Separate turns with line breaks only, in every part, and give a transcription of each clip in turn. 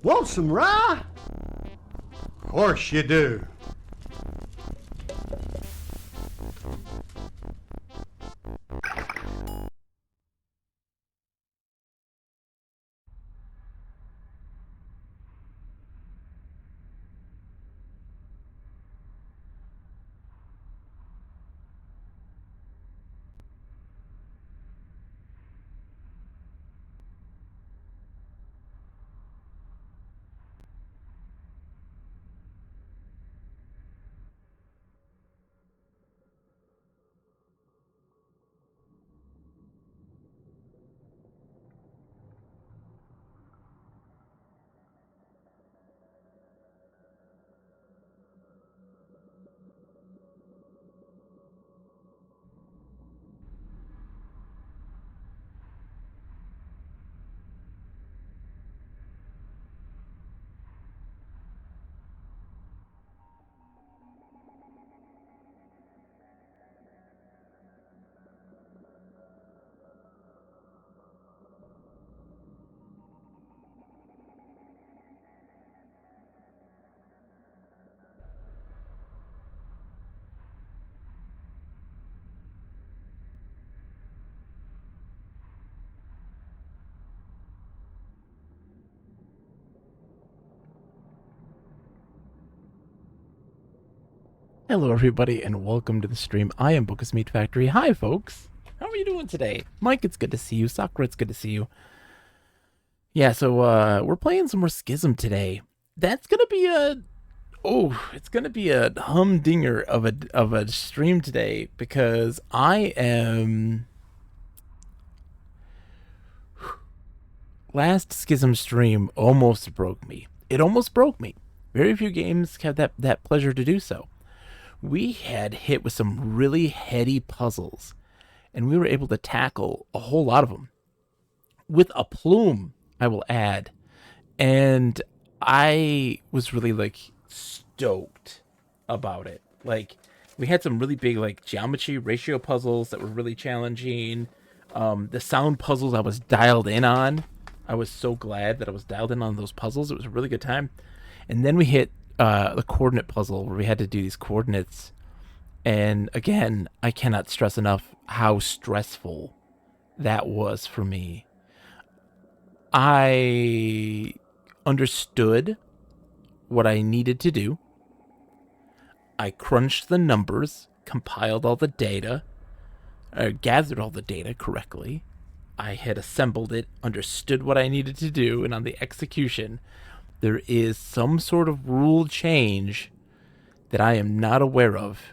Want some rye? Of course you do.
Hello everybody and welcome to the stream. I am Bookus Meat Factory. Hi folks! How are you doing today? Mike, it's good to see you. Sakura, it's good to see you. Yeah, so we're playing some more Schizm today. That's gonna be it's gonna be a humdinger of a stream today because I am last Schizm stream almost broke me. It almost broke me. Very few games have that pleasure to do so. We had hit with some really heady puzzles, and we were able to tackle a whole lot of them with a plume, I will add. And I was really stoked about it. Like, we had some really big geometry ratio puzzles that were really challenging. The sound puzzles I was dialed in on. I was so glad that I was dialed in on those puzzles. It was a really good time. And then we hit the coordinate puzzle where we had to do these coordinates. And again, I cannot stress enough how stressful that was for me. I understood what I needed to do. I crunched the numbers, compiled all the data, gathered all the data correctly. I had assembled it, understood what I needed to do, and on the execution, there is some sort of rule change that I am not aware of,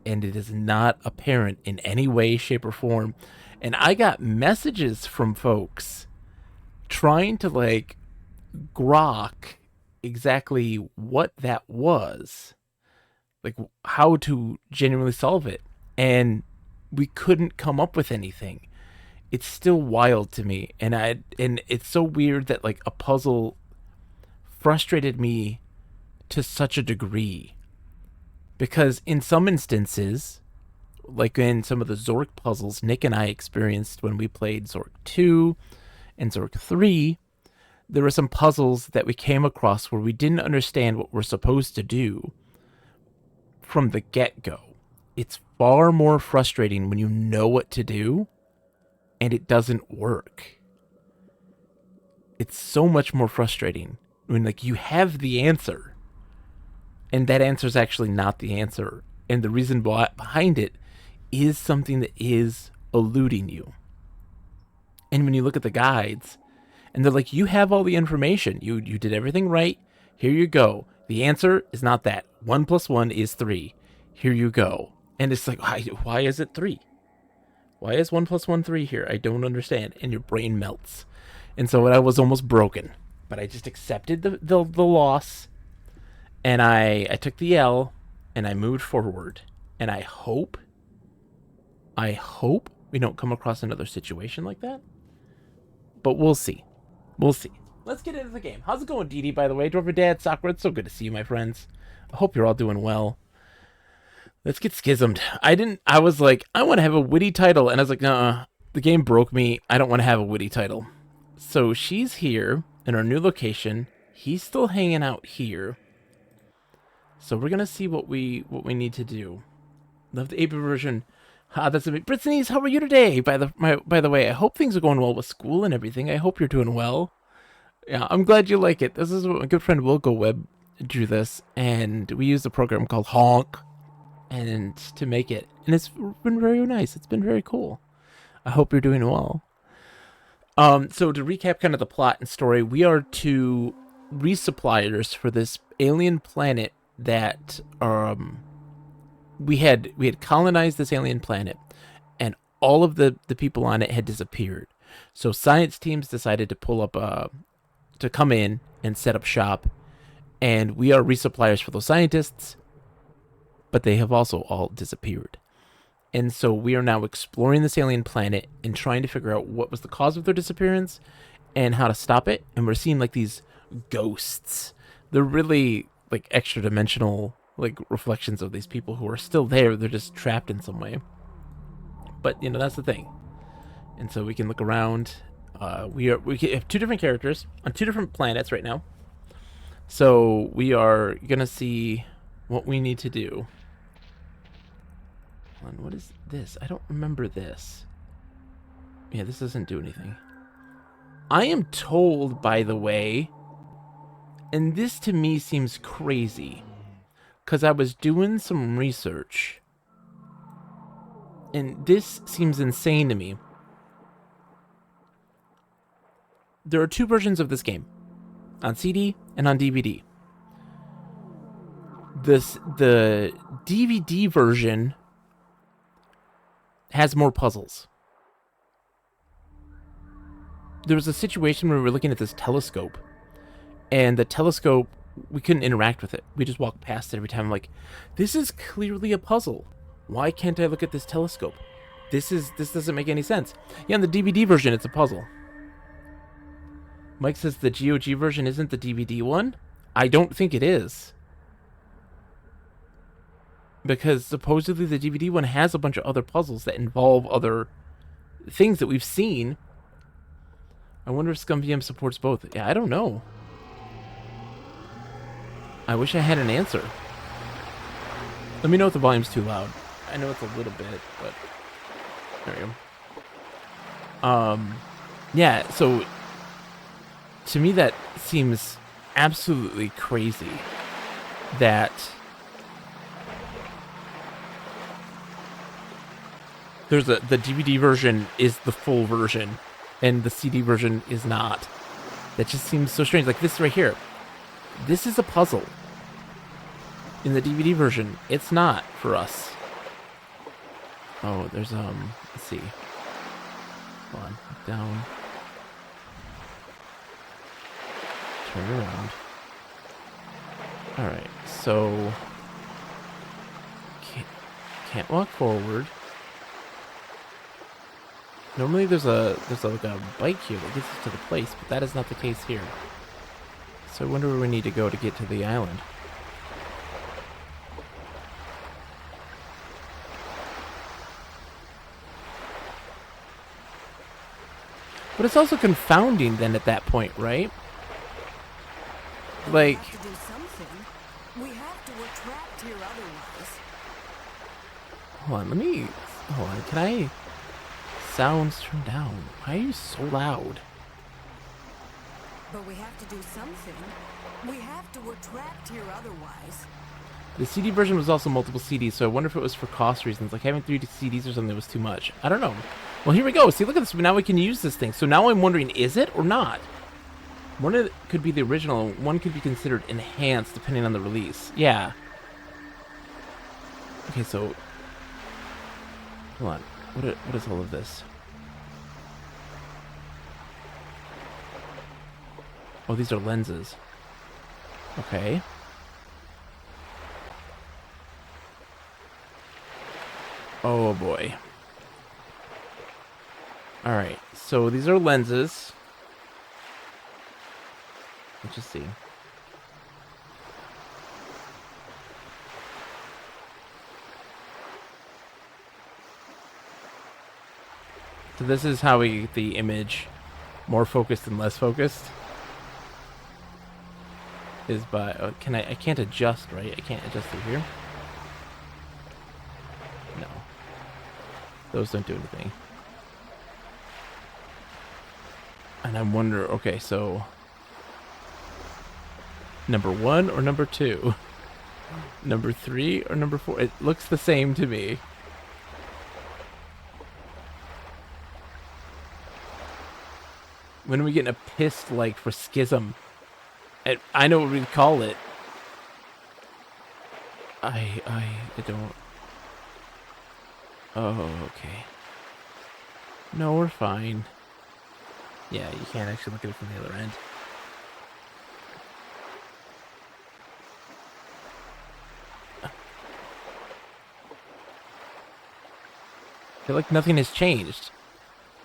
and it is not apparent in any way, shape, or form. And I got messages from folks trying to grok exactly what that was, like how to genuinely solve it, and we couldn't come up with anything. It's still wild to me, and it's so weird that a puzzle frustrated me to such a degree, because in some instances, like in some of the Zork puzzles Nick and I experienced when we played Zork 2 and Zork 3, there were some puzzles that we came across where we didn't understand what we're supposed to do from the get-go. It's far more frustrating when you know what to do and it doesn't work. It's so much more frustrating when you have the answer and that answer is actually not the answer, and the reason behind it is something that is eluding you. And when you look at the guides and they're like, you have all the information, you did everything right, here you go, the answer is not that, 1 + 1 is 3, here you go. And it's like, why is it 3? Why is 1 + 1 3 here? I don't understand. And your brain melts. And so I was almost broken, but I just accepted the loss, and I took the L, and I moved forward. And I hope we don't come across another situation like that. But we'll see. We'll see. Let's get into the game. How's it going, Dee Dee, by the way? Dwarven Dad, Sakura, it's so good to see you, my friends. I hope you're all doing well. Let's get schismed. I was like, I want to have a witty title. And I was like, nah, the game broke me. I don't want to have a witty title. So she's here in our new location. He's still hanging out here. So we're gonna see what we need to do. Love the April version. That's a bit. Brittany's, how are you today? By the way, I hope things are going well with school and everything. I hope you're doing well. Yeah, I'm glad you like it. This is what my good friend Wilco Webb drew this, and we used a program called Honk, and to make it, and it's been very nice. It's been very cool. I hope you're doing well. So to recap kind of the plot and story, we are two resuppliers for this alien planet that we had colonized this alien planet, and all of the people on it had disappeared. So science teams decided to pull up to come in and set up shop, and we are resuppliers for those scientists, but they have also all disappeared. And so we are now exploring this alien planet and trying to figure out what was the cause of their disappearance and how to stop it. And we're seeing like these ghosts. They're really like extra dimensional like reflections of these people who are still there. They're just trapped in some way. But you know, that's the thing. And so we can look around. We have two different characters on two different planets right now. So we are gonna see what we need to do. What is this? I don't remember this. Yeah, this doesn't do anything. I am told, by the way, and this to me seems crazy, because I was doing some research, and this seems insane to me. There are two versions of this game, on CD and on DVD. The DVD version has more puzzles. There was a situation where we were looking at this telescope, and the telescope, we couldn't interact with it. We just walked past it every time. I'm like, this is clearly a puzzle. Why can't I look at this telescope? This doesn't make any sense. Yeah, in the DVD version, it's a puzzle. Mike says the GOG version isn't the DVD one. I don't think it is. Because supposedly the DVD one has a bunch of other puzzles that involve other things that we've seen. I wonder if ScumVM supports both. Yeah, I don't know. I wish I had an answer. Let me know if the volume's too loud. I know it's a little bit, but there we go. Yeah, so to me that seems absolutely crazy that the DVD version is the full version and the CD version is not. That just seems so strange. Like this right here. This is a puzzle. In the DVD version, it's not for us. Oh, there's let's see. Hold on, down. Turn around. Alright, so can't walk forward. Normally there's like a bike here that gets us to the place, but that is not the case here. So I wonder where we need to go to get to the island. But it's also confounding then at that point, right? Like,
We have to do something. We have to. We're trapped here otherwise.
hold on, can I sounds turn down? Why are you so loud?
But we have to do something. We have to. We're trapped here otherwise.
The CD version was also multiple CDs, so I wonder if it was for cost reasons, like having 3 CDs or something was too much. I don't know. Well, here we go. See, look at this. Now we can use this thing. So now I'm wondering, is it or not? One of it could be the original. One could be considered enhanced, depending on the release. Yeah. Okay, so hold on. What is all of this? Oh, these are lenses. Okay. Oh boy. Alright, so these are lenses. Let's just see. So this is how we get the image more focused and less focused. is by... Oh, can I can't adjust, right? I can't adjust through here? No. Those don't do anything. And I wonder... Okay, so... Number 1 or number 2? Number 3 or number 4? It looks the same to me. When are we getting a pissed like for Schizm? I know what we'd call it. I don't... Oh, okay. No, we're fine. Yeah, you can't actually look at it from the other end. I feel like nothing has changed.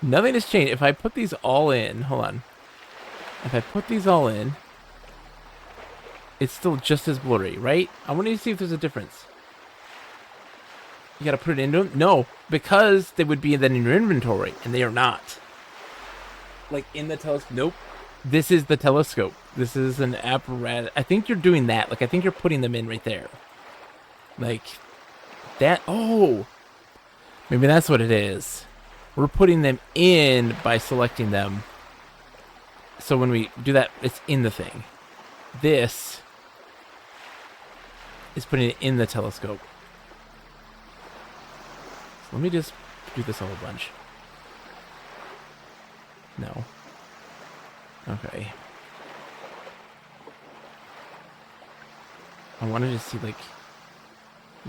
Nothing has changed. If I put these all in... Hold on. If I put these all in... It's still just as blurry, right? I want to see if there's a difference. You gotta put it into them? No, because they would be then in your inventory, and they are not. Like in the telescope. Nope. This is the telescope. This is an apparatus. I think you're doing that. Like, I think you're putting them in right there. Like, that. Oh! Maybe that's what it is. We're putting them in by selecting them. So when we do that, it's in the thing. This is putting it in the telescope. So let me just do this a whole bunch. No. Okay. I wanted to see, like,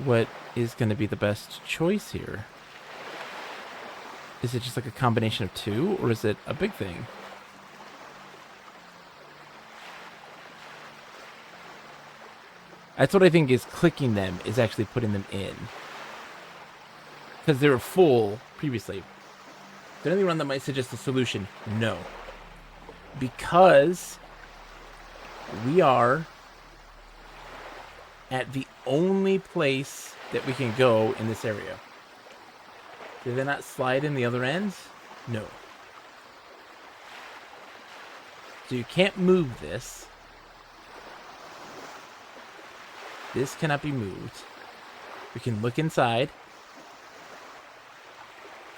what is going to be the best choice here. Is it just like a combination of two, or is it a big thing? That's what I think is clicking them, is actually putting them in. Because they were full previously. Is there anyone that might suggest a solution? No. Because we are at the only place that we can go in this area. Did they not slide in the other ends? No. So you can't move this. This cannot be moved. We can look inside.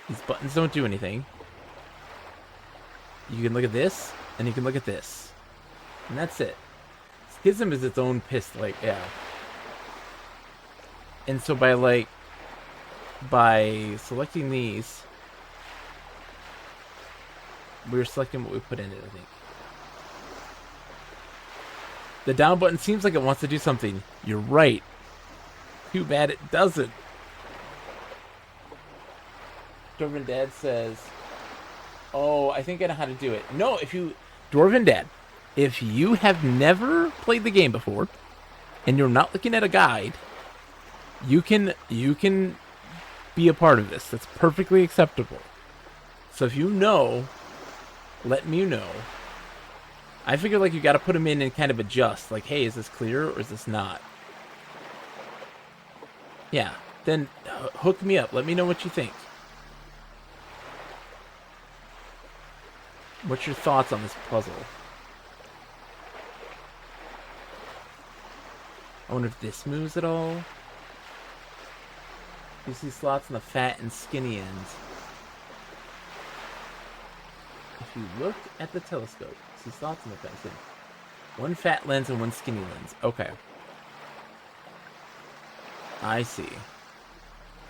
These buttons don't do anything. You can look at this, and you can look at this. And that's it. Schizm is its own piss, like, yeah. And so by selecting these, we're selecting what we put in it, I think. The down button seems like it wants to do something. You're right. Too bad it doesn't. Dwarven Dad says, oh, I think I know how to do it. No, Dwarven Dad, if you have never played the game before, and you're not looking at a guide, you can be a part of this. That's perfectly acceptable. So if you know, let me know. I figure like you got to put them in and kind of adjust. Like, hey, is this clear or is this not? Yeah. Then hook me up. Let me know what you think. What's your thoughts on this puzzle? I wonder if this moves at all. You see slots in the fat and skinny ends. If you look at the telescope, see slots in the fat and skinny. One fat lens and one skinny lens. Okay. I see.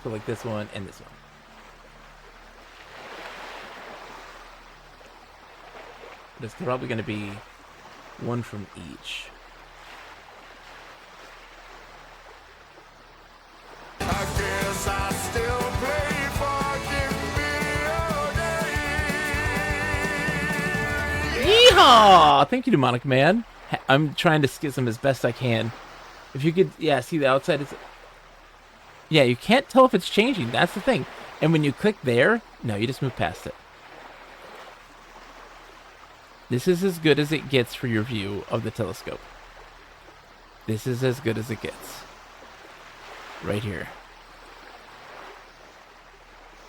So like this one and this one. There's probably going to be one from each.
I guess I still play for Give Me a Day.
Yeehaw! Thank you, Demonic Man. I'm trying to Schizm as best I can. If you could, yeah, see the outside is... Yeah, you can't tell if it's changing. That's the thing. And when you click there, no, you just move past it. This is as good as it gets for your view of the telescope. This is as good as it gets. Right here.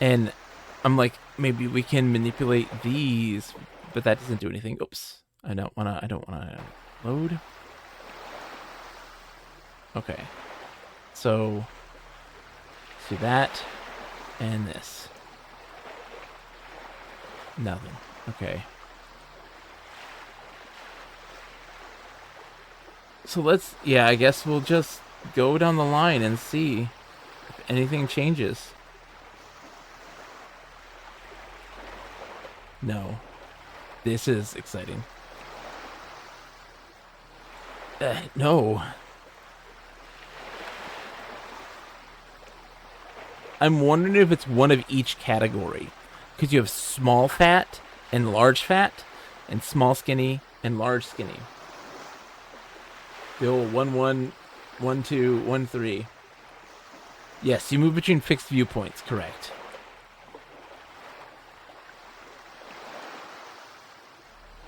And I'm like, maybe we can manipulate these, but that doesn't do anything. Oops. I don't wanna load. Okay. So, let's do that and this. Nothing. Okay. So let's, yeah, I guess we'll just go down the line and see if anything changes. No. This is exciting. No. I'm wondering if it's one of each category. Because you have small fat and large fat, and small skinny and large skinny. The old 1-1, 1-2, 1-3. Yes, you move between fixed viewpoints, correct.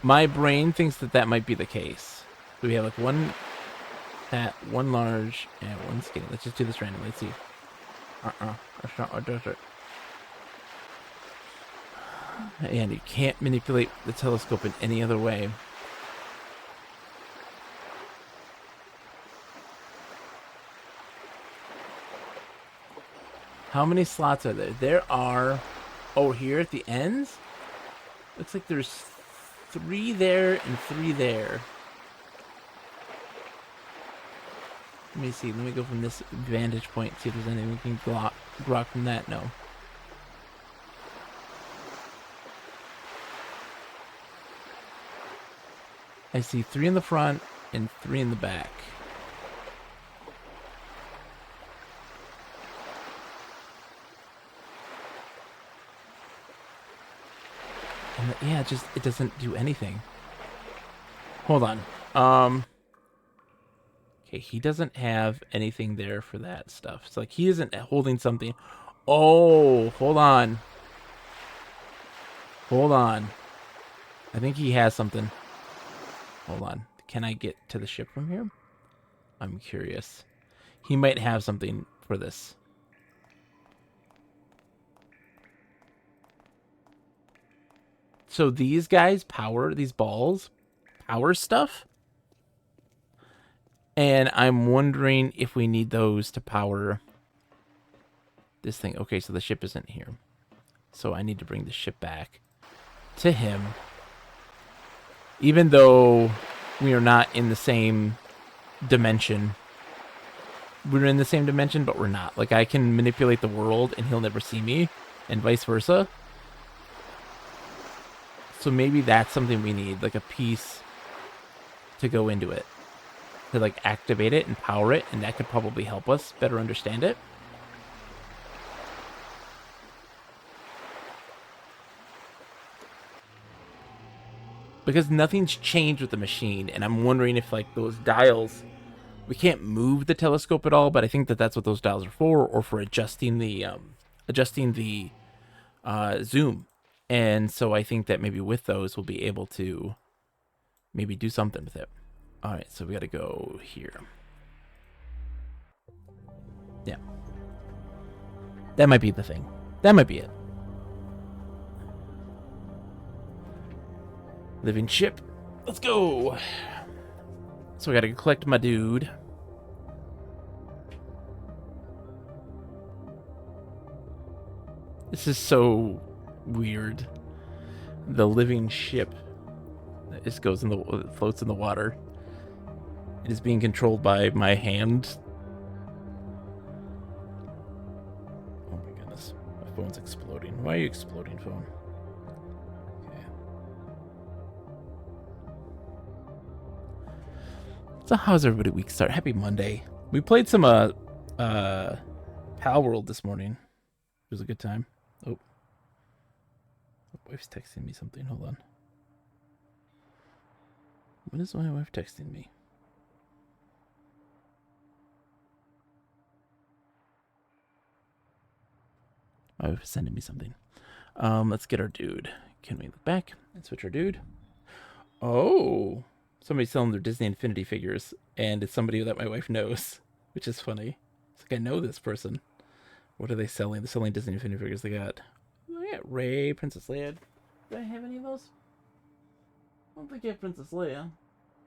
My brain thinks that that might be the case. So we have like one fat, one large, and one skinny. Let's just do this randomly. Let's see. That's not what does it. And you can't manipulate the telescope in any other way. How many slots are there? There are... Oh, here at the ends? Looks like there's 3 there and 3 there. Let me see. Let me go from this vantage point, see if there's anything we can grok from that. No. I see 3 in the front and 3 in the back. And yeah, it doesn't do anything. Hold on. Okay, he doesn't have anything there for that stuff. It's like he isn't holding something. Oh, hold on. Hold on. I think he has something. Hold on. Can I get to the ship from here? I'm curious. He might have something for this. So these guys power, these balls, power stuff? And I'm wondering if we need those to power this thing. Okay, so the ship isn't here. So I need to bring the ship back to him. Even though we are not in the same dimension. We're in the same dimension, but we're not. Like, I can manipulate the world and he'll never see me, and vice versa. So maybe that's something we need, like a piece to go into it. To, like, activate it and power it, and that could probably help us better understand it. Because nothing's changed with the machine, and I'm wondering if, like, those dials... We can't move the telescope at all, but I think that that's what those dials are for, or for adjusting the zoom. And so I think that maybe with those, we'll be able to maybe do something with it. All right, so we got to go here. Yeah. That might be the thing. That might be it. Living ship. Let's go. So I got to collect my dude. This is so weird. The living ship that just goes in the floats in the water. It is being controlled by my hand. Oh my goodness. My phone's exploding. Why are you exploding, phone? Okay. So how's everybody week start? Happy Monday. We played some Pal World this morning. It was a good time. Oh. My wife's texting me something. Hold on. What is my wife texting me? My wife is sending me something. Let's get our dude. Can we look back and switch our dude? Oh. Somebody's selling their Disney Infinity figures, and it's somebody that my wife knows, which is funny. It's like, I know this person. What are they selling? They're selling Disney Infinity figures. They got Rey, Princess Leia. Do I have any of those? I don't think I have Princess Leia.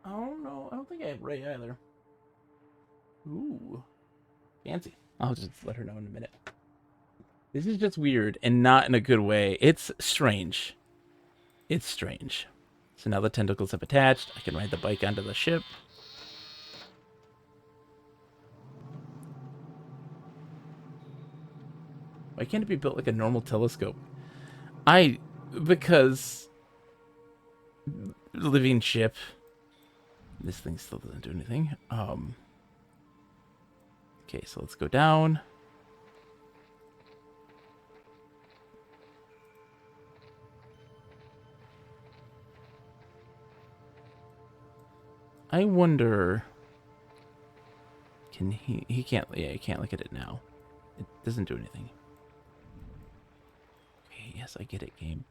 I don't know. I don't think I have Rey either. Ooh. Fancy. I'll just let her know in a minute. This is just weird and not in a good way. It's strange. It's strange. So now the tentacles have attached. I can ride the bike onto the ship. Why can't it be built like a normal telescope? Because living ship. This thing still doesn't do anything. Okay, so let's go down. I wonder, can he can't, yeah, he can't look at it now. It doesn't do anything. Okay, yes, I get it, game.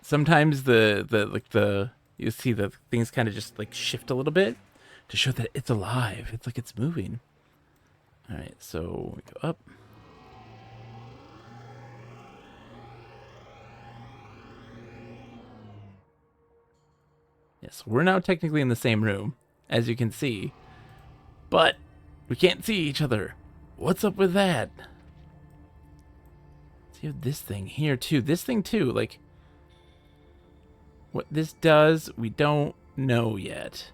Sometimes you see the things kind of just like shift a little bit to show that it's alive. It's like it's moving. All right, so we go up. Yes, we're now technically in the same room, as you can see, but we can't see each other. What's up with that? See this thing here too. This thing too, like what this does, we don't know yet.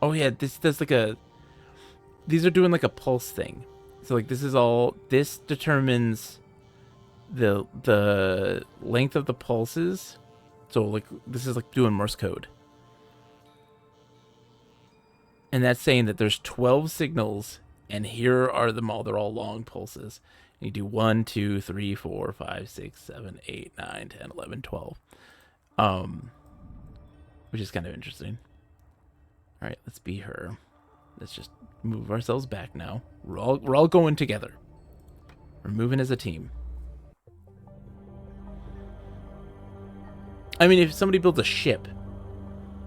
Oh yeah, this does like a, these are doing like a pulse thing. So like this determines the length of the pulses. So like this is like doing Morse code. And that's saying that there's 12 signals and here are them all. They're all long pulses. And you do 1, 2, 3, 4, 5, 6, 7, 8, 9, 10, 11, 12. Which is kind of interesting. All right, let's be her. Let's just move ourselves back now. We're all going together. We're moving as a team. I mean, if somebody builds a ship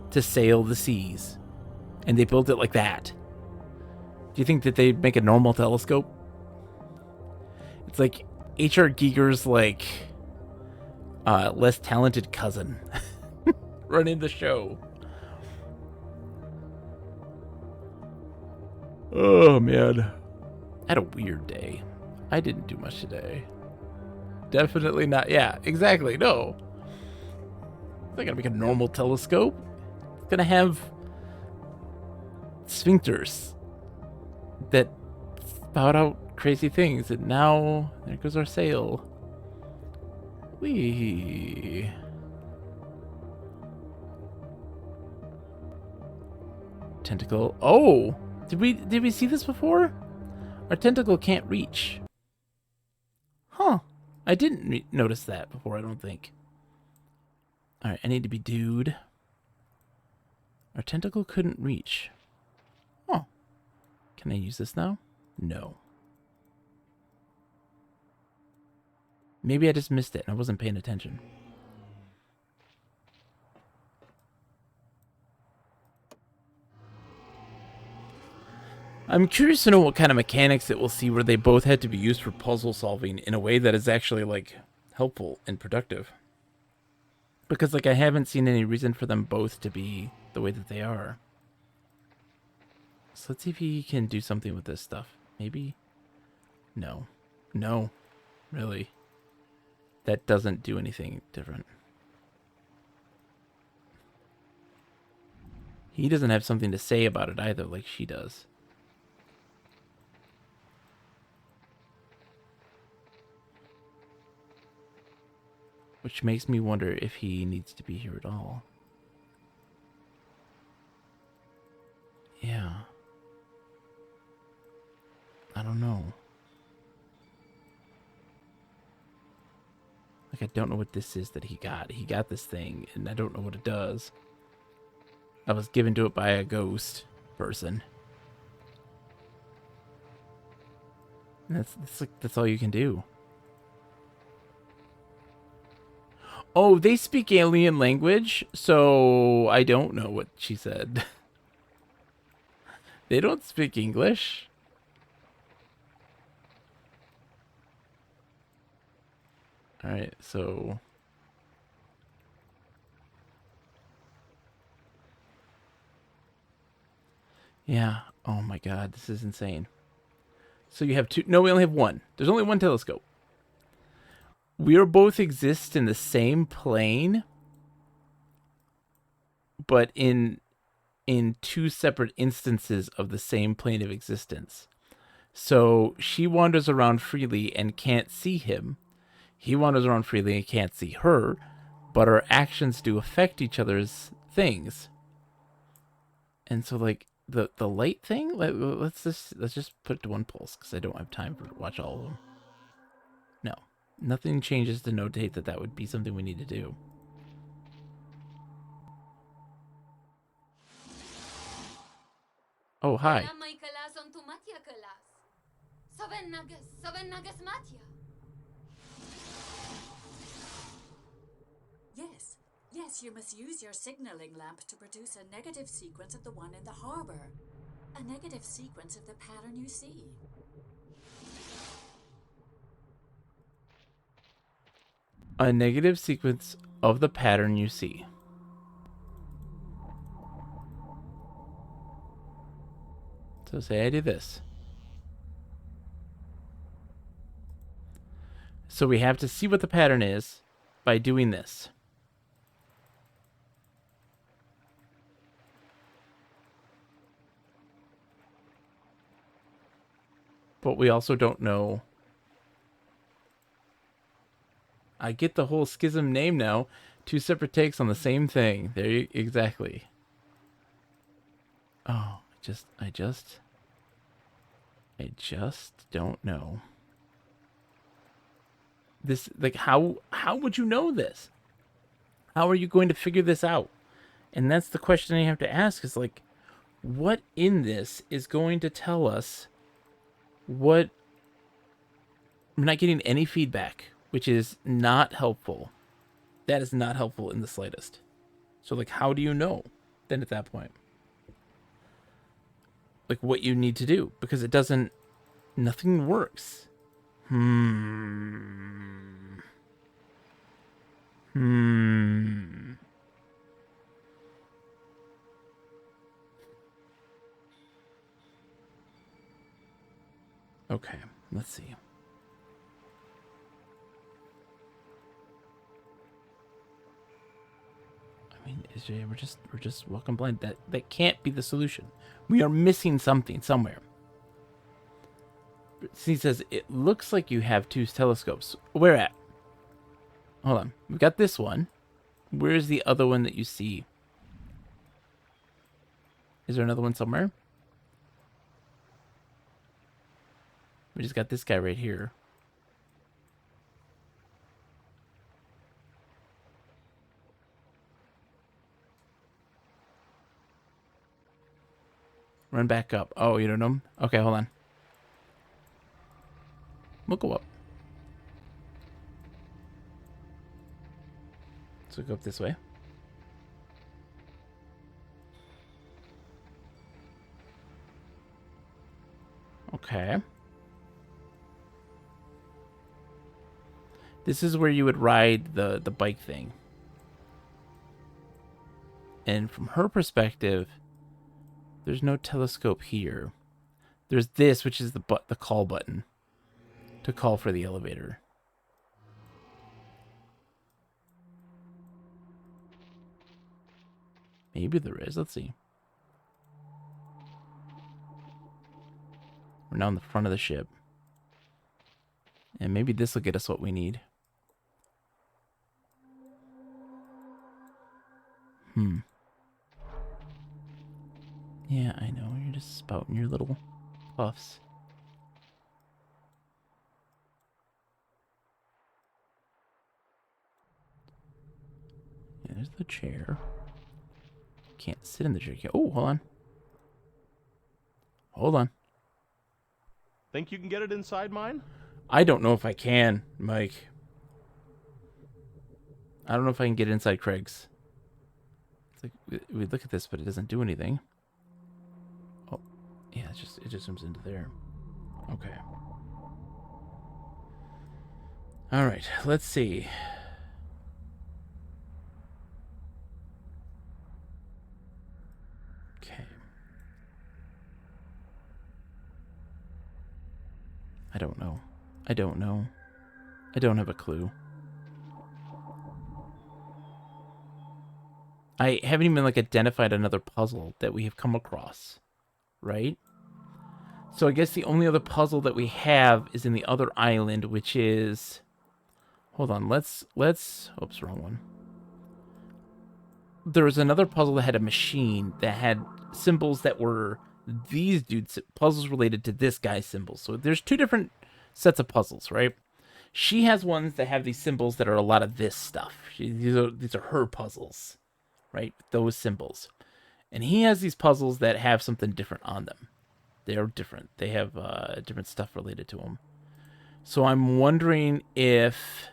to sail the seas, and they built it like that, do you think that they'd make a normal telescope? It's like H.R. Giger's like less talented cousin running the show. Oh, man. I had a weird day. I didn't do much today. Definitely not. Yeah, exactly. No. It's not going to make a normal telescope. It's going to have sphincters that spout out crazy things. And now, there goes our sail. Whee. Tentacle. Oh! Did we see this before? Our tentacle can't reach. Huh. I didn't notice that before, I don't think. Alright, I need to be dude. Our tentacle couldn't reach. Oh. Can I use this now? No. Maybe I just missed it and I wasn't paying attention. I'm curious to know what kind of mechanics it will see where they both had to be used for puzzle solving in a way that is actually, like, helpful and productive. Because, like, I haven't seen any reason for them both to be the way that they are. So let's see if he can do something with this stuff. Maybe? No. No. Really. That doesn't do anything different. He doesn't have something to say about it either, like she does. Which makes me wonder if he needs to be here at all. Yeah. I don't know. Like, I don't know what this is that he got. He got this thing, and I don't know what it does. I was given to it by a ghost person. And that's all you can do. Oh, they speak alien language, so I don't know what she said. They don't speak English. Alright, so... Yeah. Oh my god, this is insane. So you have two... No, we only have one. There's only one telescope. We are both exist in the same plane, but in two separate instances of the same plane of existence. So she wanders around freely and can't see him. He wanders around freely and can't see her, but our actions do affect each other's things. And so, like, the light thing, let's just put it to one pulse because I don't have time to watch all of them. No, nothing changes to notate that would be something we need to do. Oh, hi.
Yes, yes, you must use your signaling lamp to produce a negative sequence of the one in the harbor. A negative sequence of the pattern you see.
A negative sequence of the pattern you see. So say I do this. So we have to see what the pattern is by doing this. But we also don't know. I get the whole Schizm name now. Two separate takes on the same thing. There you exactly. Oh, I just don't know. This, like, how would you know this? How are you going to figure this out? And that's the question you have to ask is, like, what in this is going to tell us what... I'm not getting any feedback, which is not helpful. That is not helpful in the slightest. So, like, how do you know then at that point? Like, what you need to do? Because it doesn't... Nothing works. Okay, let's see. I mean, we're just walking blind. That can't be the solution. We are missing something somewhere. He says it looks like you have two telescopes. Where at? Hold on. We've got this one. Where's the other one that you see? Is there another one somewhere? We just got this guy right here. Run back up. Oh, you don't know him? Okay, hold on. We'll go up. So go up this way. Okay. This is where you would ride the bike thing. And from her perspective, there's no telescope here. There's this, which is the call button to call for the elevator. Maybe there is. Let's see. We're now in the front of the ship. And maybe this will get us what we need. Yeah, I know. You're just spouting your little puffs. Yeah, there's the chair. Can't sit in the chair. Oh, hold on. Hold on.
Think you can get it inside mine?
I don't know if I can, Mike. I don't know if I can get inside Craig's. It's like we look at this, but it doesn't do anything. Oh, yeah, it just zooms into there. Okay. All right, let's see. Okay. I don't know. I don't know. I don't have a clue. I haven't even like identified another puzzle that we have come across, right? So I guess the only other puzzle that we have is in the other island, which is... Hold on, let's... Oops, wrong one. There was another puzzle that had a machine that had symbols that were these dudes, puzzles related to this guy's symbols. So there's two different sets of puzzles, right? She has ones that have these symbols that are a lot of this stuff. These are her puzzles, right? Those symbols. And he has these puzzles that have something different on them. They're different. They have different stuff related to them. So I'm wondering if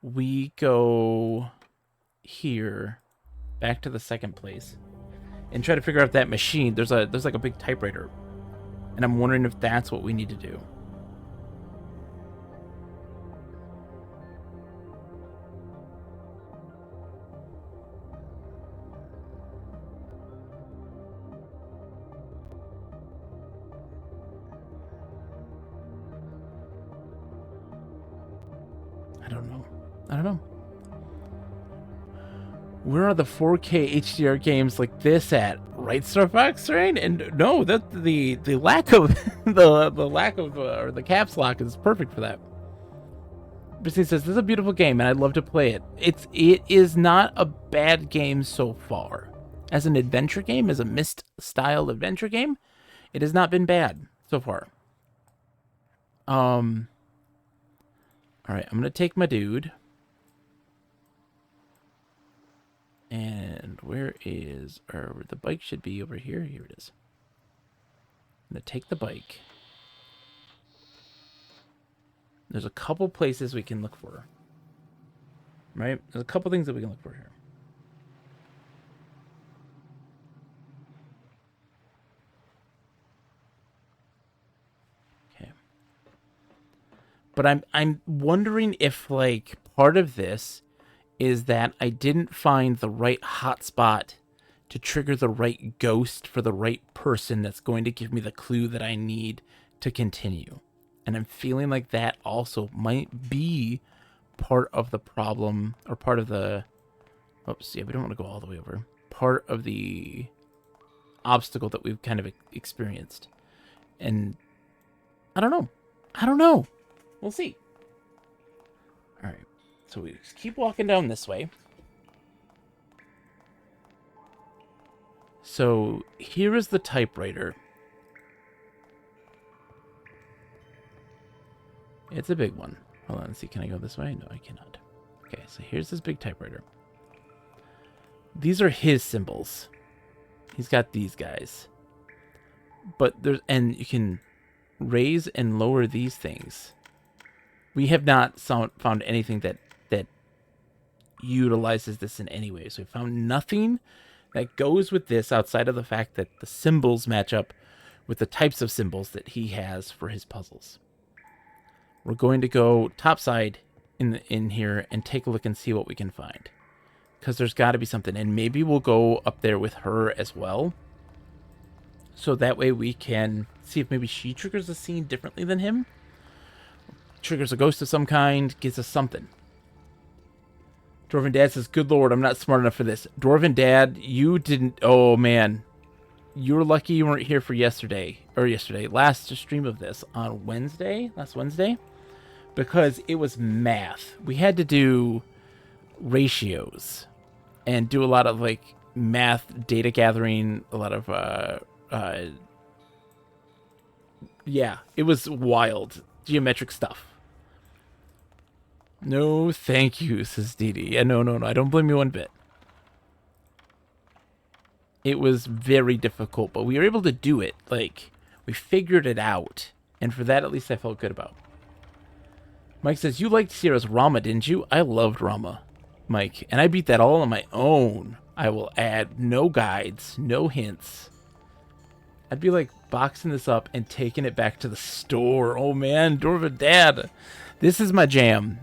we go here, back to the second place, and try to figure out that machine. There's like a big typewriter, and I'm wondering if that's what we need to do. I don't know. Where are the 4K HDR games like this at? Right, Starbucks, right? And no, that the lack of the lack of or the caps lock is perfect for that. Christine says this is a beautiful game and I'd love to play it. It is not a bad game so far. As an adventure game, as a Myst style adventure game, it has not been bad so far. All right, I'm gonna take my dude. And where is the bike? Should be over here. Here it is. I'm gonna take the bike. There's a couple places we can look for. Right? There's a couple things that we can look for here. Okay. But I'm wondering if like part of this is that I didn't find the right hotspot to trigger the right ghost for the right person that's going to give me the clue that I need to continue. And I'm feeling like that also might be part of the problem, or part of the... Oops, yeah, we don't want to go all the way over. Part of the obstacle that we've kind of experienced. And I don't know. I don't know. We'll see. All right. So we just keep walking down this way. So here is the typewriter. It's a big one. Hold on, let's see. Can I go this way? No, I cannot. Okay, so here's this big typewriter. These are his symbols. He's got these guys. But there's... And you can raise and lower these things. We have not found anything that utilizes this in any way. So we found nothing that goes with this outside of the fact that the symbols match up with the types of symbols that he has for his puzzles. We're going to go topside in here and take a look and see what we can find. Because there's got to be something. And maybe we'll go up there with her as well. So that way we can see if maybe she triggers a scene differently than him. Triggers a ghost of some kind, gives us something. Dwarven Dad says, good lord, I'm not smart enough for this. Dwarven Dad, you didn't... Oh, man. You're lucky you weren't here for yesterday. Last stream of this on Wednesday. Last Wednesday. Because it was math. We had to do ratios. And do a lot of, like, math, data gathering. A lot of, yeah, it was wild. Geometric stuff. No, thank you, says Dee Dee. Yeah, no, I don't blame you one bit. It was very difficult, but we were able to do it. Like, we figured it out. And for that, at least I felt good about. Mike says, you liked Sierra's Rama, didn't you? I loved Rama, Mike. And I beat that all on my own. I will add no guides, no hints. I'd be like boxing this up and taking it back to the store. Oh man, Dwarven Dad. This is my jam.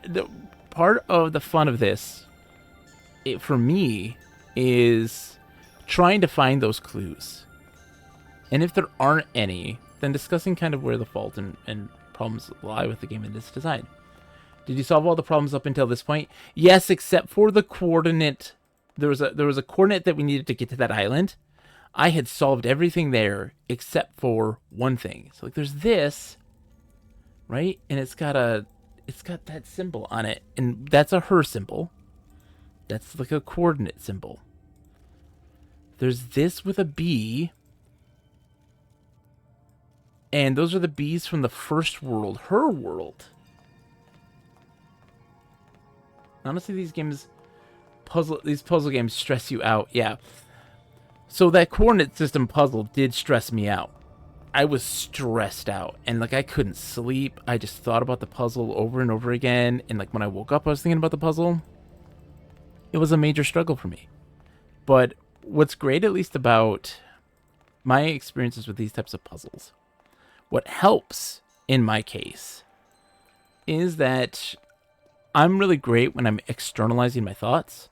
The part of the fun of this, for me, is trying to find those clues. And if there aren't any, then discussing kind of where the fault and problems lie with the game and its design. Did you solve all the problems up until this point? Yes, except for the coordinate. There was a coordinate that we needed to get to that island. I had solved everything there except for one thing. So like there's this, right? And it's got that symbol on it, and that's a her symbol. That's like a coordinate symbol. There's this with a B. And those are the bees from the first world, her world. Honestly, these puzzle games stress you out. Yeah. So that coordinate system puzzle did stress me out. I was stressed out, and like I couldn't sleep. I just thought about the puzzle over and over again, and like when I woke up, I was thinking about the puzzle. It was a major struggle for me. But what's great, at least about my experiences with these types of puzzles, what helps in my case is that I'm really great when I'm externalizing my thoughts.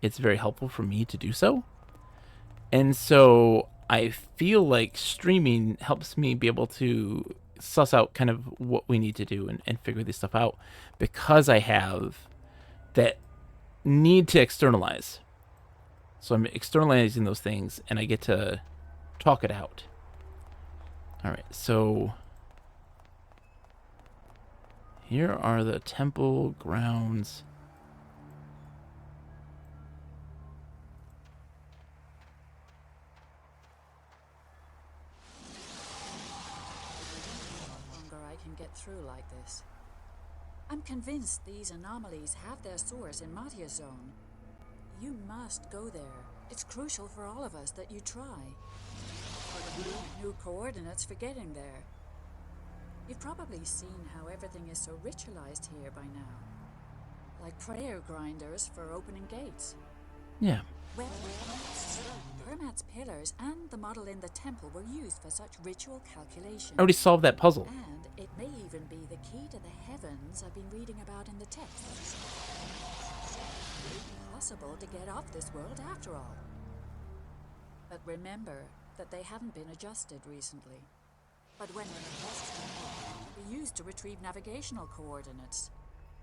It's very helpful for me to do so. And so I feel like streaming helps me be able to suss out kind of what we need to do and figure this stuff out, because I have that need to externalize. So I'm externalizing those things and I get to talk it out. All right, so here are the temple grounds.
Longer I can get through like this. I'm convinced these anomalies have their source in Matia's zone. You must go there. It's crucial for all of us that you try. New coordinates for getting there. You've probably seen how everything is so ritualized here by now. Like prayer grinders for opening gates.
Yeah.
Well, Permat's pillars and the model in the temple were used for such ritual calculation.
I already solved that puzzle.
And it may even be the key to the heavens I've been reading about in the text. Possible to get off this world after all. But remember that they haven't been adjusted recently. But when they used to retrieve navigational coordinates.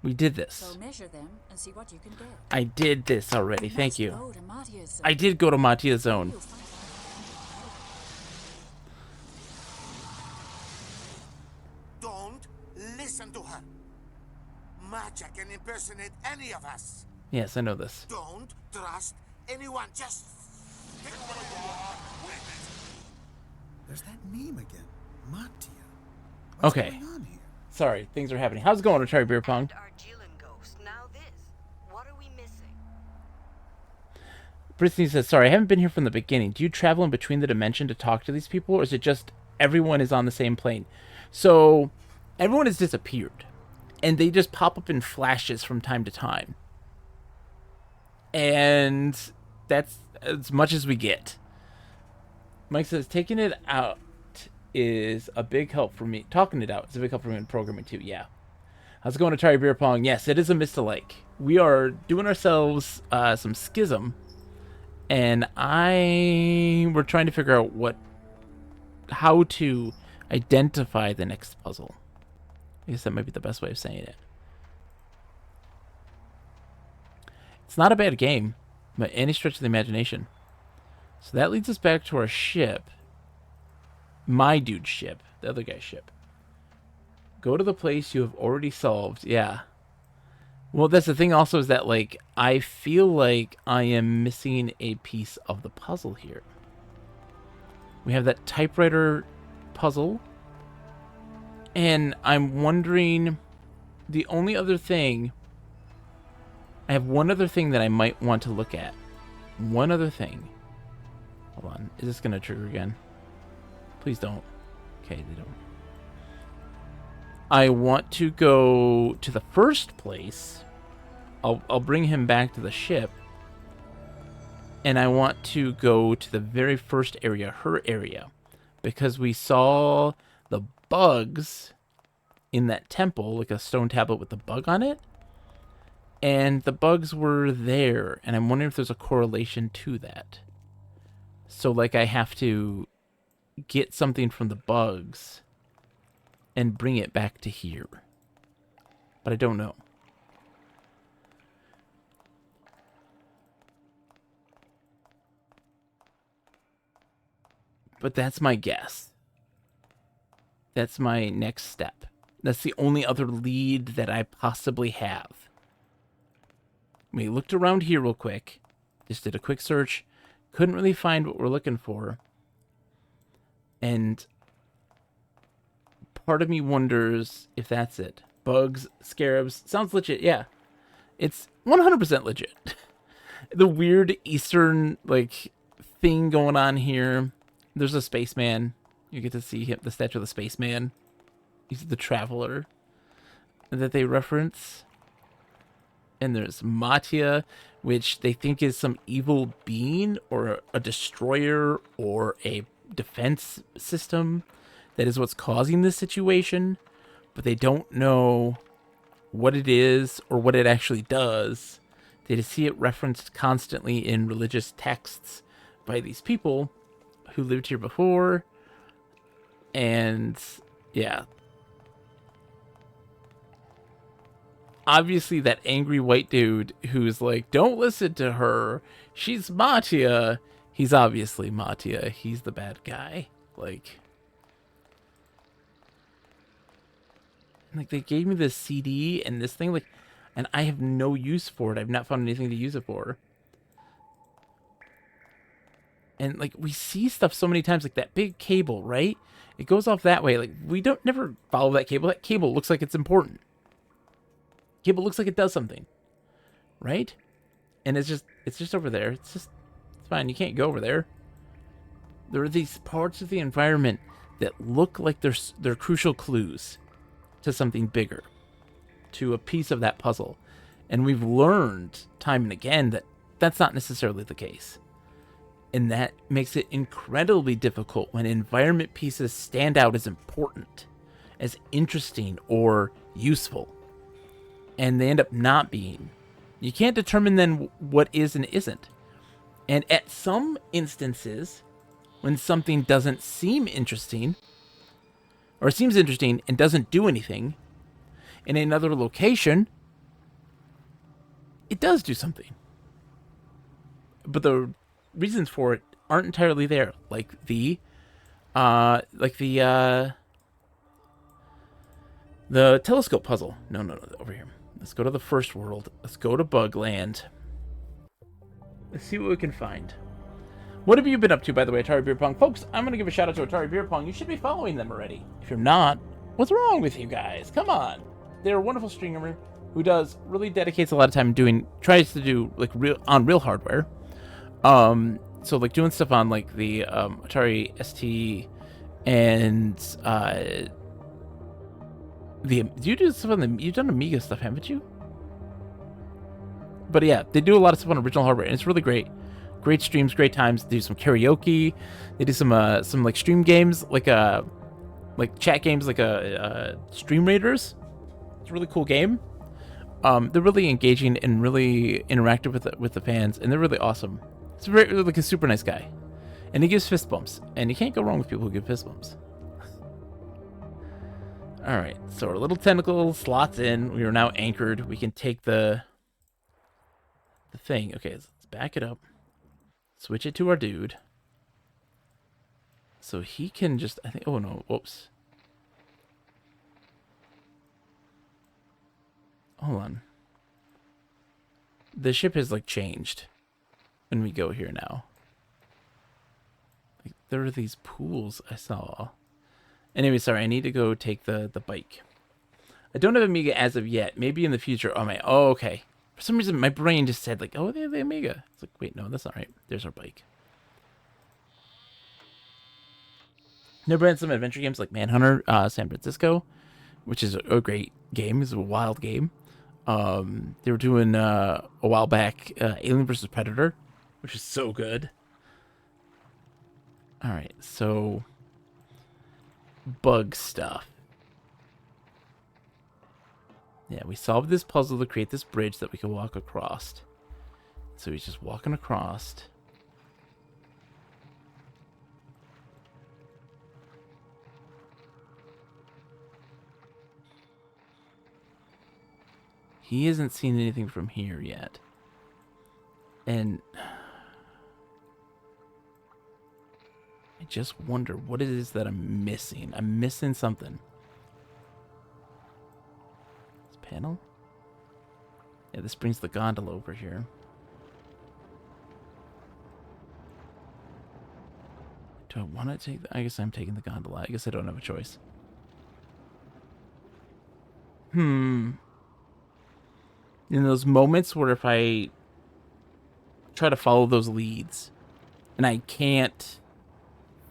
We did this.
So measure them and see what you can get.
I did this already.
You
Thank
must
you.
go to Matia's zone.
I did go to Matia's zone.
You'll find
Don't listen to her. Magia can impersonate any of us.
Yes, I know this.
Don't trust anyone. Just pick one of you.
There's that name again. Matia.
Okay.
What's going on here?
Sorry, things are happening. How's it going, Atari Beer Pong?
Argillan ghost. Now this. What are we missing?
Brittany says, sorry, I haven't been here from the beginning. Do you travel in between the dimension to talk to these people, or is it just everyone is on the same plane? So, everyone has disappeared, and they just pop up in flashes from time to time. And that's as much as we get. Mike says, taking it out is a big help for me. Talking it out is a big help for me in programming too, yeah. How's it going, Atari Beer Pong? Yes, it is a miss-to-like. We are doing ourselves some Schizm, and we're trying to figure out how to identify the next puzzle. I guess that might be the best way of saying it. It's not a bad game, by any stretch of the imagination. So that leads us back to our ship. My dude's ship. The other guy's ship. Go to the place you have already solved. Yeah. Well, that's the thing also, is that, like, I feel like I am missing a piece of the puzzle here. We have that typewriter puzzle. And I'm wondering, the only other thing, I have one other thing that I might want to look at. One other thing. Hold on. Is this going to trigger again? Please don't. Okay, they don't. I want to go to the first place. I'll bring him back to the ship. And I want to go to the very first area, her area. Because we saw the bugs in that temple, like a stone tablet with the bug on it. And the bugs were there, and I'm wondering if there's a correlation to that. So, like, I have to get something from the bugs and bring it back to here. But I don't know. But that's my guess. That's my next step. That's the only other lead that I possibly have. We looked around here real quick. Just did a quick search. Couldn't really find what we're looking for. And part of me wonders if that's it. Bugs, scarabs. Sounds legit, yeah. It's 100% legit. The weird Eastern, like, thing going on here. There's a spaceman. You get to see him, the statue of the spaceman. He's the traveler that they reference. And there's Matia, which they think is some evil being or a destroyer or a defense system that is what's causing this situation. But they don't know what it is or what it actually does. They just see it referenced constantly in religious texts by these people who lived here before. And yeah. Obviously that angry white dude who's like, don't listen to her. She's Matia. He's obviously Matia. He's the bad guy. Like they gave me this CD and this thing, like, and I have no use for it. I've not found anything to use it for. And like we see stuff so many times, like that big cable, right? It goes off that way. Like we don't never follow that cable. That cable looks like it's important. Cable looks like it does something, right? And it's just over there. It's fine. You can't go over there. There are these parts of the environment that look like they're crucial clues to something bigger, to a piece of that puzzle. And we've learned time and again that that's not necessarily the case. And that makes it incredibly difficult when environment pieces stand out as important, as interesting or useful. And they end up not being. You can't determine then what is and isn't. And at some instances, when something doesn't seem interesting, or seems interesting and doesn't do anything, in another location, it does do something. But the reasons for it aren't entirely there. Like the telescope puzzle. No, over here. Let's go to the first world. Let's go to Bugland. Let's see what we can find. What have you been up to, by the way, Atari Beer Pong? Folks, I'm going to give a shout out to Atari Beer Pong. You should be following them already. If you're not, what's wrong with you guys? Come on. They're a wonderful streamer who really dedicates a lot of time tries to do like real hardware. So like doing stuff on like the Atari ST and you do stuff on you've done Amiga stuff, haven't you? But yeah, they do a lot of stuff on original hardware, and it's really great. Great streams, great times. They do some karaoke. They do some like stream games, like chat games, like Stream Raiders. It's a really cool game. They're really engaging and really interactive with the fans, and they're really awesome. It's like a super nice guy, and he gives fist bumps, and you can't go wrong with people who give fist bumps. All right, so our little tentacle slots in. We are now anchored. We can take the thing. Okay, let's back it up. Switch it to our dude. So he can just, I think, oh no, whoops. Hold on. The ship has like changed when we go here now. Like, there are these pools I saw. Anyway, sorry, I need to go take the bike. I don't have Amiga as of yet. Maybe in the future. Oh, okay. For some reason, my brain just said, like, oh, they have the Amiga. It's like, wait, no, that's not right. There's our bike. Never had some adventure games like Manhunter, San Francisco, which is a great game. It's a wild game. They were doing, a while back, Alien vs. Predator, which is so good. All right, so bug stuff. Yeah, we solved this puzzle to create this bridge that we can walk across. So he's just walking across. He hasn't seen anything from here yet. And I just wonder what it is that I'm missing. I'm missing something. This panel? Yeah, this brings the gondola over here. Do I want to take I guess I'm taking the gondola. I guess I don't have a choice. In those moments where if I try to follow those leads and I can't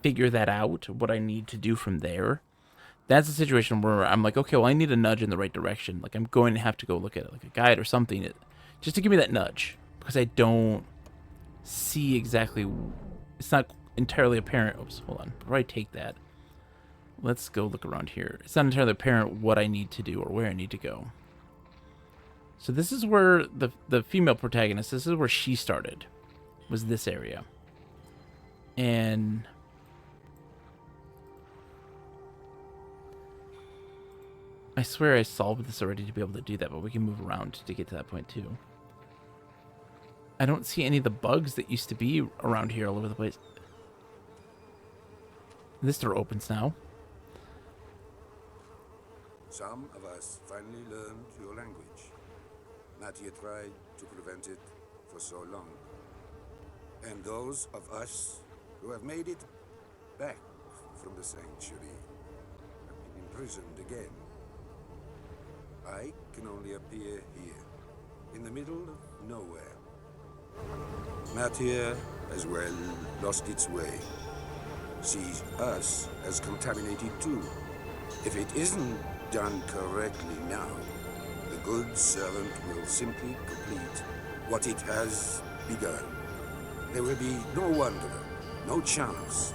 figure that out, what I need to do from there, that's a situation where I'm like, okay, well, I need a nudge in the right direction. Like, I'm going to have to go look at like a guide or something just to give me that nudge, because I don't see exactly, it's not entirely apparent. Oops, hold on. Before I take that, let's go look around here. It's not entirely apparent what I need to do or where I need to go. So this is where the female protagonist, this is where she started, was this area. And I swear I solved this already to be able to do that, but we can move around to get to that point too. I don't see any of the bugs that used to be around here all over the place. This door opens now.
Some of us finally learned your language. Mattia tried to prevent it for so long. And those of us who have made it back from the sanctuary have been imprisoned again. I can only appear here, in the middle of nowhere. Mattia as well lost its way. Sees us as contaminated too. If it isn't done correctly now, the good servant will simply complete what it has begun. There will be no wanderer, no chance.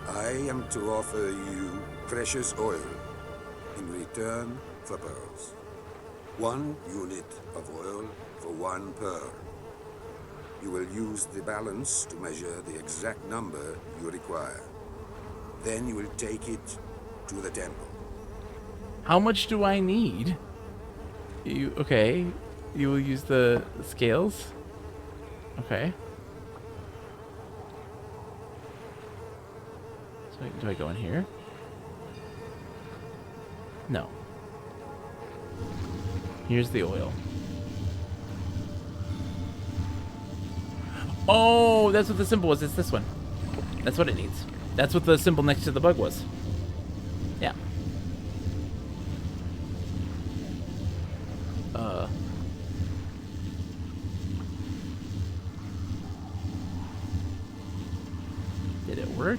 I am to offer you precious oil in return for pearls. 1 unit of oil for 1 pearl. You will use the balance to measure the exact number you require. Then you will take it to the temple.
How much do I need? Okay. You will use the scales? Okay. So do I go in here? No. Here's the oil. Oh, that's what the symbol was. It's this one. That's what it needs. That's what the symbol next to the bug was. Yeah. Did it work?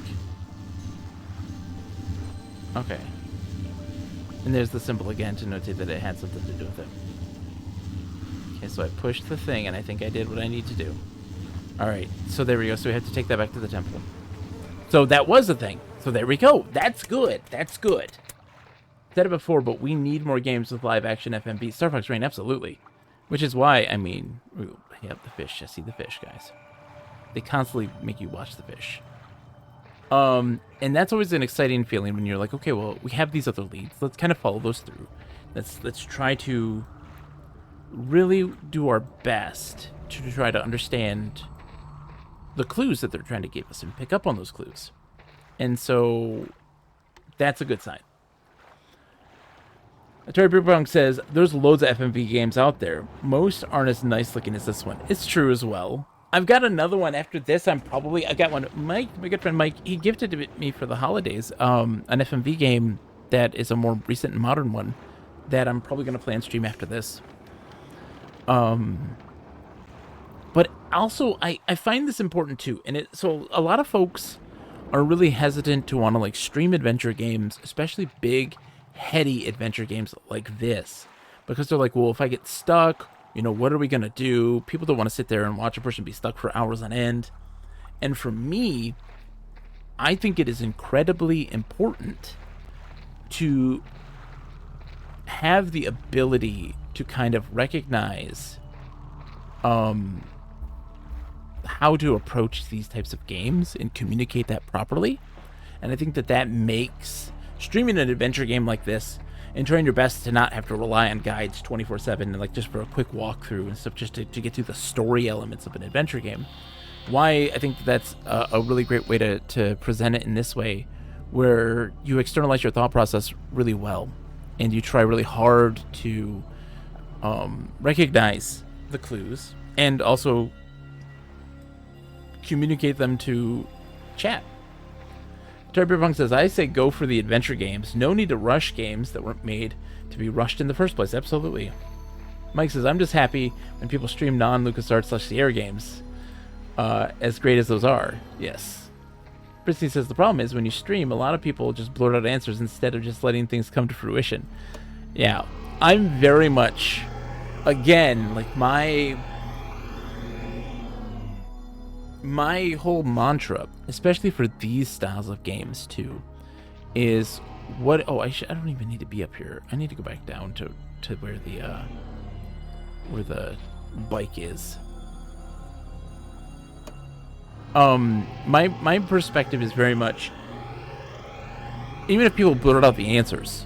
Okay. And there's the symbol again to notate that it had something to do with it. Okay, so I pushed the thing, and I think I did what I need to do. Alright, so there we go. So we have to take that back to the temple. So that was the thing. So there we go. That's good. That's good. Said it before, but we need more games with live-action FMV. Star Fox Rain, absolutely. Which is why, I mean... Ooh, yep, the fish. I see the fish, guys. They constantly make you watch the fish. And that's always an exciting feeling when you're like, okay, well, we have these other leads. Let's kind of follow those through. Let's try to really do our best to try to understand the clues that they're trying to give us and pick up on those clues. And so that's a good sign. Atari Beerpong says, there's loads of FMV games out there. Most aren't as nice looking as this one. It's true as well. I've got another one after this. I got one. Mike, my good friend Mike, he gifted it me for the holidays. An FMV game that is a more recent and modern one that I'm probably going to play on stream after this. But also, I find this important too. And so a lot of folks are really hesitant to want to like stream adventure games, especially big, heady adventure games like this. Because they're like, well, if I get stuck, you know, what are we going to do? People don't want to sit there and watch a person be stuck for hours on end. And for me, I think it is incredibly important to have the ability to kind of recognize how to approach these types of games and communicate that properly. And I think that makes streaming an adventure game like this and trying your best to not have to rely on guides 24/7 and like just for a quick walkthrough and stuff, just to get through the story elements of an adventure game. Why I think that's a really great way to present it in this way, where you externalize your thought process really well and you try really hard to recognize the clues and also communicate them to chat. Turbypunk says, I say go for the adventure games. No need to rush games that weren't made to be rushed in the first place. Absolutely. Mike says, I'm just happy when people stream non-LucasArts/Sierra games, as great as those are. Yes. Christy says, the problem is when you stream, a lot of people just blurt out answers instead of just letting things come to fruition. Yeah. I'm very much, again, like my whole mantra, especially for these styles of games too, is what I don't even need to be up here. I need to go back down to where the bike is. My perspective is very much, even if people blurt out the answers,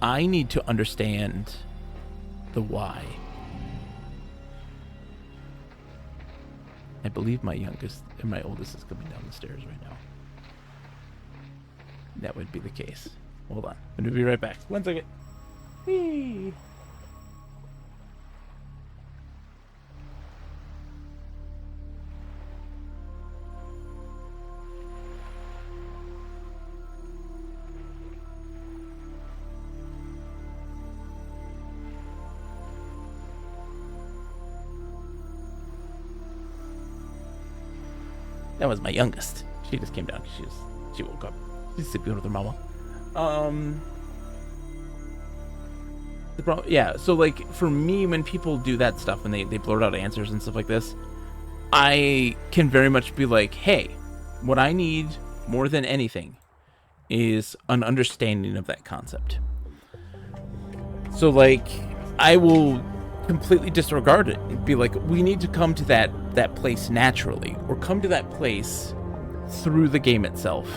I need to understand the why. I believe my oldest is coming down the stairs right now. That would be the case. Hold on. I'm gonna be right back. 1 second. Whee! That was my youngest. She just came down because she woke up. She's sleeping with her mama. The problem, yeah. So like for me, when people do that stuff, when they blurt out answers and stuff like this, I can very much be like, hey, what I need more than anything is an understanding of that concept. So like, I will completely disregard it and be like, we need to come to that place naturally, or come to that place through the game itself.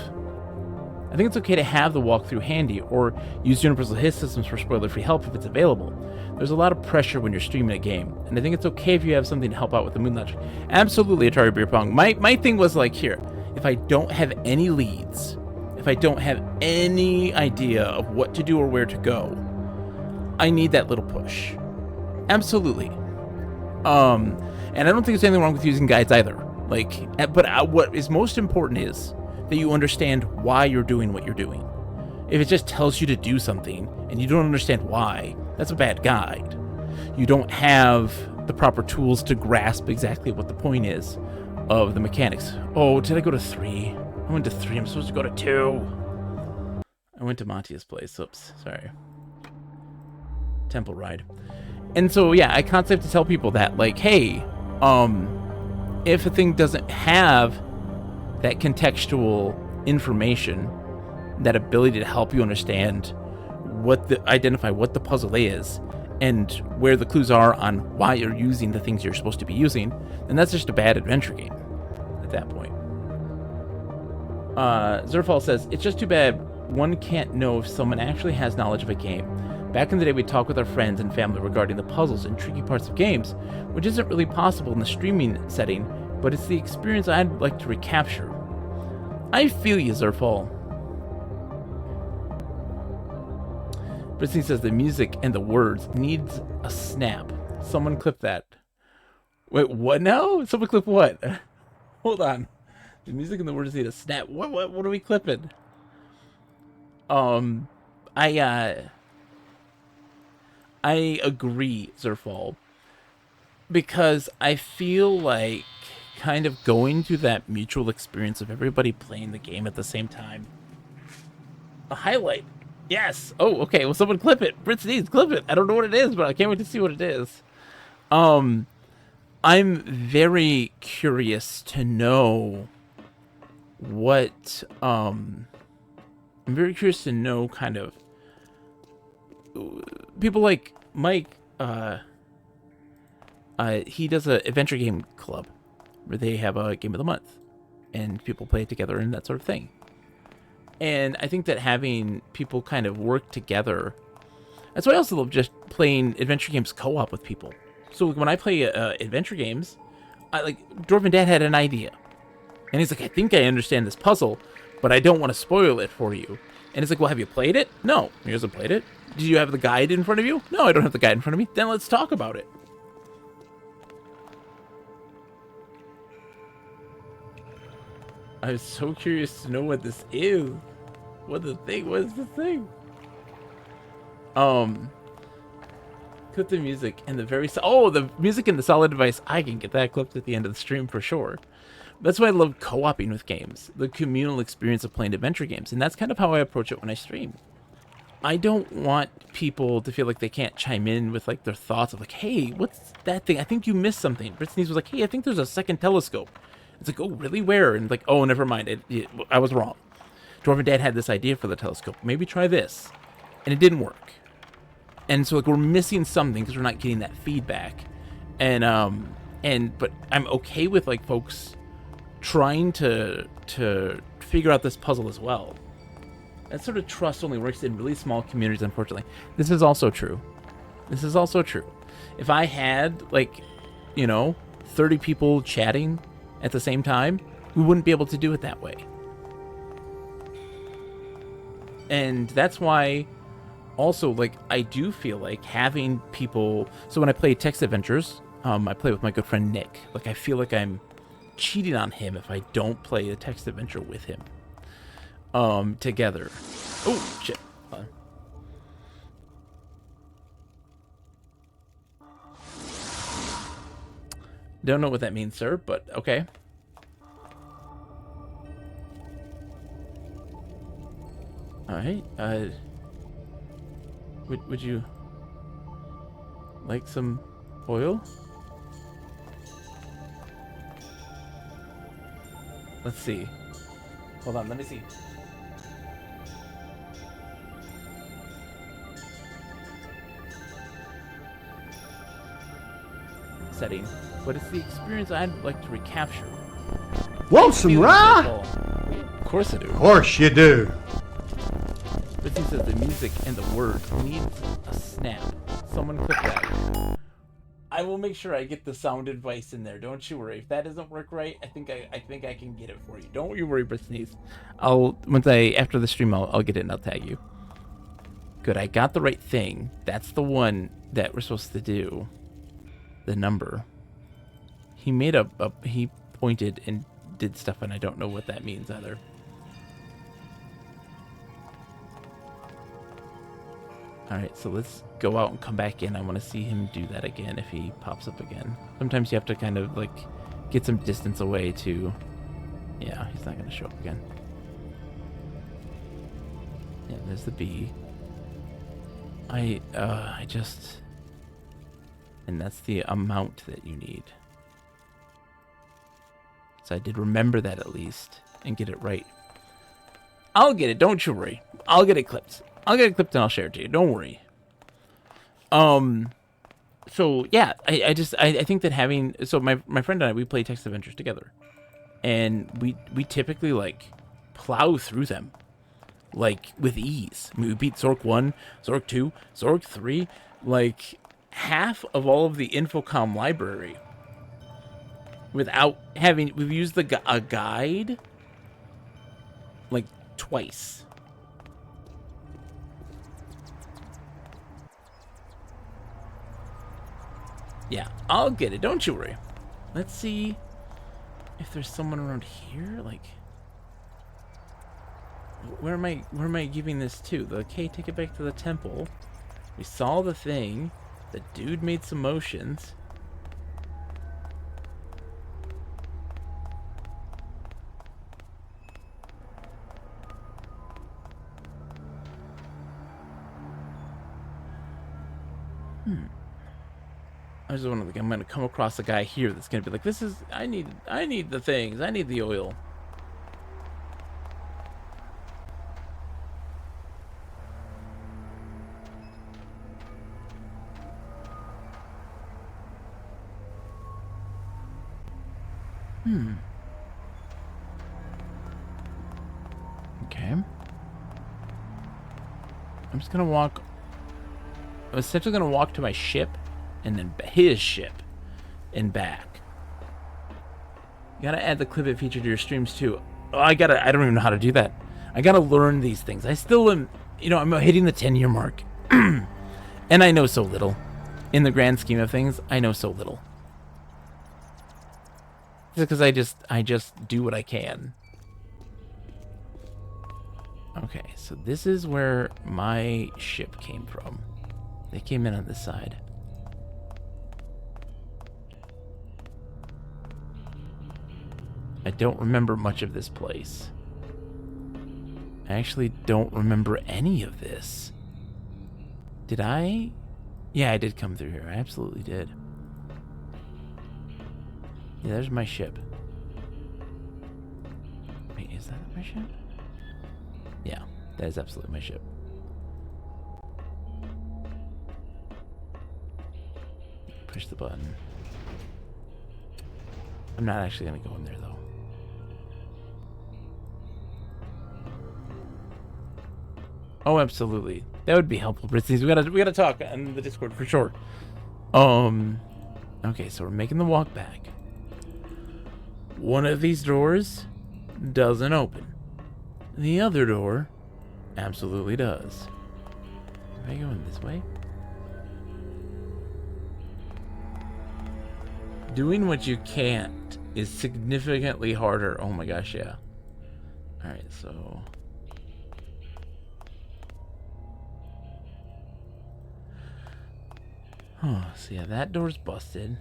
I think it's okay to have the walkthrough handy, or use universal hit systems for spoiler-free help if it's available. There's a lot of pressure when you're streaming a game, and I think it's okay if you have something to help out with the moon logic. Absolutely, Atari Beer Pong. My thing was like, here, if I don't have any leads, if I don't have any idea of what to do or where to go, I need that little push. Absolutely. And I don't think there's anything wrong with using guides either. Like, but what is most important is that you understand why you're doing what you're doing. If it just tells you to do something and you don't understand why, that's a bad guide. You don't have the proper tools to grasp exactly what the point is of the mechanics. Oh, did I go to 3? I went to 3. I'm supposed to go to 2. I went to Matia's place. Oops, sorry. Temple Ride. And so, yeah, I constantly have to tell people that, like, hey, if a thing doesn't have that contextual information, that ability to help you understand identify what the puzzle is and where the clues are on why you're using the things you're supposed to be using, then that's just a bad adventure game at that point. Zerfall says, it's just too bad one can't know if someone actually has knowledge of a game. Back in the day, we'd talk with our friends and family regarding the puzzles and tricky parts of games, which isn't really possible in the streaming setting, but it's the experience I'd like to recapture. I feel you, Zerfall. Brittany says the music and the words needs a snap. Someone clip that. Wait, what now? Someone clip what? Hold on. The music and the words need a snap. What are we clipping? I agree, Zerfall, because I feel like kind of going through that mutual experience of everybody playing the game at the same time. A highlight. Yes. Oh, okay. Well, someone clip it. Brit Sneeze, clip it. I don't know what it is, but I can't wait to see what it is. I'm very curious to know what, I'm very curious to know kind of people like Mike, he does a adventure game club where they have a game of the month and people play it together and that sort of thing. And I think that having people kind of work together, that's why I also love just playing adventure games co-op with people. So when I play adventure games, Dwarven Dad had an idea. And he's like, I think I understand this puzzle, but I don't want to spoil it for you. And it's like, well, have you played it? No. He hasn't played it. Did you have the guide in front of you? No, I don't have the guide in front of me. Then let's talk about it. I was so curious to know what this is. What is the thing? Clip the music and the the music in the solid device. I can get that clipped at the end of the stream for sure. That's why I love co-oping with games, the communal experience of playing adventure games, and that's kind of how I approach it when I stream. I don't want people to feel like they can't chime in with like their thoughts of like, hey, what's that thing? I think you missed something. Brittany's was like, hey, I think there's a second telescope. It's like, oh, really? Where? And like, oh, never mind. I was wrong. Dwarven Dad had this idea for the telescope. Maybe try this. And it didn't work. And so like we're missing something because we're not getting that feedback. But I'm okay with like folks trying to figure out this puzzle as well. That sort of trust only works in really small communities, unfortunately. This is also true. If I had 30 people chatting at the same time, we wouldn't be able to do it that way. And that's why also, I do feel like having people... So when I play text adventures, I play with my good friend Nick. I feel like I'm cheating on him if I don't play a text adventure with him. Together. Oh, shit. Don't know what that means, sir, but okay. Alright, would you like some oil? Let's see. Hold on, let me see. Setting. What is the experience I'd like to recapture?
Want some rye?
Of course I do.
Of course you do.
But he says the music and the words needs a snap. Someone click that. I will make sure I get the sound advice in there. Don't you worry. If that doesn't work right, I think I can get it for you. Don't you worry, Brittany. After the stream I'll get it and I'll tag you. Good, I got the right thing. That's the one that we're supposed to do. The number. He made he pointed and did stuff and I don't know what that means either. Alright, so let's go out and come back in. I want to see him do that again if he pops up again. Sometimes you have to kind of get some distance away to... Yeah, he's not going to show up again. Yeah, there's the B. I just... And that's the amount that you need. So I did remember that at least and get it right. I'll get it, don't you worry. I'll get it clipped. I'll get it clipped and I'll share it to you. Don't worry. So yeah, I think that having... So my friend and I, we play text adventures together. And we typically plow through them. With ease. I mean, we beat Zork 1, Zork 2, Zork 3. Half of all of the Infocom library without having... We've used a guide twice. Yeah, I'll get it. Don't you worry. Let's see if there's someone around here. Where am I giving this to? Okay, take it back to the temple. We saw the thing. The dude made some motions. I was wondering, I'm going to come across a guy here that's going to be like, I need the things. I need the oil. Okay. I'm just gonna walk. I'm essentially gonna walk to my ship, and then his ship, and back. You gotta add the clip it feature to your streams too. Oh, I don't even know how to do that. I gotta learn these things. I still am, I'm hitting the 10-year mark. And I know so little. In the grand scheme of things, I know so little. Just because I just do what I can. Okay, so this is where my ship came from. They came in on this side. I don't remember much of this place. I actually don't remember any of this. Did I? Yeah, I did come through here. I absolutely did. Yeah, there's my ship. Wait, is that my ship? Yeah, that is absolutely my ship. Push the button. I'm not actually going to go in there, though. Oh, absolutely. That would be helpful, Britzies. We gotta talk on the Discord for sure. Okay, so we're making the walk back. One of these doors doesn't open. The other door absolutely does. Am I going this way? Doing what you can't is significantly harder. Oh my gosh, yeah. Alright, so... Oh, so yeah, that door's busted.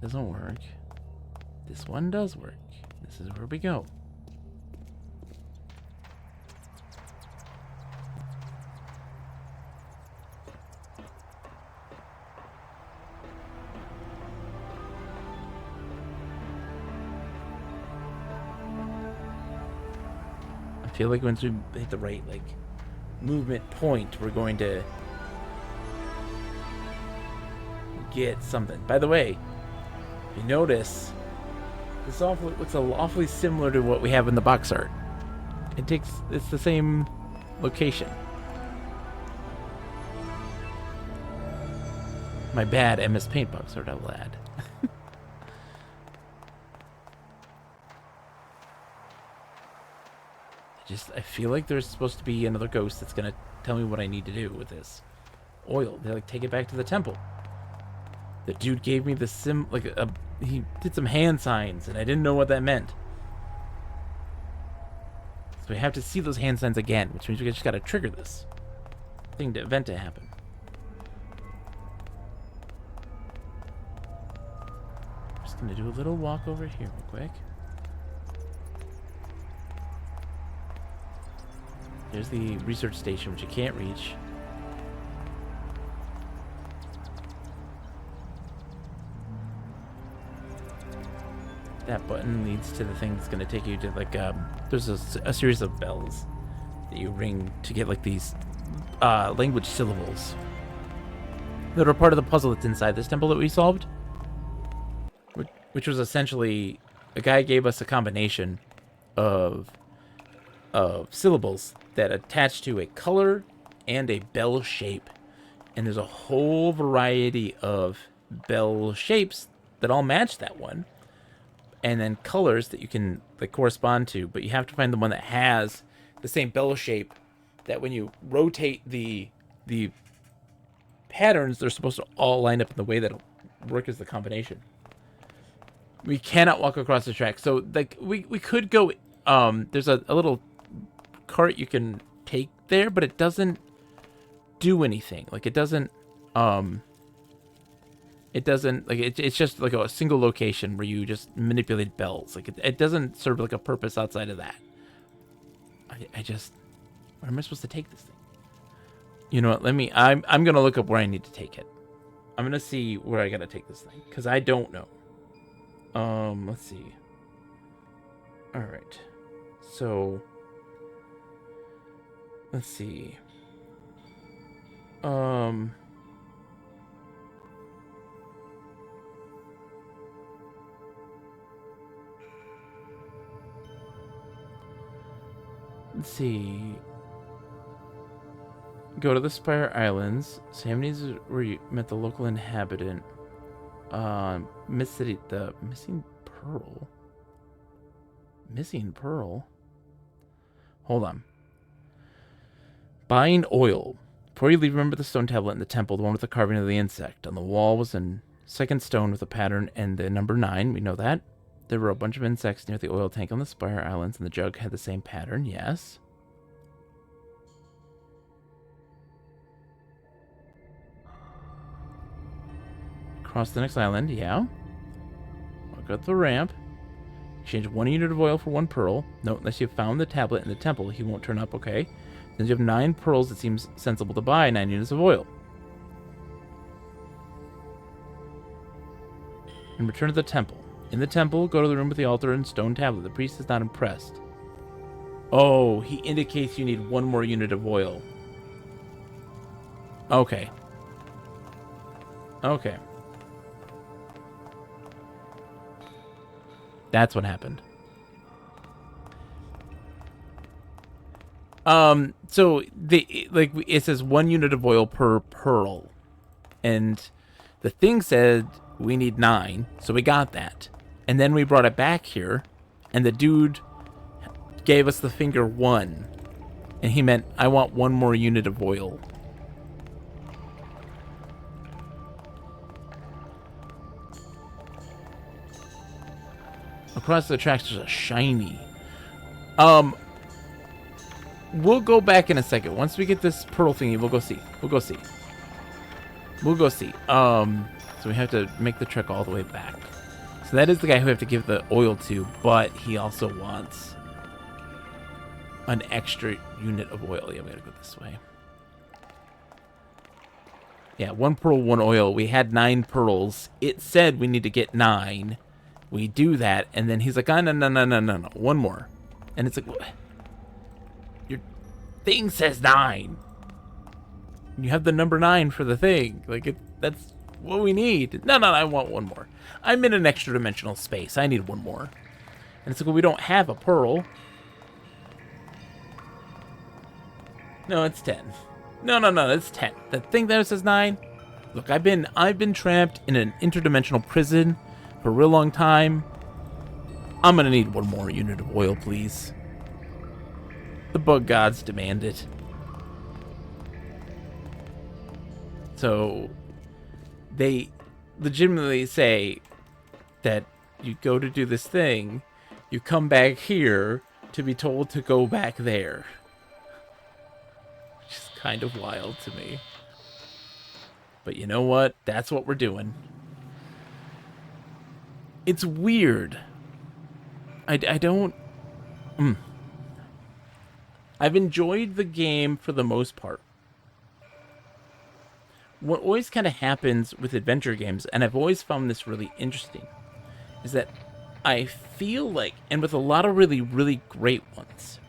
Doesn't work. This one does work. This is where we go. I feel like once we hit the right, movement point, we're going to get something. By the way, if you notice, this looks awfully similar to what we have in the box art. It's the same location. My bad, MS Paint box art, I'll add. I feel like there's supposed to be another ghost that's gonna tell me what I need to do with this oil. They're like, take it back to the temple. The dude gave me the he did some hand signs, and I didn't know what that meant. So we have to see those hand signs again, which means we just gotta trigger this event to happen. I'm just gonna do a little walk over here real quick. There's the research station, which you can't reach. That button leads to the thing that's going to take you to, there's a series of bells that you ring to get, these language syllables that are part of the puzzle that's inside this temple that we solved. Which was essentially, a guy gave us a combination of syllables that attach to a color and a bell shape. And there's a whole variety of bell shapes that all match that one. And then colors that you can correspond to, but you have to find the one that has the same bell shape, that when you rotate the patterns, they're supposed to all line up in the way that'll work as the combination. We cannot walk across the track. So we could go, there's a little cart you can take there, but it doesn't do anything. It's just a single location where you just manipulate bells. It doesn't serve a purpose outside of that. Where am I supposed to take this thing? You know what, I'm gonna look up where I need to take it. I'm gonna see where I gotta take this thing, because I don't know. Let's see. Alright. So, let's see. Let's see. Go to the Spire Islands. Samni's where you met the local inhabitant. The missing pearl. Missing pearl? Hold on. Buying oil. Before you leave, remember the stone tablet in the temple, the one with the carving of the insect. On the wall was a second stone with a pattern and the number 9. We know that. There were a bunch of insects near the oil tank on the Spire Islands, and the jug had the same pattern. Yes. Across the next island, yeah. Walk up the ramp. Exchange 1 unit of oil for 1 pearl. No, unless you've found the tablet in the temple, he won't turn up, okay. Since you have 9 pearls, it seems sensible to buy 9 units of oil. And return to the temple. In the temple, go to the room with the altar and stone tablet. The priest is not impressed. Oh, he indicates you need 1 more unit of oil. Okay. Okay. That's what happened. So it says 1 unit of oil per pearl, and the thing said we need 9, so we got that, and then we brought it back here, and the dude gave us the finger 1, and he meant I want 1 more unit of oil. Across the tracks, there's a shiny. We'll go back in a second. Once we get this pearl thingy, we'll go see. So we have to make the trek all the way back. So that is the guy who we have to give the oil to, but he also wants an extra unit of oil. Yeah, we gotta go this way. Yeah, 1 pearl, 1 oil. We had 9 pearls. It said we need to get 9. We do that, and then he's like, oh, no, 1 more. And it's like, what? Your thing says 9. You have the number 9 for the thing. Like, that's what we need. No, I want 1 more. I'm in an extra dimensional space. I need 1 more. And it's like, well, we don't have a pearl. No, it's 10. No, it's 10. The thing there says 9. Look, I've been trapped in an interdimensional prison for a real long time. I'm gonna need 1 more unit of oil, please. The bug gods demand it. So they legitimately say that you go to do this thing, you come back here to be told to go back there. Which is kind of wild to me. But you know what? That's what we're doing. It's weird. I don't... I've enjoyed the game for the most part. What always kind of happens with adventure games, and I've always found this really interesting, is that I feel like, and with a lot of really, really great ones,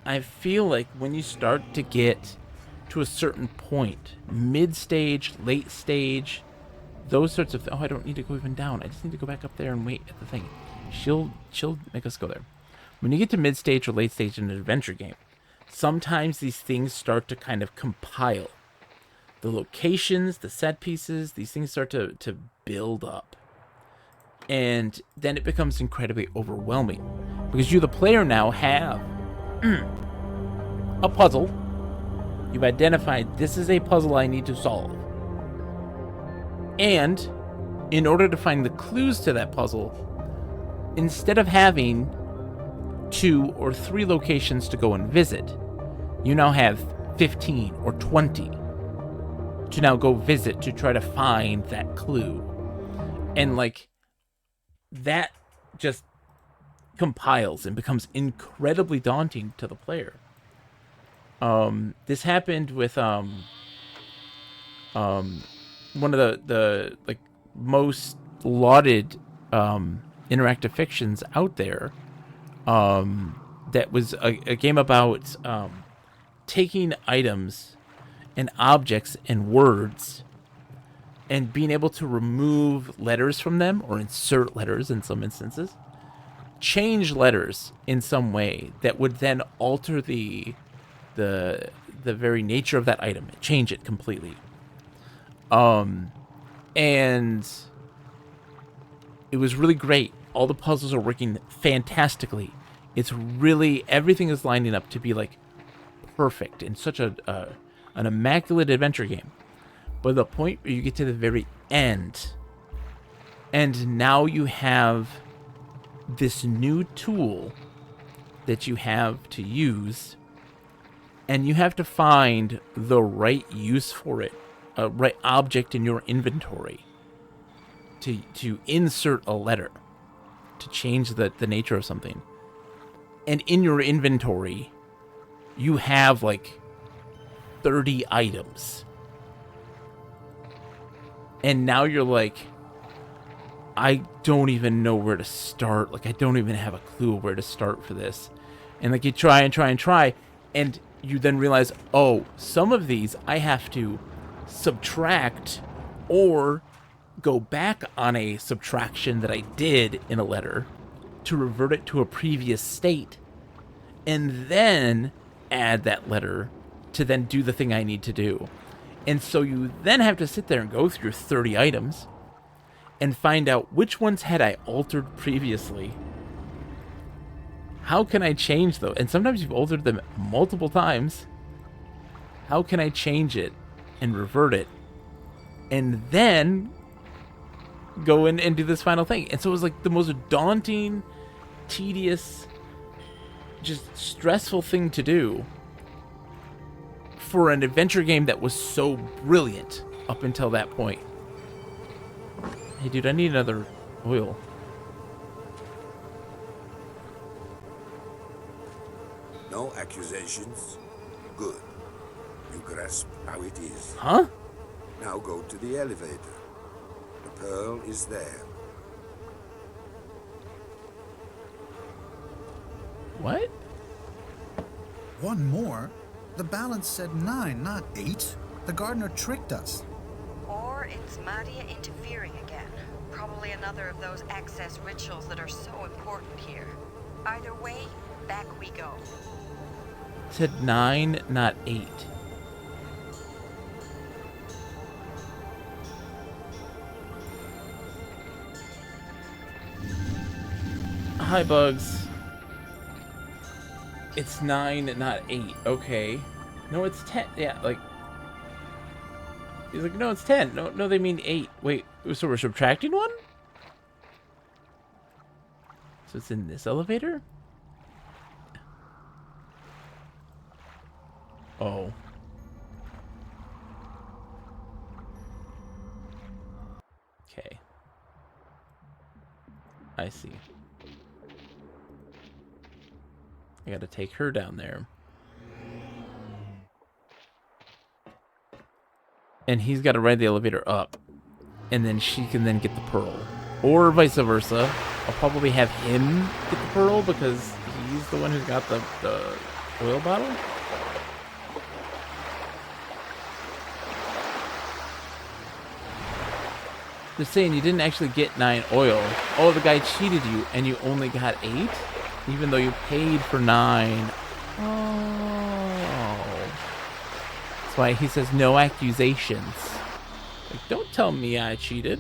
I feel like when you start to get to a certain point, mid-stage, late stage, those sorts of... Oh, I don't need to go even down. I just need to go back up there and wait at the thing. She'll make us go there. When you get to mid-stage or late stage in an adventure game, sometimes these things start to kind of compile. The locations, the set pieces, these things start to build up. And then it becomes incredibly overwhelming. Because you, the player, now have a puzzle. You've identified this is a puzzle I need to solve. And in order to find the clues to that puzzle, instead of having 2 or 3 locations to go and visit, you now have 15 or 20 to now go visit to try to find that clue. And like, that just compiles and becomes incredibly daunting to the player. This happened with one of the like most lauded interactive fictions out there. That was a game about taking items and objects and words and being able to remove letters from them or insert letters in some instances change letters in some way that would then alter the very nature of that item, change it completely. And it was really great. All the puzzles are working fantastically. It's really, everything is lining up to be like perfect in such an immaculate adventure game. But the point where you get to the very end, and now you have this new tool that you have to use, and you have to find the right use for it, a right object in your inventory to insert a letter, to change the nature of something. And in your inventory, you have like 30 items. And now you're like, I don't even know where to start. Like, I don't even have a clue where to start for this. And like, you try and try and try, and you then realize, oh, some of these I have to subtract or go back on a subtraction that I did in a letter to revert it to a previous state, and then add that letter to then do the thing I need to do. And so you then have to sit there and go through 30 items and find out which ones had I altered previously. How can I change those? And sometimes you've altered them multiple times. How can I change it and revert it? And then go in and do this final thing. And so it was like the most daunting, tedious, just stressful thing to do for an adventure game that was so brilliant up until that point. Hey, dude, I need another oil.
No accusations? Good. You grasp how it is.
Huh?
Now go to the elevator. The pearl is there.
What?
One more? The balance said 9, not 8. The gardener tricked us.
Or it's Madia interfering again. Probably another of those access rituals that are so important here. Either way, back we go.
It said 9, not 8. Hi, Bugs. It's 9, not 8. Okay. No, it's 10. Yeah, like... He's like, no, it's 10. No, they mean 8. Wait, so we're subtracting 1? So it's in this elevator? Oh. Okay. I see. I gotta take her down there. And he's gotta ride the elevator up. And then she can then get the pearl. Or vice versa. I'll probably have him get the pearl because he's the one who's got the oil bottle. They're saying you didn't actually get 9 oil. Oh, the guy cheated you and you only got 8? Even though you paid for 9. Oh. That's why he says no accusations. Like, don't tell me I cheated.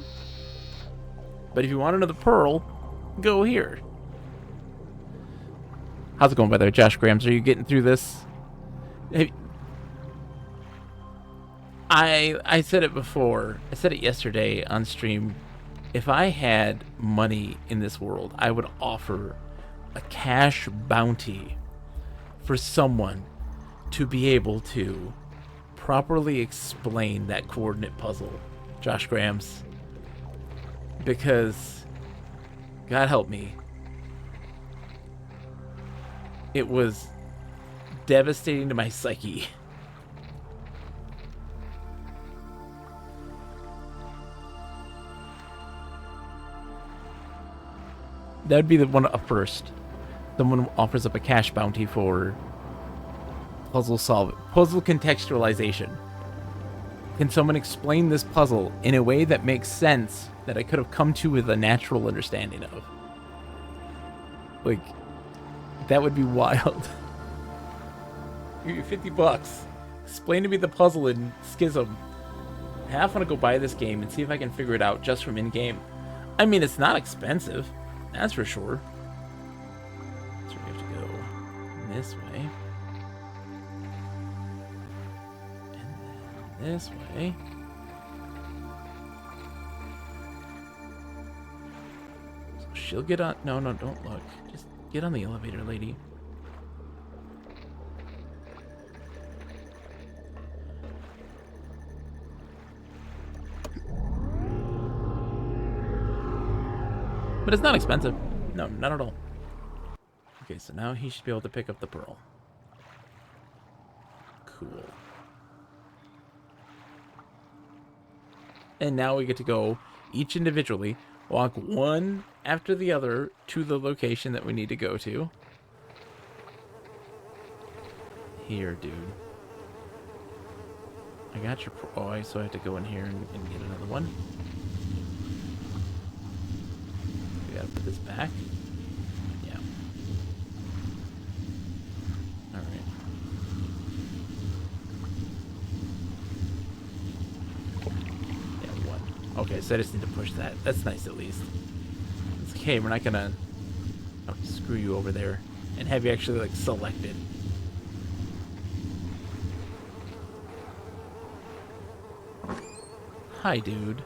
But if you want another pearl, go here. How's it going, by the way, Josh Grams? Are you getting through this? I said it before. I said it yesterday on stream. If I had money in this world, I would offer a cash bounty for someone to be able to properly explain that coordinate puzzle, Josh Grams. Because, God help me, it was devastating to my psyche. That would be the one up first. Someone offers up a cash bounty for puzzle contextualization. Can someone explain this puzzle in a way that makes sense that I could have come to with a natural understanding of? Like, that would be wild. Give you $50. Explain to me the puzzle in Schism. I half want to go buy this game and see if I can figure it out just from in-game. I mean, it's not expensive. That's for sure. So we have to go this way. And then this way. So she'll get on... No, don't look. Just get on the elevator, lady. But it's not expensive. No, not at all. Okay, so now he should be able to pick up the pearl. Cool. And now we get to go each individually, walk one after the other to the location that we need to go to. Here, dude. I got your... Oh, so I have to go in here and get another one. We gotta put this back. Yeah. Alright. Yeah, one. Okay, so I just need to push that. That's nice at least. It's okay, we're not gonna screw you over there and have you actually like selected. Hi, dude.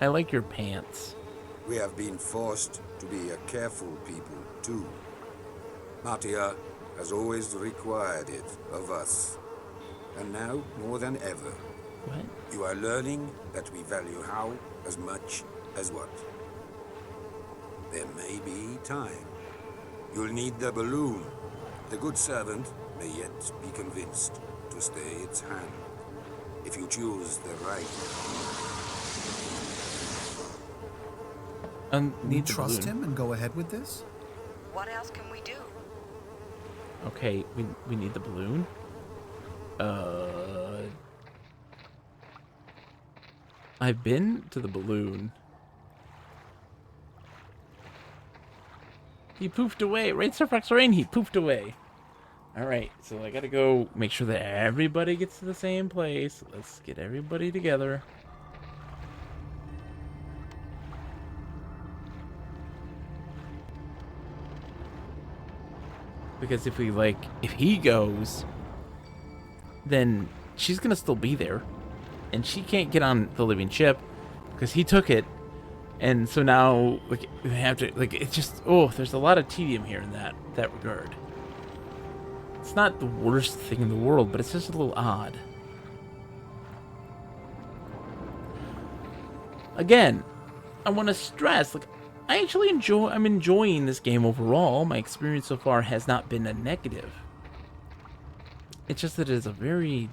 I like your pants.
We have been forced to be a careful people, too. Martia has always required it of us. And now, more than ever,
What?
you are learning that we value how as much as what. There may be time. You'll need the balloon. The good servant may yet be convinced to stay its hand, if you choose the right.
We trust him and go ahead with this?
What else can we do?
Okay, we need the balloon. I've been to the balloon. He poofed away. Rain Surfox Rain, he poofed away. Alright, so I gotta go make sure that everybody gets to the same place. Let's get everybody together. Because if he goes, then she's gonna still be there. And she can't get on the living ship because he took it. And so now, like, we have to, like, it's just, oh, there's a lot of tedium here in that regard. It's not the worst thing in the world, but it's just a little odd. Again, I want to stress, like, I'm enjoying this game overall. My experience so far has not been a negative. It's just that it is a very...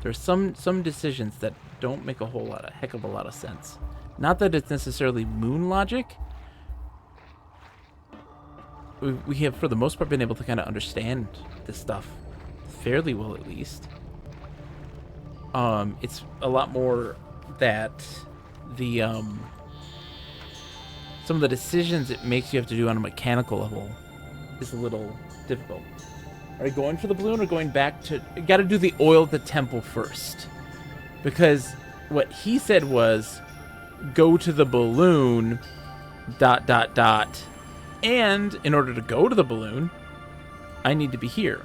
There's some decisions that don't make a heck of a lot of sense. Not that it's necessarily moon logic. We have, for the most part, been able to kind of understand this stuff fairly well, at least. It's a lot more that the some of the decisions it makes you have to do on a mechanical level is a little difficult. Are you going for the balloon or going back to... You got to do the oil at the temple first. Because what he said was, go to the balloon, ... And in order to go to the balloon, I need to be here.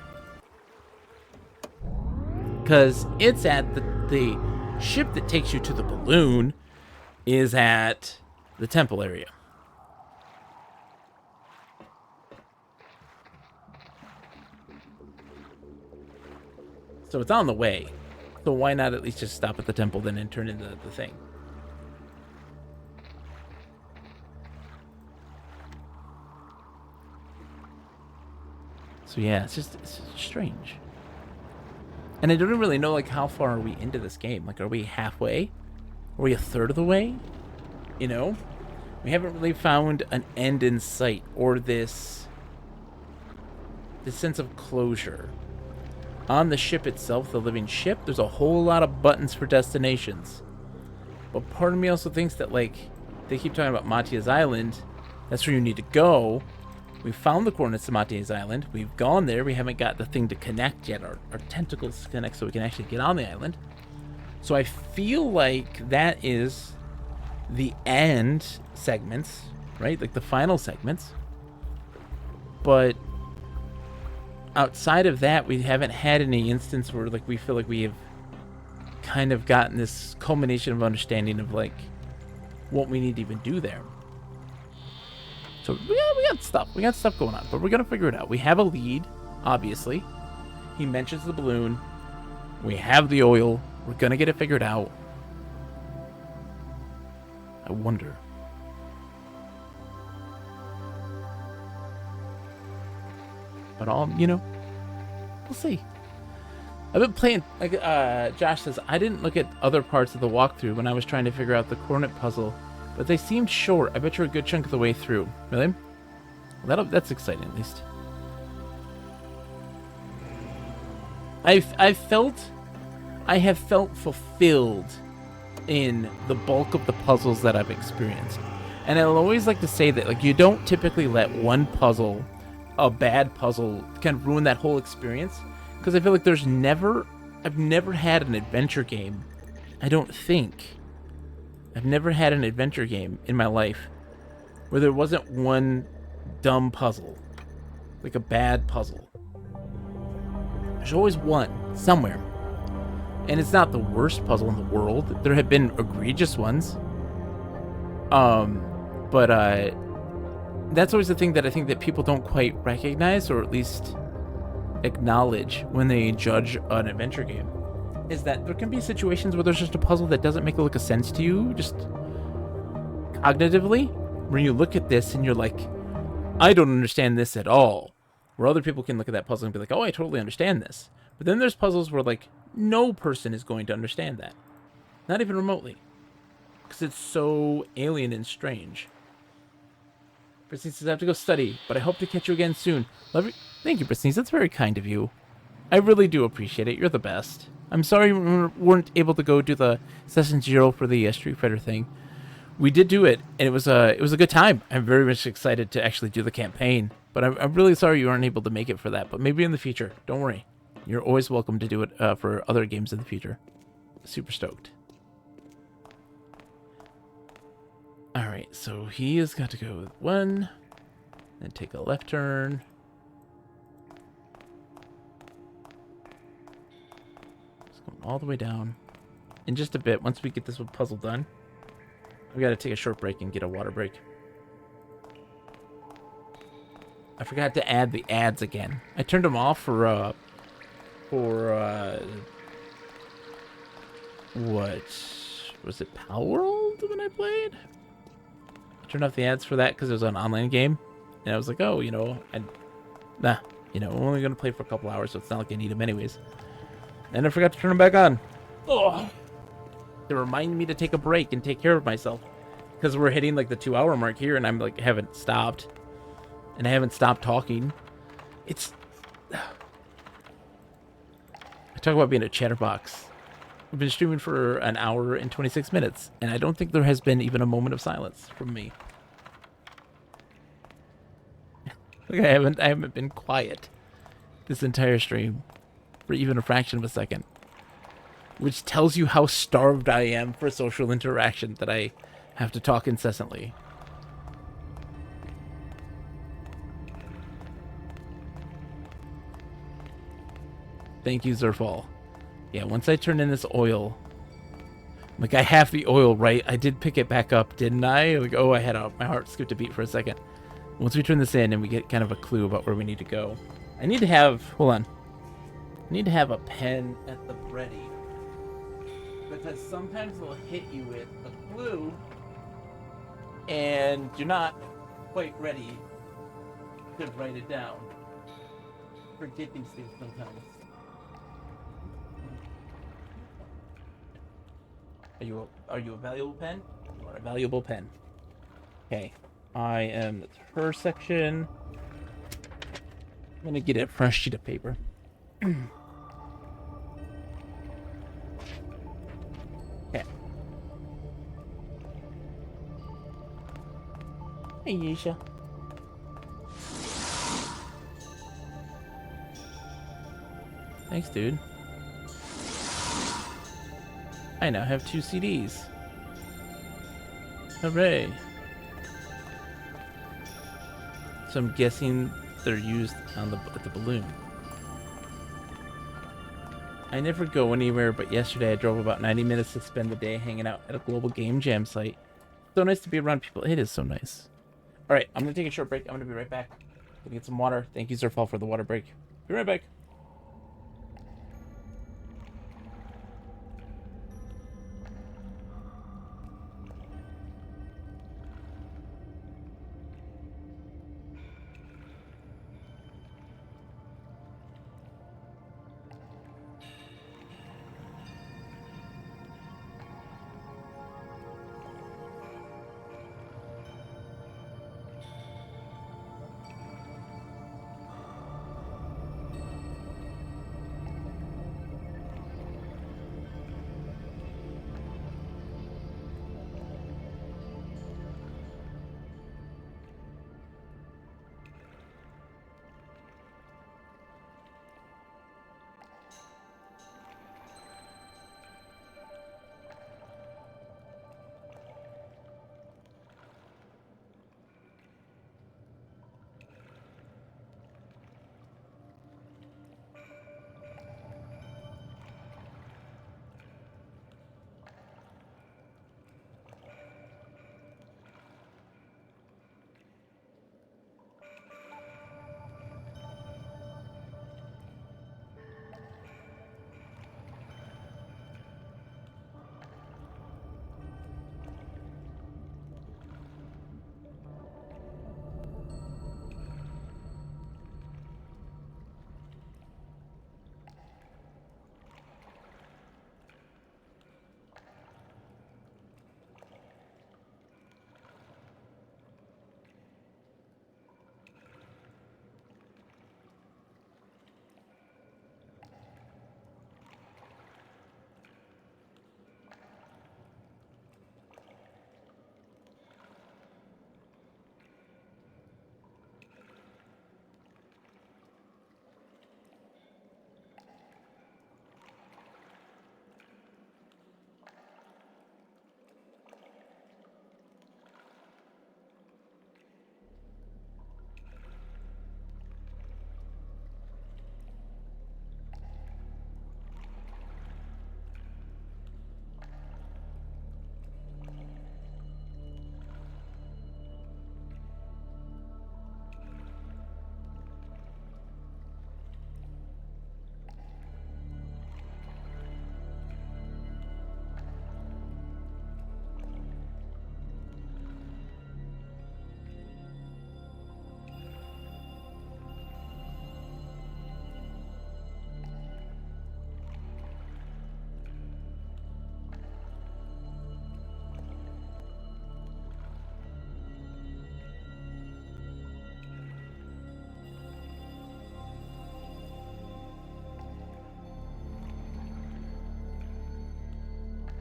Because it's at the ship that takes you to the balloon is at the temple area. So it's on the way. So why not at least just stop at the temple then and turn in the thing? So yeah, it's just strange. And I don't really know, like, how far are we into this game? Like, are we halfway? Are we a third of the way? You know? We haven't really found an end in sight or this sense of closure. On the ship itself, the living ship, there's a whole lot of buttons for destinations. But part of me also thinks that, like, they keep talking about Matia's Island. That's where you need to go. We found the coordinates to Matia's Island. We've gone there. We haven't got the thing to connect yet. Our tentacles to connect so we can actually get on the island. So I feel like that is the end segments, right? Like the final segments. But outside of that, we haven't had any instance where like we feel like we have kind of gotten this culmination of understanding of like what we need to even do there. So we got stuff. We got stuff going on, but we're gonna figure it out. We have a lead, obviously. He mentions the balloon. We have the oil. We're gonna get it figured out. I wonder. But we'll see. I've been playing, like Josh says, I didn't look at other parts of the walkthrough when I was trying to figure out the coordinate puzzle, but they seemed short. I bet you're a good chunk of the way through. Really? Well, that's exciting, at least. I have felt fulfilled in the bulk of the puzzles that I've experienced. And I'll always like to say that, like, you don't typically let one puzzle, a bad puzzle, kind of ruin that whole experience. Because I feel like I've never had an adventure game, I've never had an adventure game in my life where there wasn't one dumb puzzle, like a bad puzzle. There's always one, somewhere. And it's not the worst puzzle in the world. There have been egregious ones. But that's always the thing that I think that people don't quite recognize, or at least acknowledge when they judge an adventure game, is that there can be situations where there's just a puzzle that doesn't make a lick of sense to you, just cognitively, when you look at this and you're like, I don't understand this at all. Where other people can look at that puzzle and be like, oh, I totally understand this. But then there's puzzles where, like, no person is going to understand that. Not even remotely. Because it's so alien and strange. Bristine says, I have to go study, but I hope to catch you again soon. Love you. Thank you, Bristine. That's very kind of you. I really do appreciate it. You're the best. I'm sorry we weren't able to go do the Session 0 for the Street Fighter thing. We did do it, and it was a good time. I'm very much excited to actually do the campaign, but I'm really sorry you weren't able to make it for that. But maybe in the future. Don't worry. You're always welcome to do it for other games in the future. Super stoked. Alright, so he has got to go with one, then take a left turn. Just going all the way down. In just a bit, once we get this puzzle done, we got to take a short break and get a water break. I forgot to add the ads again. I turned them off for what was it, Power World when I played? I turned off the ads for that because it was an online game, and I was like, oh, I'm only gonna play for a couple hours, so it's not like I need them anyways. And I forgot to turn them back on. Oh, to remind me to take a break and take care of myself, because we're hitting like the 2-hour mark here, and I'm like haven't stopped, and I haven't stopped talking. It's I talk about being a chatterbox. We've been streaming for an hour and 26 minutes, and I don't think there has been even a moment of silence from me. Like I haven't been quiet this entire stream for even a fraction of a second, which tells you how starved I am for social interaction that I have to talk incessantly. Thank you, Zerfall. Yeah, once I turn in this oil, like I have the oil, right? I did pick it back up, didn't I? Like, oh, my heart skipped a beat for a second. Once we turn this in and we get kind of a clue about where we need to go, I need to have, hold on. I need to have a pen at the ready, because sometimes they'll hit you with a clue and you're not quite ready to write it down. Forget these things sometimes. Are you a valuable pen? You are a valuable pen. Okay. I am at her section. I'm gonna get a fresh sheet of paper. Okay. Hey, Yisha. Thanks, dude. I now have 2 CDs. Hooray. So I'm guessing they're used on at the balloon. I never go anywhere, but yesterday I drove about 90 minutes to spend the day hanging out at a global game jam site. So nice to be around people. It is so nice. Alright, I'm going to take a short break. I'm going to be right back. Gonna get some water. Thank you, Zerfall, for the water break. Be right back.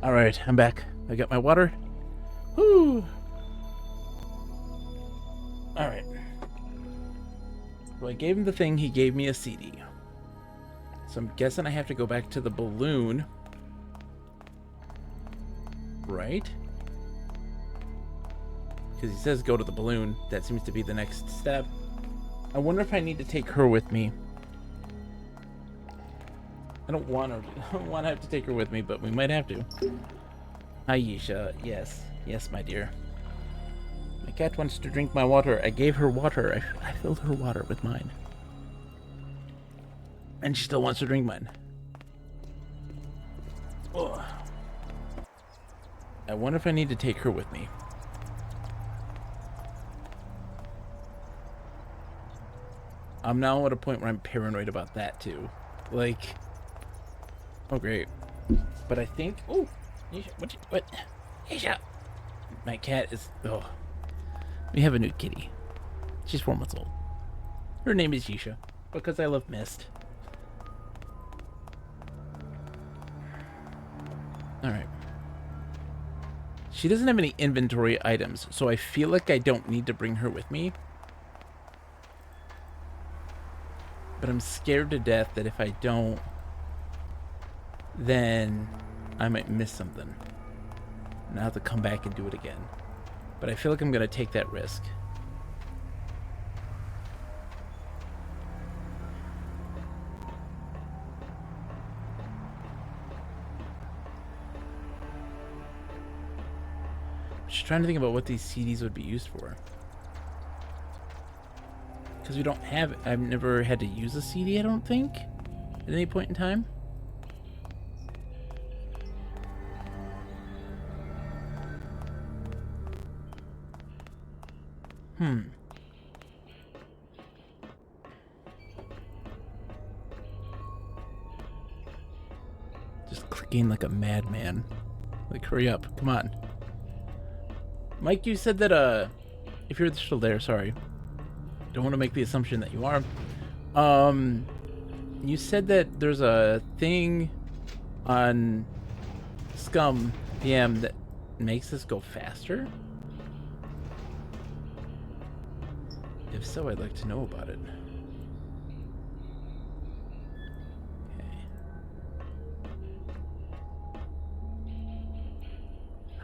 Alright, I'm back. I got my water. Woo! Alright. So I gave him the thing, he gave me a CD. So I'm guessing I have to go back to the balloon. Right? Because he says go to the balloon. That seems to be the next step. I wonder if I need to take her with me. I don't want her to, I don't want to have to take her with me, but we might have to. Hi, Yisha. Yes. Yes, my dear. My cat wants to drink my water. I gave her water. I filled her water with mine. And she still wants to drink mine. Oh. I wonder if I need to take her with me. I'm now at a point where I'm paranoid about that, too. Like... Oh, great. But I think... Oh! Yisha, what? Yisha! My cat is... Oh. We have a new kitty. She's 4 months old. Her name is Yisha, because I love Mist. Alright. She doesn't have any inventory items, so I feel like I don't need to bring her with me. But I'm scared to death that if I don't, then I might miss something. And I'll have to come back and do it again. But I feel like I'm going to take that risk. Just trying to think about what these CDs would be used for. Because we don't have... I've never had to use a CD, I don't think, at any point in time. Just clicking like a madman. Like, hurry up. Come on. Mike, you said that, if you're still there, sorry. Don't want to make the assumption that you are. You said that there's a thing on Scum PM that makes this go faster? If so, I'd like to know about it. Okay.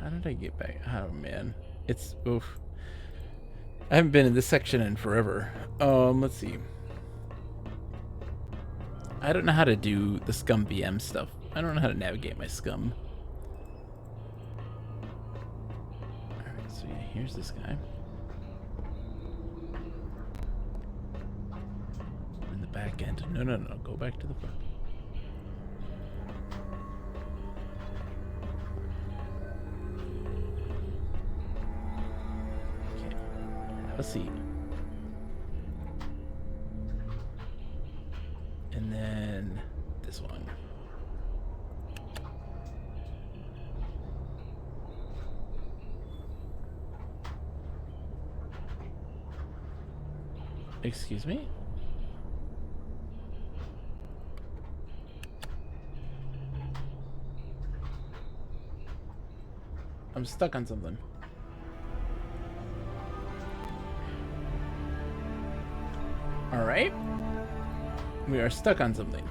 How did I get back? Oh, man. It's... oof. I haven't been in this section in forever. Let's see. I don't know how to do the Scum VM stuff. I don't know how to navigate my Scum. Alright, so yeah, here's this guy. In the back end. No, no, no. Go back to the front. Okay. Have a seat. And then this one. Excuse me? I'm stuck on something. All right. We are stuck on something.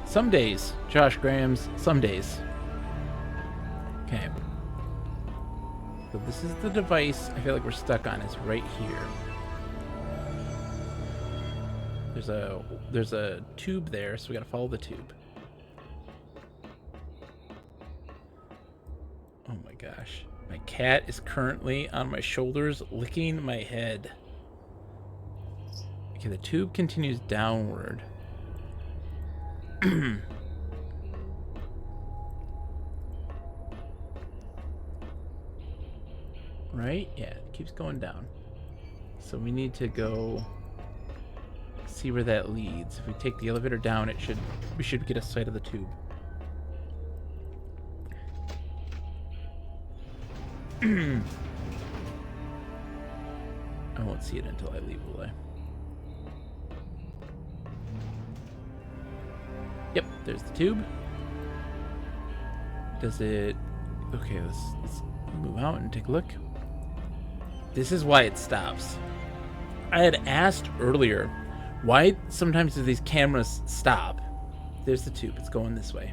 Some days, Josh Graham's, some days. Okay. So this is the device I feel like we're stuck on. It's right here. There's a tube there, so we gotta follow the tube. Oh my gosh. My cat is currently on my shoulders, licking my head. Okay, the tube continues downward. Right? Yeah, it keeps going down. So we need to go see where that leads. If we take the elevator down, we should get a sight of the tube. I won't see it until I leave, will I? Yep, there's the tube. Does it... Okay, let's move out and take a look. This is why it stops. I had asked earlier, why sometimes do these cameras stop? There's the tube, it's going this way.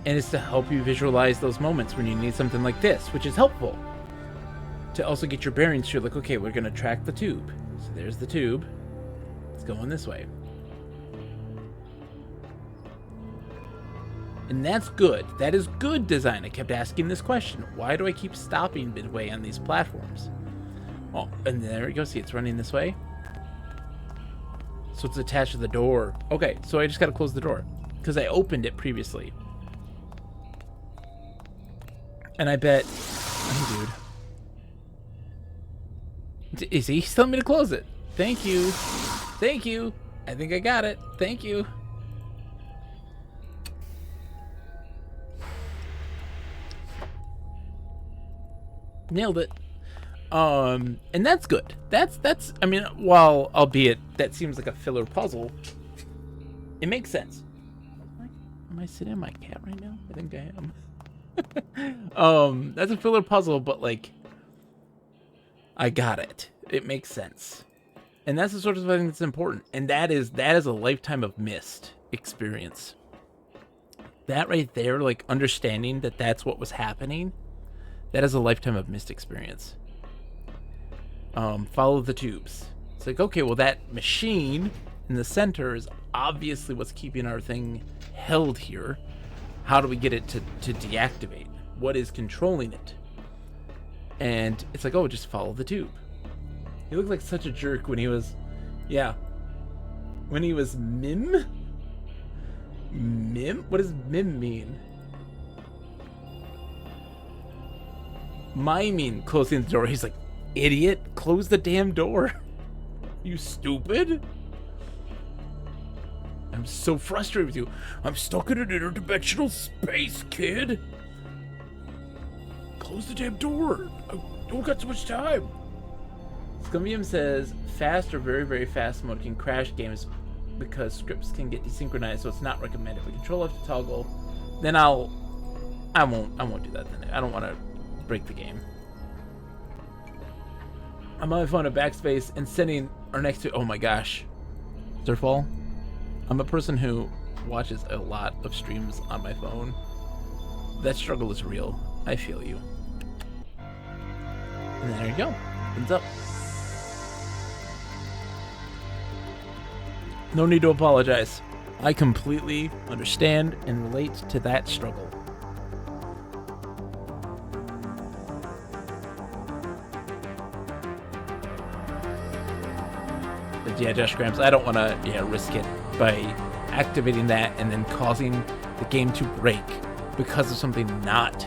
And it's to help you visualize those moments when you need something like this, which is helpful. To also get your bearings, you're like, okay, we're going to track the tube. So there's the tube. It's going this way. And that's good. That is good design. I kept asking this question. Why do I keep stopping midway on these platforms? Oh, and there we go. See, it's running this way. So it's attached to the door. Okay, so I just got to close the door. Because I opened it previously. And I bet... Oh, dude. Is he telling me to close it? Thank you. Thank you. I think I got it. Thank you. Nailed it. And that's good. That's I mean, while albeit that seems like a filler puzzle, it makes sense. Am I sitting on my cat right now? I think I am. That's a filler puzzle, but like I got it. It makes sense. And that's the sort of thing that's important. And that is a lifetime of missed experience. That right there, like understanding that that's what was happening, that is a lifetime of missed experience. Follow the tubes. It's like, okay, well that machine in the center is obviously what's keeping our thing held here. How do we get it to deactivate? What is controlling it? And it's like, oh, just follow the tube. He looked like such a jerk when he was, when he was Mim? Mim? What does Mim mean? Miming, closing the door. He's like, idiot, close the damn door. You stupid? I'm so frustrated with you. I'm stuck in an interdimensional space, kid. Close the damn door. I don't got so much time. Scumbium says fast or very, very fast mode can crash games because scripts can get desynchronized, so it's not recommended. If we control F to toggle, then I won't do that then. I don't want to break the game. I'm on my phone at backspace and sending or next to, oh my gosh, Surfball. I'm a person who watches a lot of streams on my phone. That struggle is real. I feel you. And there you go. Opens up. No need to apologize. I completely understand and relate to that struggle. But yeah, Josh Grams, I don't want to risk it by activating that and then causing the game to break because of something not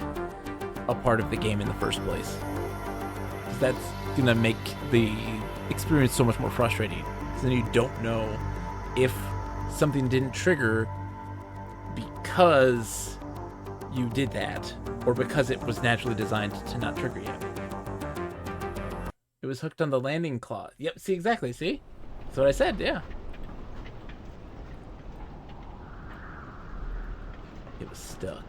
a part of the game in the first place. Because that's going to make the experience so much more frustrating. Because then you don't know if something didn't trigger because you did that, or because it was naturally designed to not trigger yet. It was hooked on the landing claw. Yep, see, exactly, see? That's what I said, yeah. It was stuck.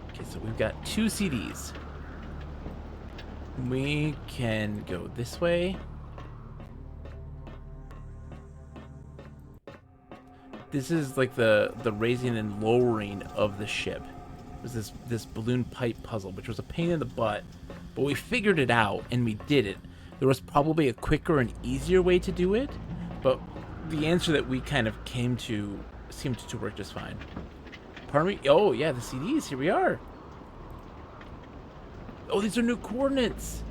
Okay, so we've got 2 CDs. We can go this way. This is like the raising and lowering of the ship. It was this balloon pipe puzzle, which was a pain in the butt, but we figured it out and we did it. There was probably a quicker and easier way to do it, but the answer that we kind of came to seemed to work just fine. Pardon me? Oh yeah, the CDs, here we are. Oh, these are new coordinates.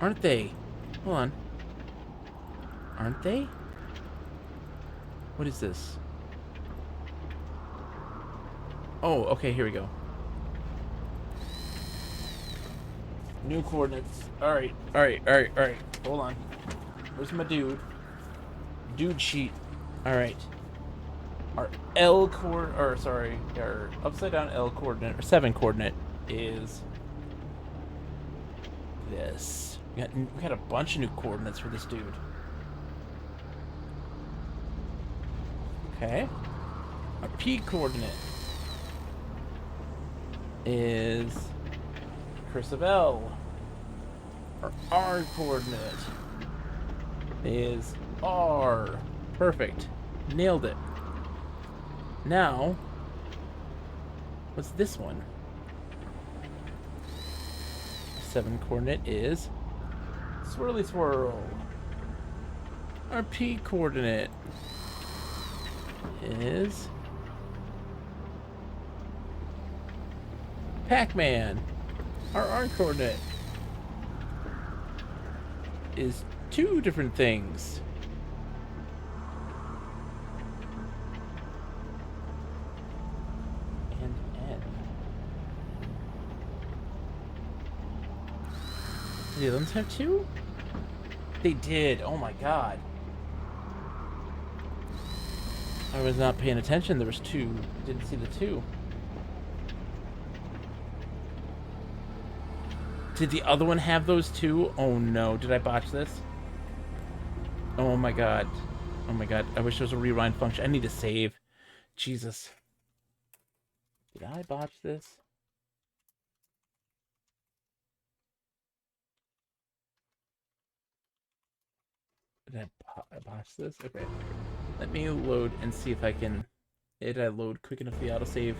Aren't they? Hold on. Aren't they? What is this? Oh, okay, here we go. New coordinates. Alright. Hold on. Where's my dude? Dude sheet. Alright. Our L coordinate, or sorry, our upside down L coordinate, or 7 coordinate is this. We got a bunch of new coordinates for this dude. Okay. Our P coordinate is cursive L. Our R coordinate is R. Perfect. Nailed it. Now, what's this one? 7 coordinate is swirly swirl. Our P coordinate is Pac-Man. Our R coordinate is 2 different things. And N. Did the others have 2? They did. Oh my god. I was not paying attention. There was 2. Didn't see the 2. Did the other one have those 2? Oh no, did I botch this? Oh my god. Oh my god, I wish there was a rewind function. I need to save. Jesus. Did I botch this? Did I botch this? Okay. Let me load and see if I can... Did I load quick enough the autosave?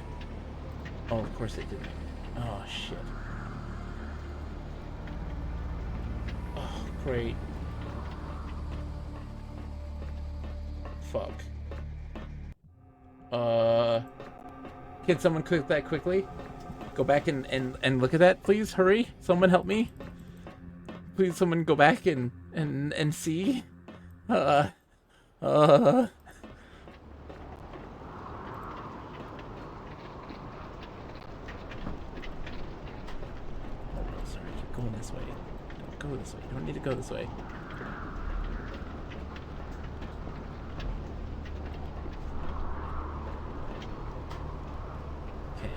Oh, of course it didn't. Oh, shit. Oh, great. Fuck. Can someone click that quickly? Go back and look at that, please? Hurry. Someone help me. Please, someone go back and see. Hold on, sorry, keep going this way. Don't go this way. You don't need to go this way. Okay.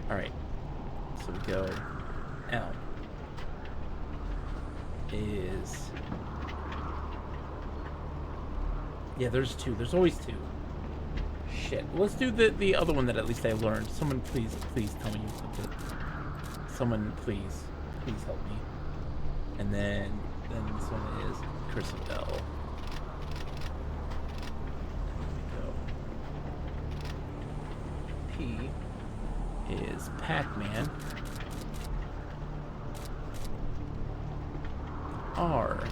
Alright. So we go L. Is... Yeah, there's 2. There's always 2. Shit. Let's do the other one that at least I learned. Someone please tell me something. Someone please help me. And then this one is Curse of L. There we go. P is Pac-Man. R.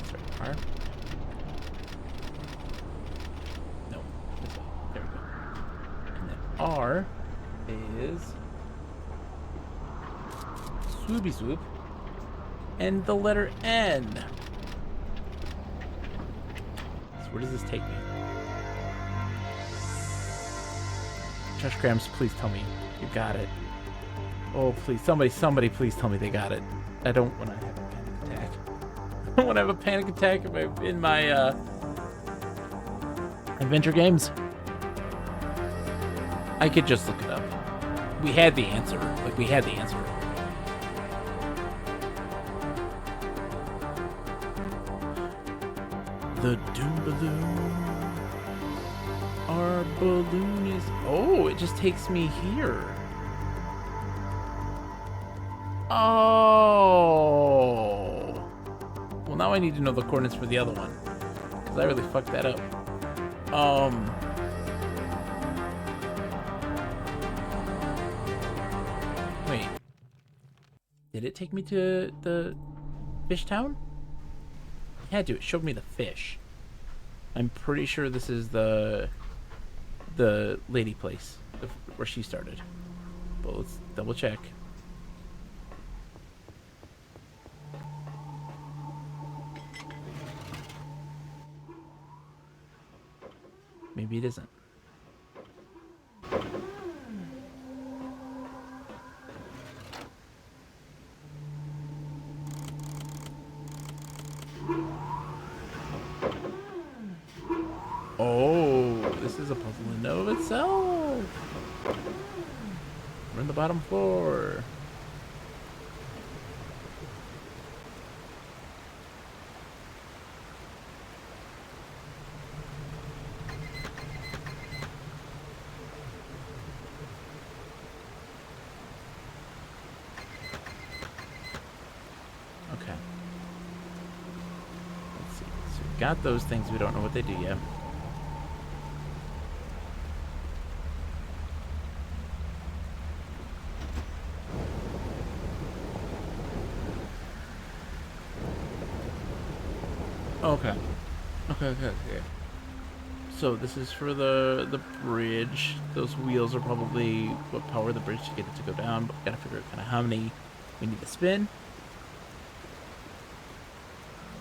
Sorry, R. No, this way. There we go. And then R is Swoopy Swoop. And the letter N. So where does this take me? Josh Grams, please tell me you got it. Oh, please. Somebody please tell me they got it. I don't want to have a panic attack. I don't want to have a panic attack in my adventure games. I could just look it up. We had the answer. Like, we had the answer. The Doom Balloon. Our balloon is... Oh, it just takes me here. Oh. Well, now I need to know the coordinates for the other one. Because I really fucked that up. Wait. Did it take me to the fish town? It had to. It showed me the fish. I'm pretty sure this is the lady place where she started. But let's double check. Maybe it isn't. Oh, this is a puzzle in and of itself. We're in the bottom floor. Okay. Let's see. So we've got those things. We don't know what they do yet. Okay. Okay. So this is for the bridge. Those wheels are probably what power the bridge to get it to go down. But we gotta figure out kind of how many we need to spin.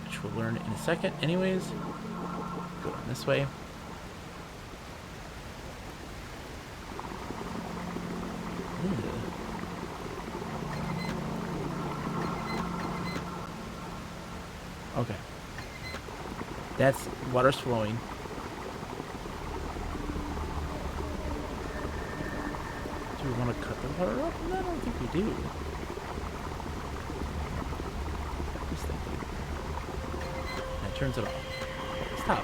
Which we'll learn in a second anyways. Go down this way. Okay. That's water's flowing. Do we want to cut the water off? No, I don't think we do. Just thinking. And it turns it off. Stop.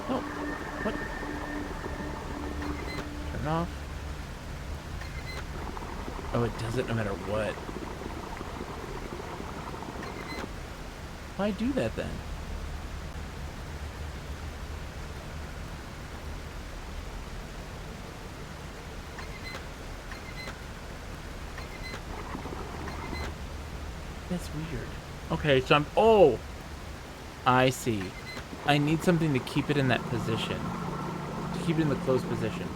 No. What? Turn it off. Oh, it does it no matter what. Why do that then? That's weird. Okay, so I'm... Oh! I see. I need something to keep it in that position. To keep it in the closed position.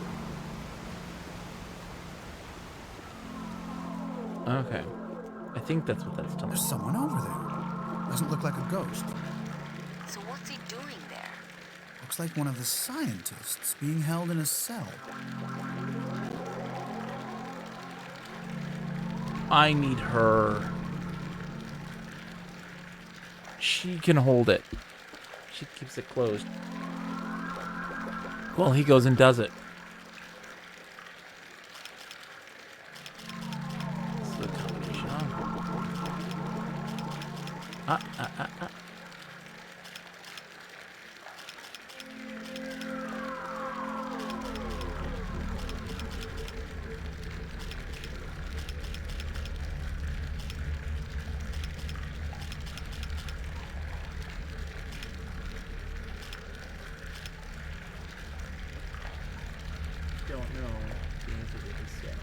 Okay. I think that's what that's telling me.
There's someone over there. Doesn't look like a ghost.
So what's he doing there?
Looks like one of the scientists being held in a cell.
I need her. She can hold it. She keeps it closed. Well, he goes and does it. This is a combination. Ah. Don't know the answer to this yet.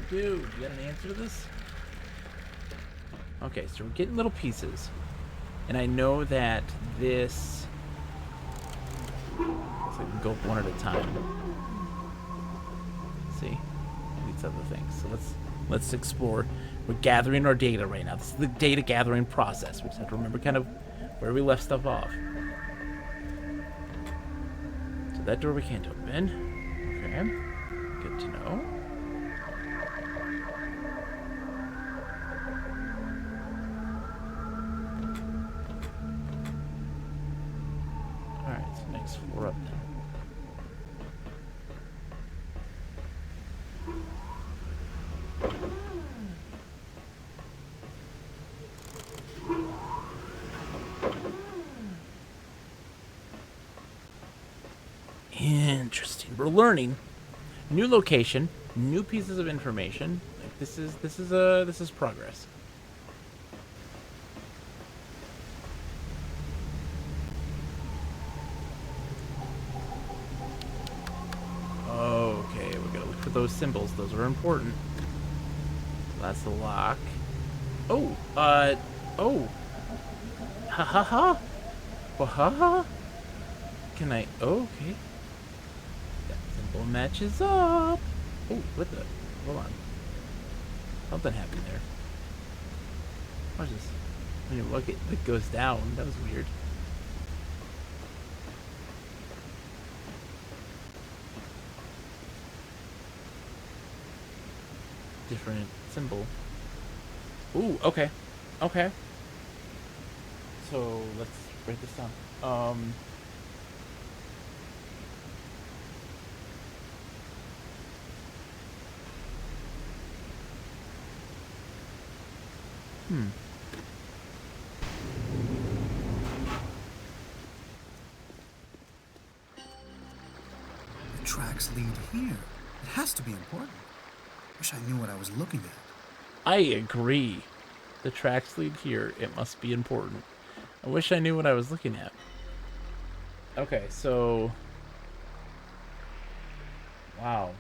Dude, you got an answer to this? Okay, so we're getting little pieces. And I know that this... Looks like we can go one at a time. See? These other things. So let's explore. We're gathering our data right now. This is the data gathering process. We just have to remember kind of where we left stuff off. So that door we can't open. Okay. Good to know. Alright, so next floor up then. Interesting. We're learning. New location, new pieces of information. Like this is progress. Okay, we gotta look for those symbols. Those are important. That's the lock. Oh, oh. Ha ha ha. Well, ha ha. Can I? Oh, okay. That symbol matches up. Oh, what the? Hold on. Something happened there. Watch this. When you look, it goes down. That was weird. Different symbol. Ooh, okay. Okay. So let's write this down.
The tracks lead here. It has to be important. Wish I knew what I was looking at.
I agree. The tracks lead here. It must be important. I wish I knew what I was looking at. Okay, so... Wow.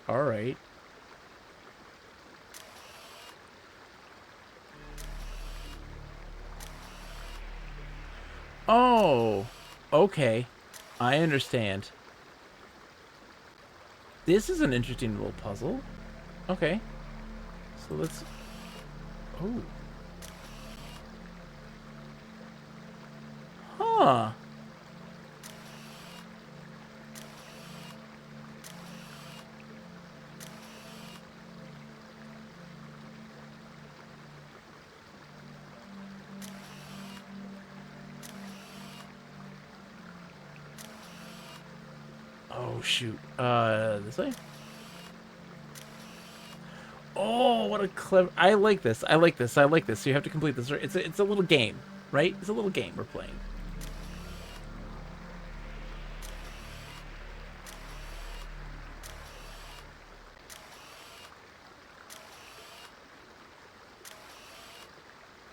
Alright. Oh, okay. I understand. This is an interesting little puzzle. Okay. So let's... Oh. Huh. Oh shoot. This way. Oh, what a clever! I like this. I like this. I like this. So you have to complete this. It's a little game, right? It's a little game we're playing.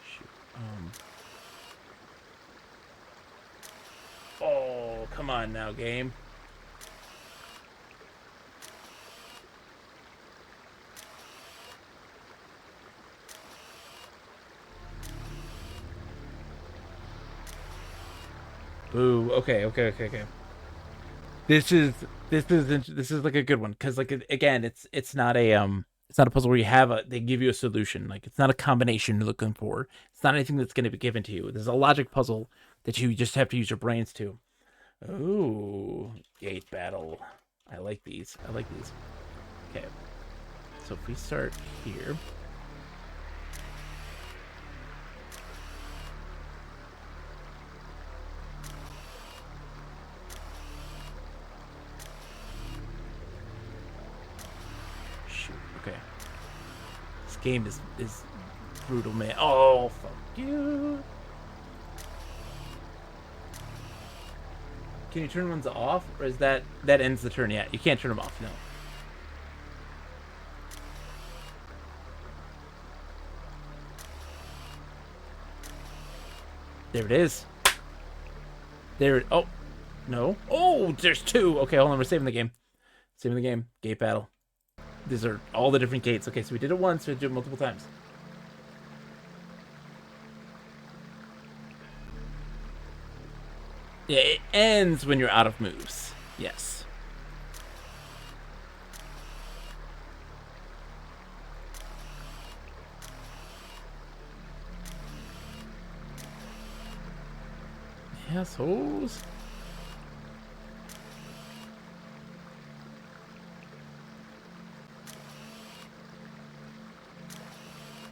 Shoot. Oh, come on now, game. Ooh, okay. This is like a good one because like again, it's not a puzzle where you have they give you a solution. Like it's not a combination you're looking for. It's not anything that's going to be given to you. There's a logic puzzle that you just have to use your brains to. Ooh, gate battle. I like these. Okay, so if we start here. Okay. This game is brutal, man. Oh, fuck you. Can you turn ones off? Or is that ends the turn? Yeah, you can't turn them off, no. There it is. Oh, no. Oh, there's two. Okay, hold on, we're saving the game. Gate battle. These are all the different gates. Okay, so we did it once, we did it multiple times. Yeah, it ends when you're out of moves. Yes. Assholes.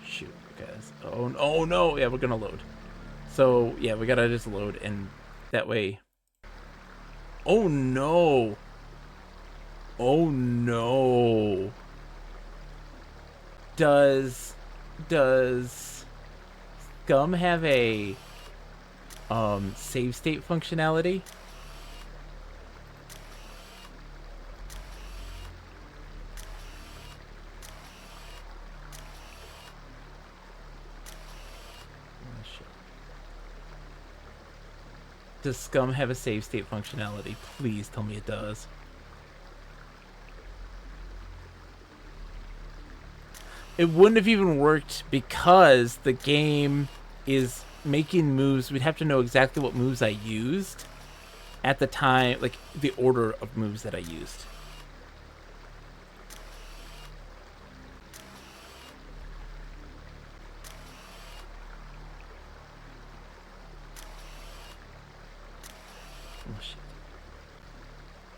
Shoot, guys. Oh no. Yeah, we're gonna load. So yeah, we gotta just load, and that way. Oh no. Oh no. Does Scum have a save state functionality? Does Scum have a save state functionality? Please tell me it does. It wouldn't have even worked because the game is making moves. We'd have to know exactly what moves I used at the time, like the order of moves that I used. Oh, shit.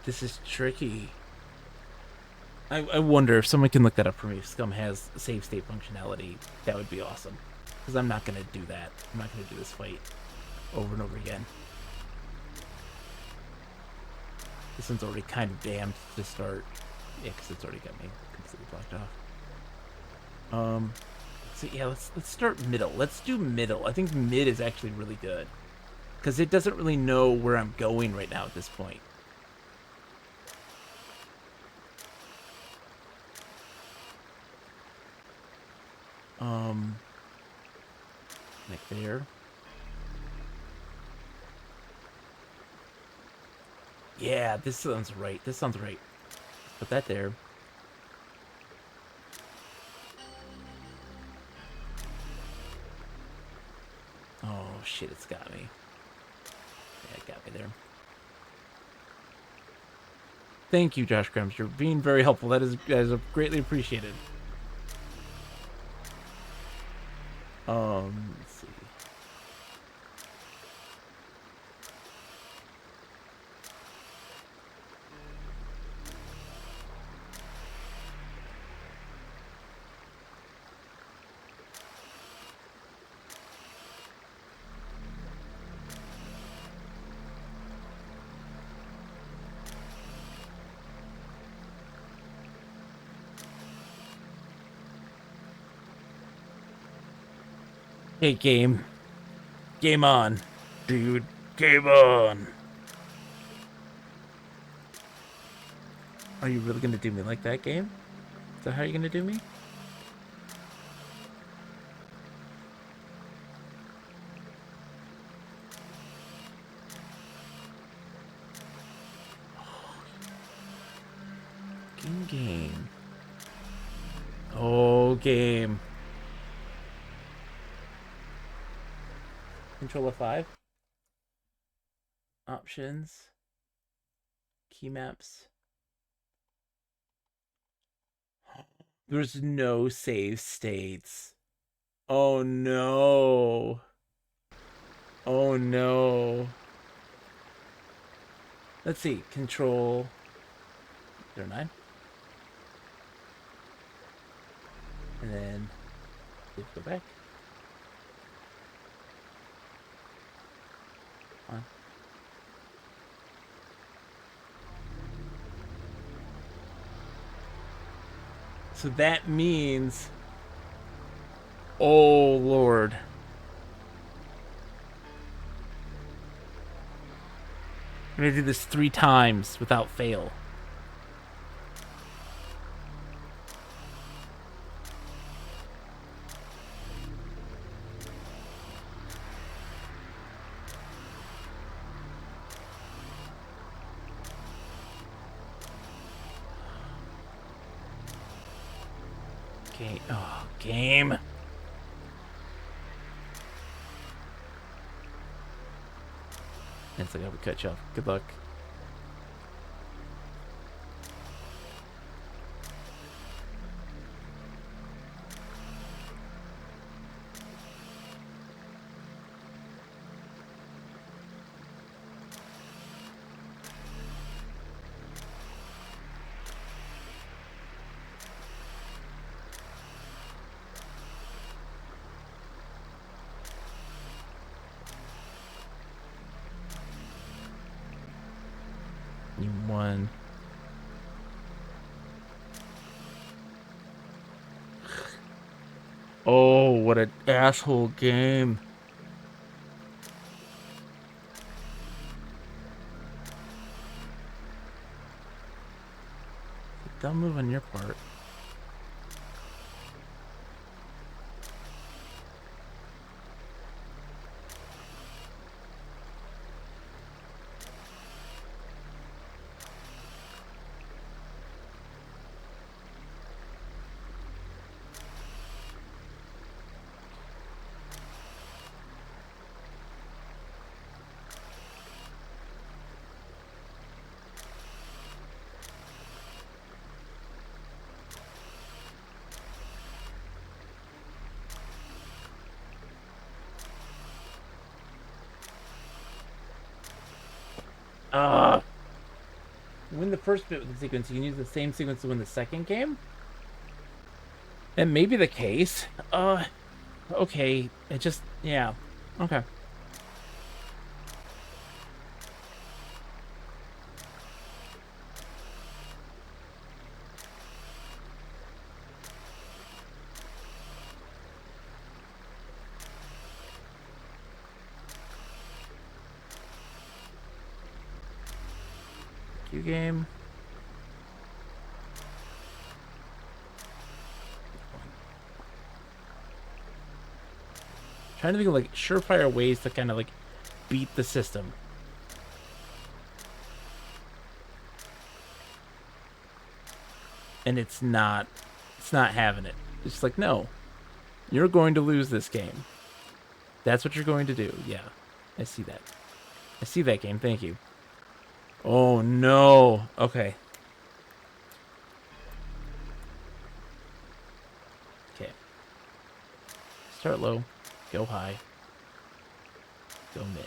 This is tricky. I wonder if someone can look that up for me. If Scum has save state functionality, that would be awesome. Because I'm not going to do that. I'm not going to do this fight over and over again. This one's already kind of damned to start. Yeah, because it's already got me completely blocked off. So yeah, let's start middle. Let's do middle. I think mid is actually really good. Because it doesn't really know where I'm going right now at this point. Like there. Yeah, this sounds right. Put that there. Oh shit, it's got me. Yeah, it got me there. Thank you, Josh Grimes. You're being very helpful. That is greatly appreciated. Let's see. Hey, game. Game on. Dude, game on. Are you really gonna do me like that, game? Is that how you're gonna do me? Game. Oh, game. Controller 5. Options. Key maps. There's no save states. Oh no. Oh no. Let's see. Control 09. And then go back. On. So that means, oh Lord. I'm gonna do this 3 times without fail. Okay. Oh, game. It's like I would cut you off. Good luck. You won. Oh, what an asshole game. Dumb move on your part. Win the first bit with the sequence, you can use the same sequence to win the second game? It may be the case. Okay. It just, yeah. Okay. Q game. Trying to think of like surefire ways to kind of like beat the system. And it's not having it. It's just like, no, you're going to lose this game. That's what you're going to do. Yeah, I see that. I see that game. Thank you. Oh no. Okay. Okay. Start low. Go high. Go mid.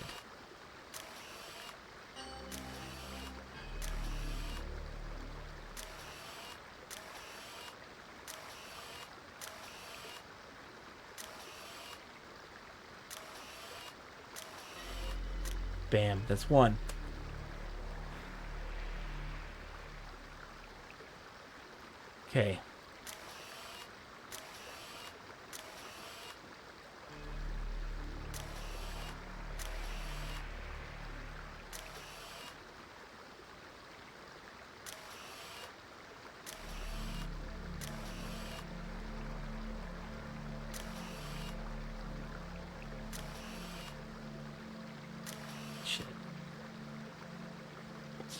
Bam. That's one. Okay.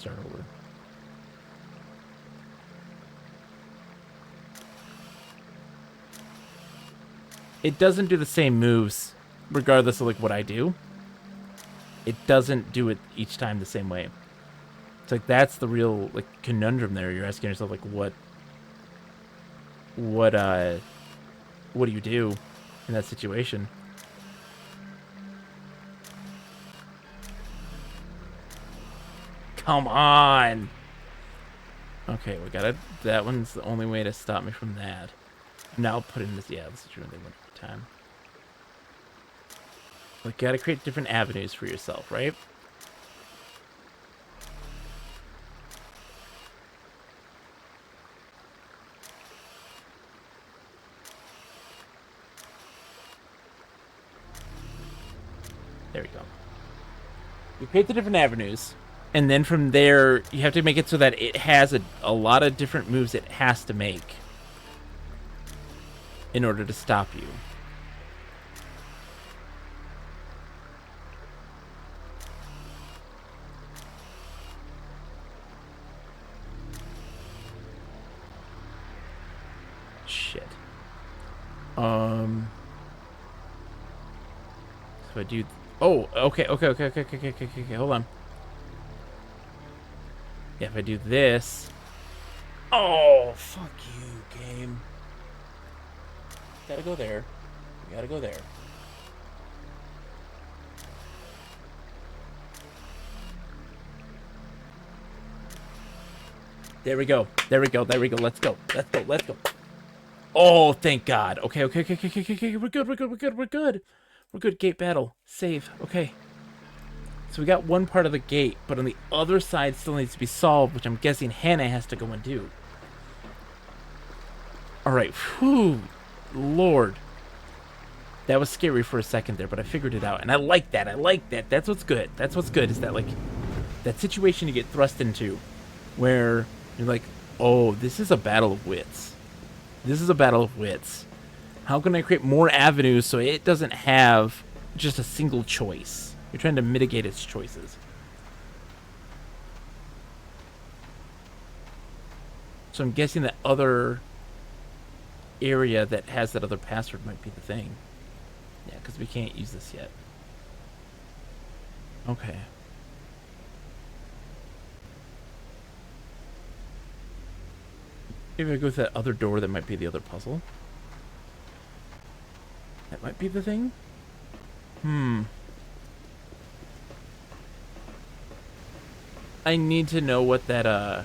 start over. It doesn't do the same moves, regardless of like what I do. It doesn't do it each time the same way. It's like that's the real like conundrum there. You're asking yourself like what do you do in that situation? Come on. Okay, we got it. That one's the only way to stop me from that. Now I'll put in this. Yeah, this is really one every time. Like, gotta create different avenues for yourself, right? There we go. You create the different avenues, and then from there, you have to make it so that it has a lot of different moves it has to make in order to stop you. Shit. So I do... Oh, okay, hold on. Yeah, if I do this... Oh, fuck you, game. Gotta go there. You gotta go there. There we go. There we go. There we go. Let's go. Let's go. Let's go. Oh, thank God. Okay. We're good. We're good. Gate battle. Save. Okay. So we got one part of the gate, but on the other side still needs to be solved, which I'm guessing Hannah has to go and do. Alright. Whew. Lord. That was scary for a second there, but I figured it out. And I like that. That's what's good. That's what's good, is that, like, that situation you get thrust into where you're like, oh, this is a battle of wits. How can I create more avenues so it doesn't have just a single choice? You're trying to mitigate its choices. So I'm guessing that other area that has that other password might be the thing. Yeah, because we can't use this yet. Okay. Maybe I go with that other door that might be the other puzzle. That might be the thing? I need to know what that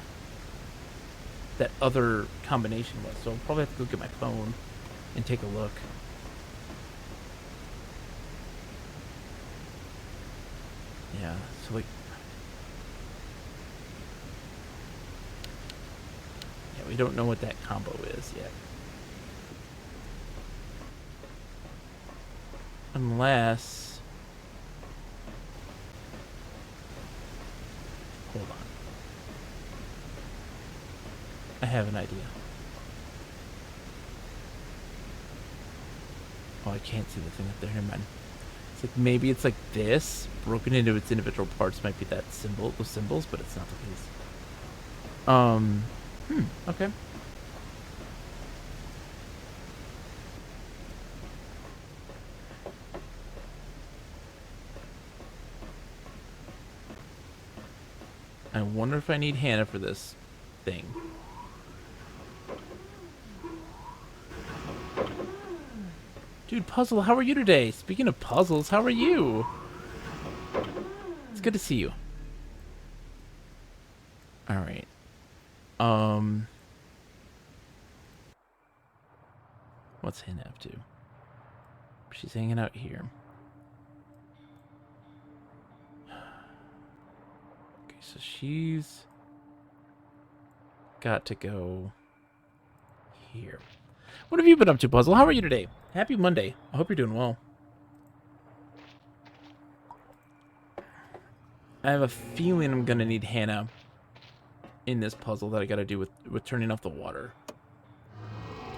other combination was, so I'll probably have to go get my phone and take a look. Yeah, so like... Yeah, we don't know what that combo is yet. Unless... Hold on. I have an idea. Oh, I can't see the thing up there. Never mind. It's like maybe it's like this, broken into its individual parts might be that symbol, those symbols, but it's not the case. Okay. I wonder if I need Hannah for this thing. Dude, Puzzle, how are you today? Speaking of puzzles, how are you? It's good to see you. Alright. What's Hannah up to? She's hanging out here. Okay, so she's got to go here. What have you been up to, Puzzle? How are you today? Happy Monday. I hope you're doing well. I have a feeling I'm going to need Hannah in this puzzle that I got to do with turning off the water.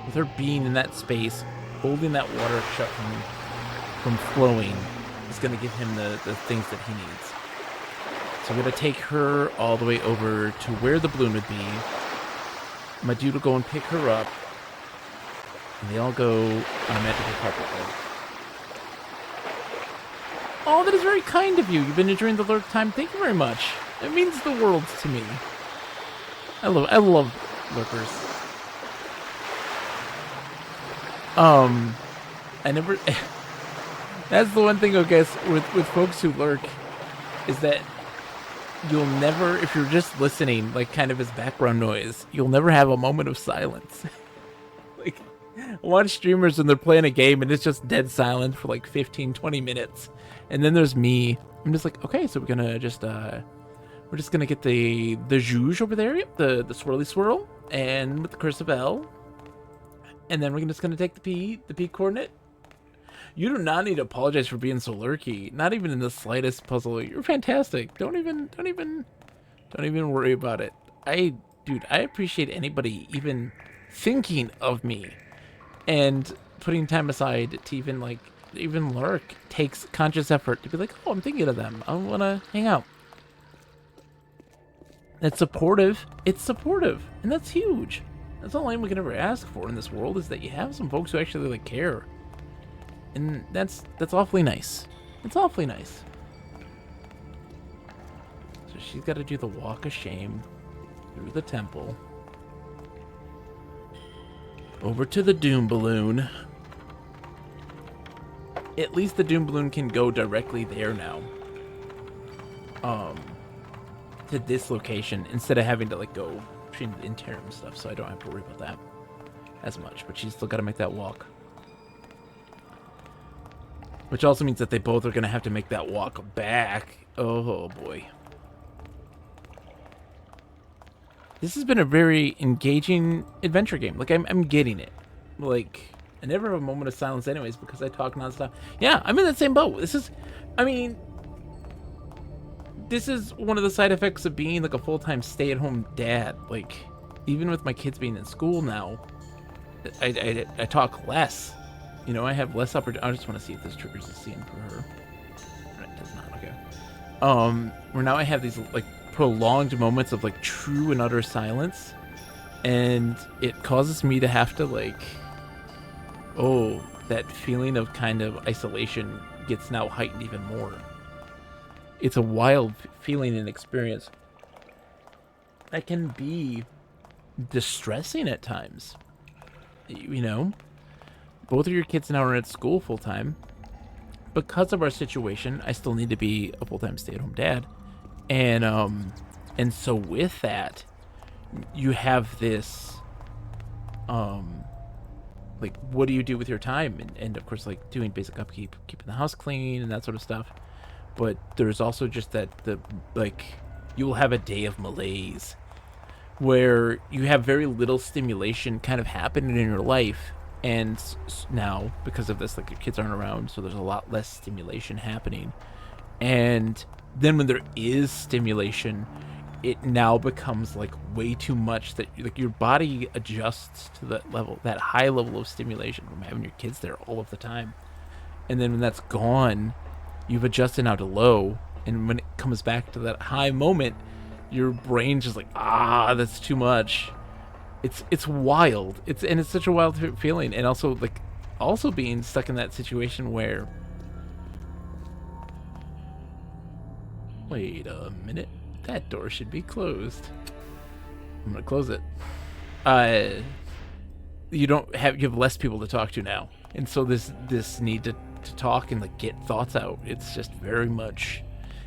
With her being in that space, holding that water shut from flowing is going to give him the things that he needs. So I'm going to take her all the way over to where the balloon would be. My dude will go and pick her up. And they all go on a magical carpet ride. Oh, that is very kind of you. You've been enjoying the lurk time. Thank you very much. It means the world to me. I love lurkers. I never... That's the one thing, I guess, with folks who lurk, is that you'll never, if you're just listening, like, kind of as background noise, you'll never have a moment of silence. Like, watch streamers when they're playing a game and it's just dead silent for like 15, 20 minutes. And then there's me. I'm just like, okay, so we're gonna just, we're just gonna get the Zhuzh over there, yep, the swirly swirl, and with the Curse of L. And then we're just gonna take the P coordinate. You do not need to apologize for being so lurky. Not even in the slightest puzzle. You're fantastic. Don't even worry about it. Dude, I appreciate anybody even thinking of me and putting time aside to even lurk. Takes conscious effort to be like, oh, I'm thinking of them. I want to hang out. That's supportive. It's supportive, and that's huge. That's all anyone can ever ask for in this world, is that you have some folks who actually like care. And that's awfully nice. It's awfully nice. So she's got to do the walk of shame through the temple. Over to the Doom Balloon. At least the Doom Balloon can go directly there now. To this location, instead of having to like go between the interior and stuff, so I don't have to worry about that as much. But she's still got to make that walk. Which also means that they both are going to have to make that walk back. Oh, boy. This has been a very engaging adventure game. Like, I'm getting it. Like, I never have a moment of silence anyways because I talk nonstop. Yeah, I'm in that same boat. This is one of the side effects of being, like, a full-time stay-at-home dad. Like, even with my kids being in school now, I talk less. You know, I have less opportunity. I just want to see if this triggers a scene for her. It does not. Okay. Where now I have these like prolonged moments of like true and utter silence, and it causes me to have to like, oh, that feeling of kind of isolation gets now heightened even more. It's a wild feeling and experience that can be distressing at times. You know. Both of your kids now are at school full-time. Because of our situation, I still need to be a full-time stay-at-home dad. And so with that, you have this, like, what do you do with your time? And of course, like, doing basic upkeep, keeping the house clean and that sort of stuff. But there's also just that, you will have a day of malaise where you have very little stimulation kind of happening in your life. And now, because of this, like, your kids aren't around, so there's a lot less stimulation happening. And then when there is stimulation, it now becomes, like, way too much that, like, your body adjusts to that level, that high level of stimulation from having your kids there all of the time. And then when that's gone, you've adjusted now to low, and when it comes back to that high moment, your brain's just like, that's too much. It's wild. It's such a wild feeling, and also being stuck in that situation where, wait a minute, that door should be closed. I'm gonna close it. You have less people to talk to now, and so this need to talk and like get thoughts out. It's just very much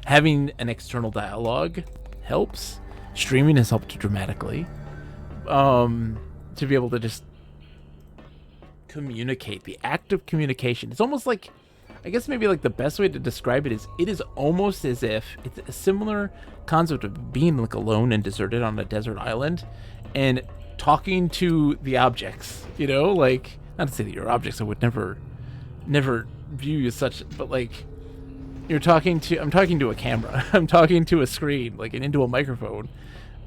having an external dialogue helps. Streaming has helped dramatically. To be able to just communicate, the act of communication. It's almost like, I guess maybe like the best way to describe it is almost as if it's a similar concept of being like alone and deserted on a desert island and talking to the objects, you know, like, not to say that you're objects, I would never view you as such, but like, I'm talking to a camera, I'm talking to a screen, like, and into a microphone.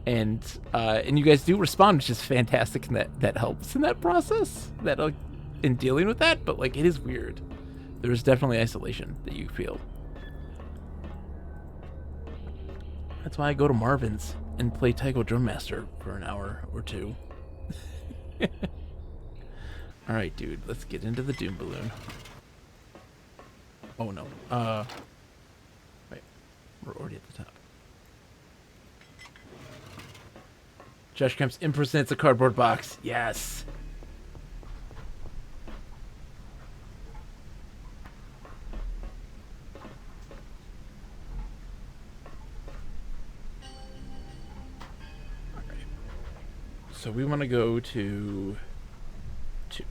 And you guys do respond, which is fantastic, and that helps in that process, in dealing with that. But like, it is weird. There is definitely isolation that you feel. That's why I go to Marvin's and play Taiko Drum Master for an hour or two. Alright, dude, let's get into the Doom Balloon. Oh no. Wait. We're already at the top. Josh Kemp's impersonates a cardboard box. Yes! Alright. So we want to go to 2.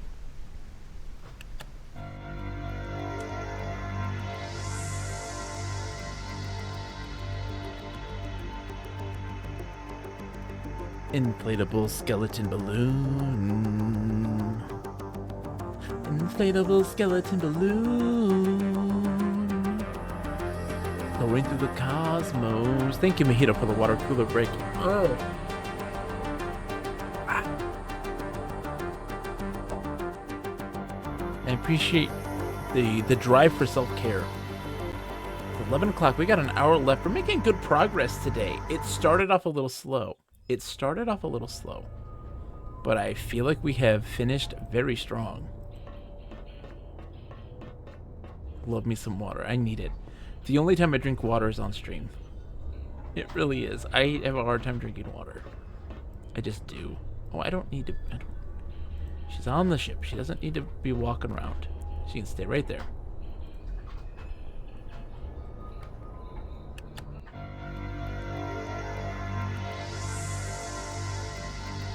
Inflatable skeleton balloon. Inflatable skeleton balloon. Going through the cosmos. Thank you, Mojito, for the water cooler break. Oh. I appreciate the drive for self-care. It's 11 o'clock. We got an hour left. We're making good progress today. It started off a little slow. But I feel like we have finished very strong. Love me some water. I need it. The only time I drink water is on stream. It really is. I have a hard time drinking water. I just do. Oh, I don't need to... She's on the ship. She doesn't need to be walking around. She can stay right there.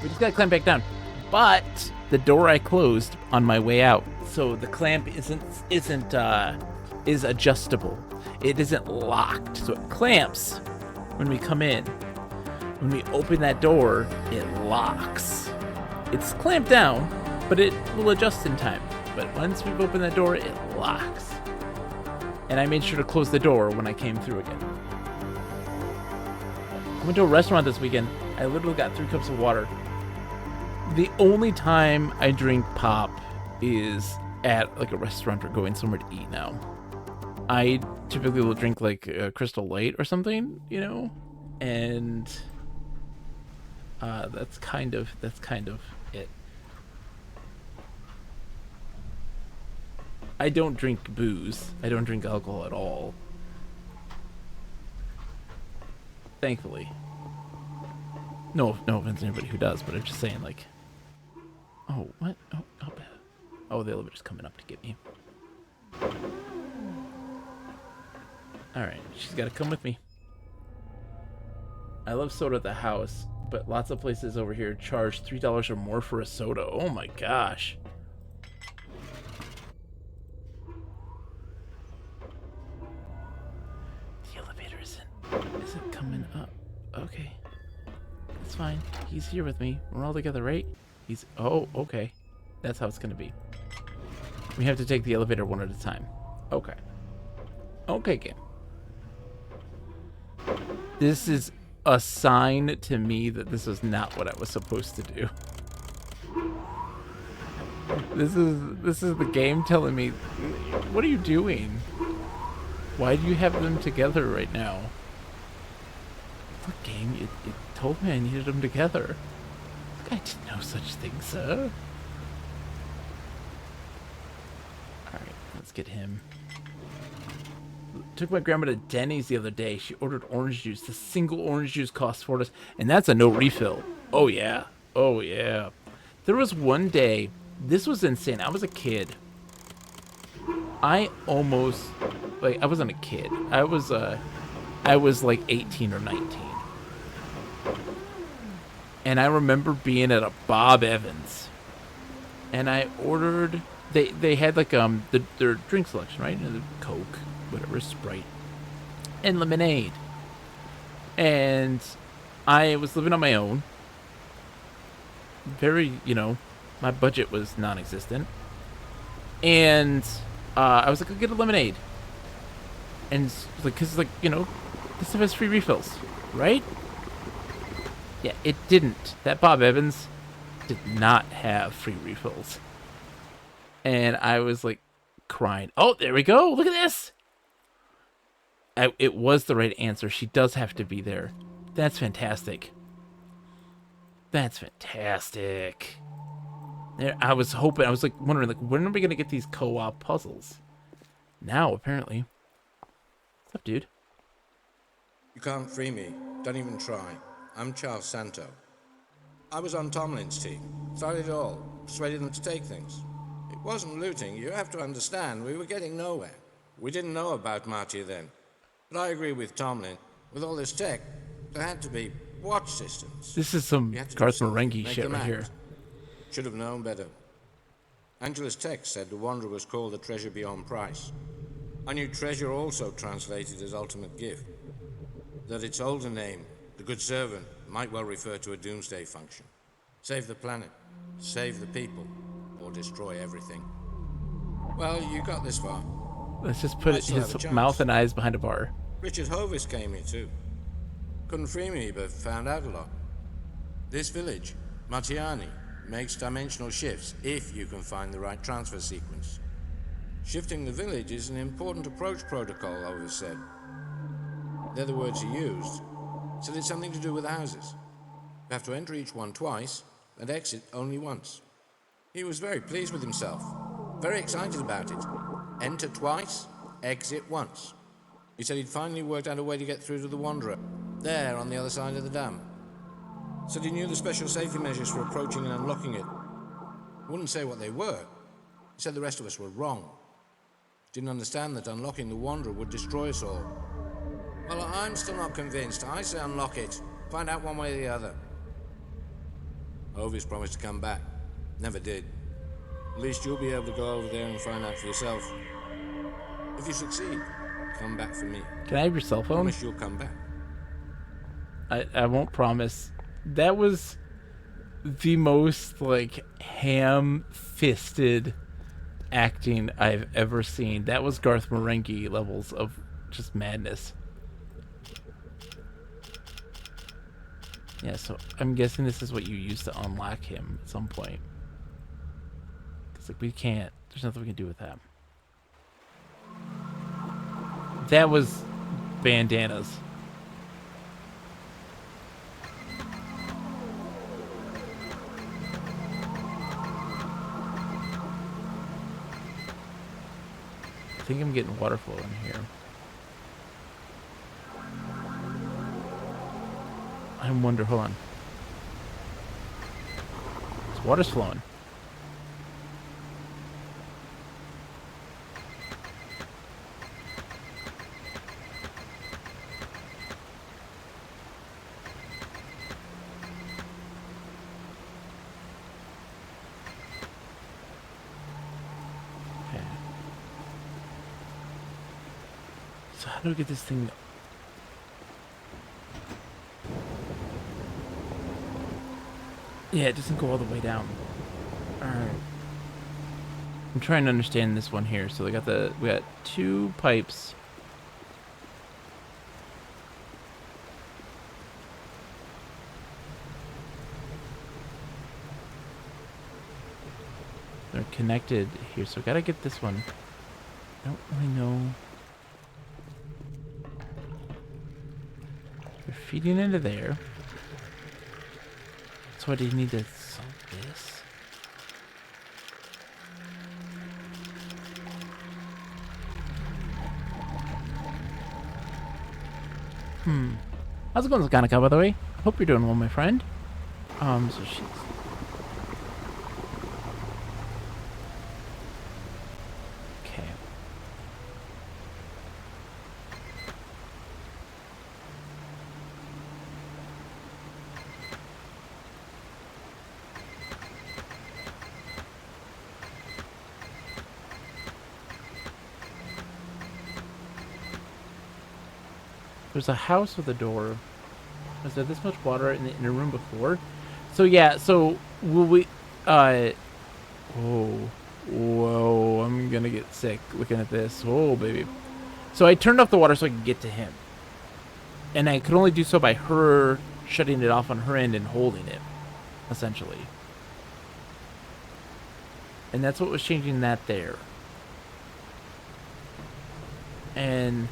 We just gotta clamp back down. But the door I closed on my way out, so the clamp is adjustable. It isn't locked, so it clamps when we come in. When we open that door, it locks. It's clamped down, but it will adjust in time. But once we've opened that door, it locks. And I made sure to close the door when I came through again. I went to a restaurant this weekend. I literally got 3 cups of water. The only time I drink pop is at like a restaurant or going somewhere to eat now. I typically will drink like a Crystal Light or something, you know, and that's kind of it. I don't drink booze. I don't drink alcohol at all. Thankfully. No offense to anybody who does, but I'm just saying, like... Oh, what? Oh, the elevator's coming up to get me. Alright, she's gotta come with me. I love soda at the house, but lots of places over here charge $3 or more for a soda. Oh my gosh. The elevator isn't coming up. Okay. It's fine. He's here with me. We're all together, right? Oh, okay. That's how it's gonna be. We have to take the elevator one at a time. Okay. Okay, game. This is a sign to me that this is not what I was supposed to do. This is the game telling me, what are you doing? Why do you have them together right now? What game? It told me I needed them together. I didn't know such things, sir. Alright, let's get him. Took my grandma to Denny's the other day. She ordered orange juice. The single orange juice costs $4, and that's a no refill. Oh yeah. Oh yeah. There was one day, this was insane. I was a kid. I almost, like, I wasn't a kid. I was like 18 or 19. And I remember being at a Bob Evans, and I ordered. They had like their drink selection, right? The Coke, whatever, Sprite, and lemonade. And I was living on my own. Very, my budget was non-existent, and I was like, I'll get a lemonade. And because this stuff has free refills, right? Yeah, it didn't. That Bob Evans did not have free refills. And I was like crying. Oh, there we go. Look at this. it was the right answer. She does have to be there. That's fantastic. That's fantastic. There, I was hoping, I was like wondering, like, when are we gonna get these co-op puzzles? Now, apparently. What's up, dude?
You can't free me. Don't even try. I'm Charles Santo. I was on Tomlin's team. Started it all. Persuaded them to take things. It wasn't looting. You have to understand, we were getting nowhere. We didn't know about Martia then. But I agree with Tomlin. With all this tech, there had to be watch systems.
This is some
You had to do
Garth
something,
Marenghi
make
shit
them
right
act.
here.
Should have known better. Angela's text said the Wanderer was called the treasure beyond price. I knew treasure also translated as ultimate gift. That its older name, the Good Servant, might well refer to a doomsday function. Save the planet, save the people, or destroy everything. Well, you got this far.
Let's just put
I still have
his
a chance.
mouth and eyes behind a bar.
Richard Hovis came here too. Couldn't free me, but found out a lot. This village, Martiani, makes dimensional shifts if you can find the right transfer sequence. Shifting the village is an important approach protocol, Hovis said. They're the words he used. Said it's something to do with the houses. You have to enter each one twice and exit only once. He was very pleased with himself. Very excited about it. Enter twice, exit once. He said he'd finally worked out a way to get through to the Wanderer, there on the other side of the dam. Said he knew the special safety measures for approaching and unlocking it. Wouldn't say what they were. He said the rest of us were wrong. Didn't understand that unlocking the Wanderer would destroy us all. Well, I'm still not convinced. I say unlock it. Find out one way or the other. Ovis promised to come back. Never did. At least you'll be able to go over there and find out for yourself. If you succeed, come back for me.
Can I have your cell phone?
Promise you'll come back.
I won't promise. That was the most, like, ham-fisted acting I've ever seen. That was Garth Marenghi levels of just madness. Yeah, so I'm guessing this is what you use to unlock him at some point. Because, like, we can't. There's nothing we can do with that. That was bandanas. I think I'm getting water flow in here. I wonder, hold on. This water's flowing. Okay. So how do we get this thing? Yeah, it doesn't go all the way down. Alright. I'm trying to understand this one here. So we got two pipes. They're connected here, so I gotta get this one. I don't really know. They're feeding into there. So I do need to solve this. How's it going, Zaganica, by the way? Hope you're doing well, my friend. So she's... Okay. There's a house with a door. Was there this much water in the room before? So yeah, so will we whoa, I'm gonna get sick looking at this. Oh baby. So I turned off the water so I could get to him. And I could only do so by her shutting it off on her end and holding it, essentially. And that's what was changing that there. And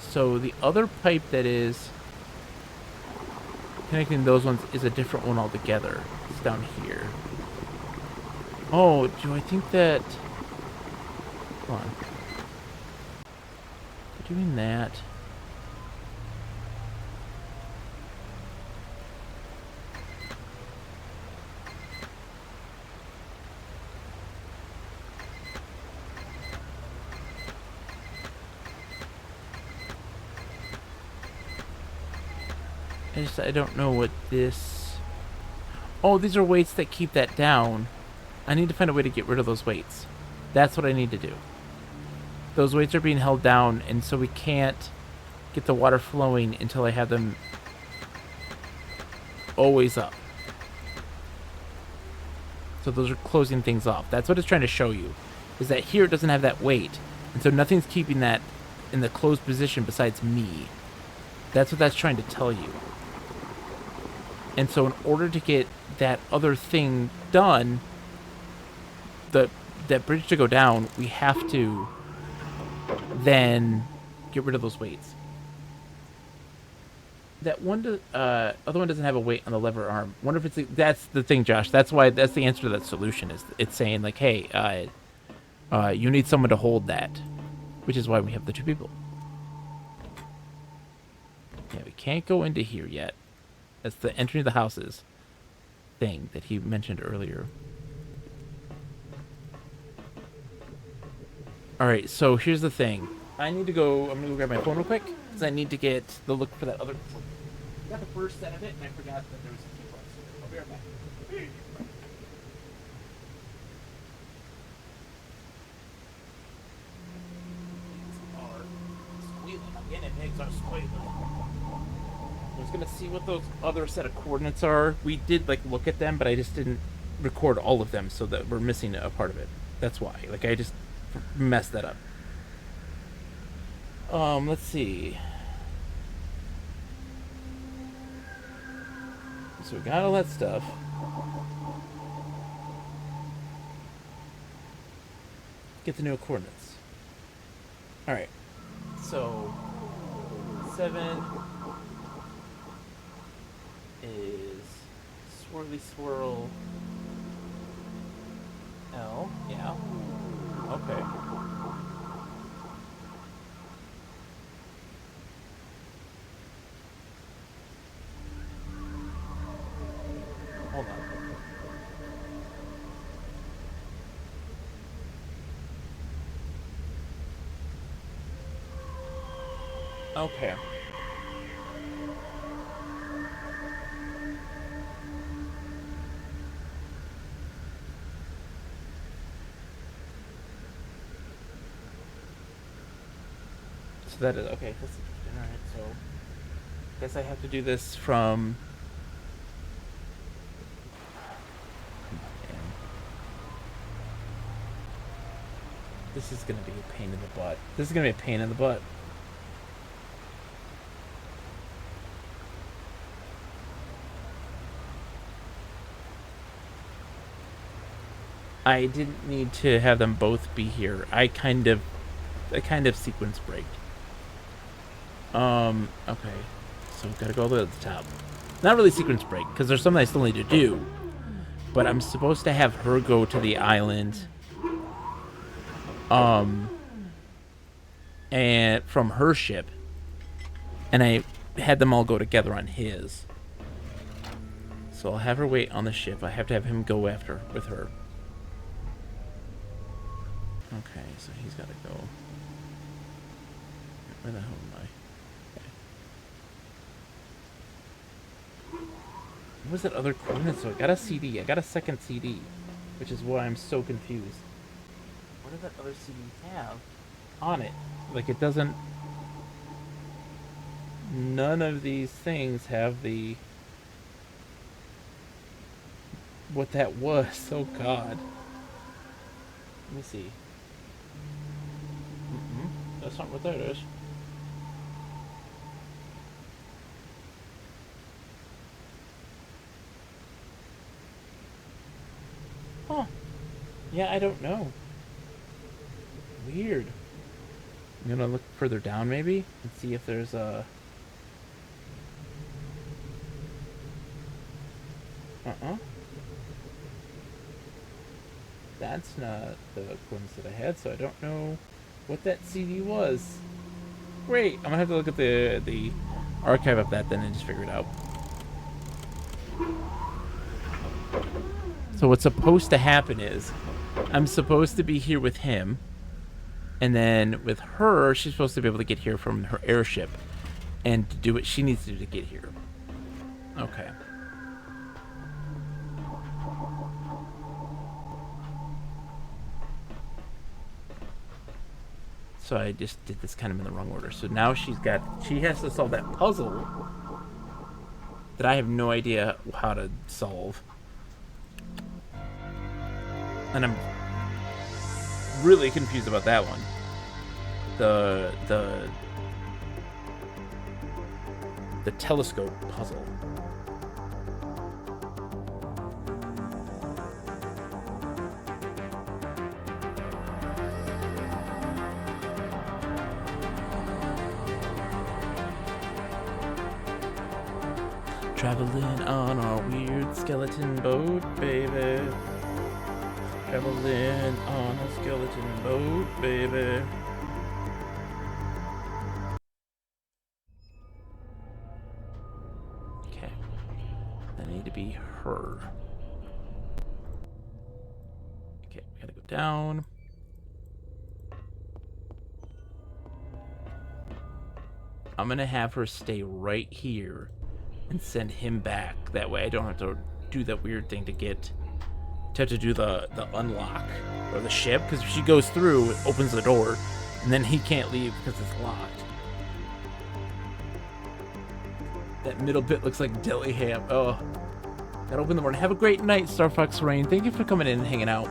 So the other pipe that is connecting those ones is a different one altogether. It's down here. Oh, do I think that... Hold on. Doing that... I don't know what this... Oh, these are weights that keep that down. I need to find a way to get rid of those weights. That's what I need to do. Those weights are being held down, and so we can't get the water flowing until I have them always up. So those are closing things off. That's what it's trying to show you, is that here it doesn't have that weight, and so nothing's keeping that in the closed position besides me. That's what that's trying to tell you. And so in order to get that other thing done, that bridge to go down, we have to then get rid of those weights. That one, other one doesn't have a weight on the lever arm. Wonder if it's that's the thing, Josh. That's why that's the answer to that solution. Is it's saying like, hey, you need someone to hold that, which is why we have the two people. Yeah, we can't go into here yet. That's the entry of the houses thing that he mentioned earlier. Alright, so here's the thing. I need to go... I'm going to go grab my phone real quick, because I need to get the look for that other... I got the first set of it, and I forgot that there was a few left. I'll be right back. Again, pigs are squealing. I was going to see what those other set of coordinates are. We did, like, look at them, but I just didn't record all of them, so that we're missing a part of it. That's why. Like, I just... messed that up. Let's see. So we got all that stuff. Get the new coordinates. Alright. So 7 is swirly swirl L. Yeah. Okay. Hold on. Okay. That is okay. That's interesting. All right, so guess I have to do this from. Man. This is gonna be a pain in the butt. This is gonna be a pain in the butt. I didn't need to have them both be here. I kind of sequence break. Okay. So gotta go all the way to the top. Not really sequence break, because there's something I still need to do. But I'm supposed to have her go to the island. And from her ship. And I had them all go together on his. So I'll have her wait on the ship. I have to have him go after with her. Okay, so he's gotta go. Where the hell am I? What was that other coordinate? So I got a CD. I got a second CD, which is why I'm so confused. What does that other CD have on it? Like, it doesn't... None of these things have the... What that was. Oh, God. Let me see. That's not what that is. Huh. Yeah, I don't know. Weird. I'm gonna look further down maybe and see if there's a... That's not the glimpse that I had, so I don't know what that CD was. Great, I'm gonna have to look at the archive of that then and just figure it out. So what's supposed to happen is I'm supposed to be here with him, and then with her, she's supposed to be able to get here from her airship and to do what she needs to do to get here. Okay. So I just did this kind of in the wrong order. So now she has to solve that puzzle that I have no idea how to solve. And I'm really confused about that one. The telescope puzzle. Traveling on our weird skeleton boat, baby. Traveling on a skeleton boat, baby. Okay. I need to be her. Okay, we gotta go down. I'm gonna have her stay right here and send him back. That way I don't have to do that weird thing to have to do the unlock or the ship, because if she goes through, it opens the door and then he can't leave because it's locked. That middle bit looks like deli ham. Oh, gotta open the morning. Have a great night, Star Fox Rain. Thank you for coming in and hanging out.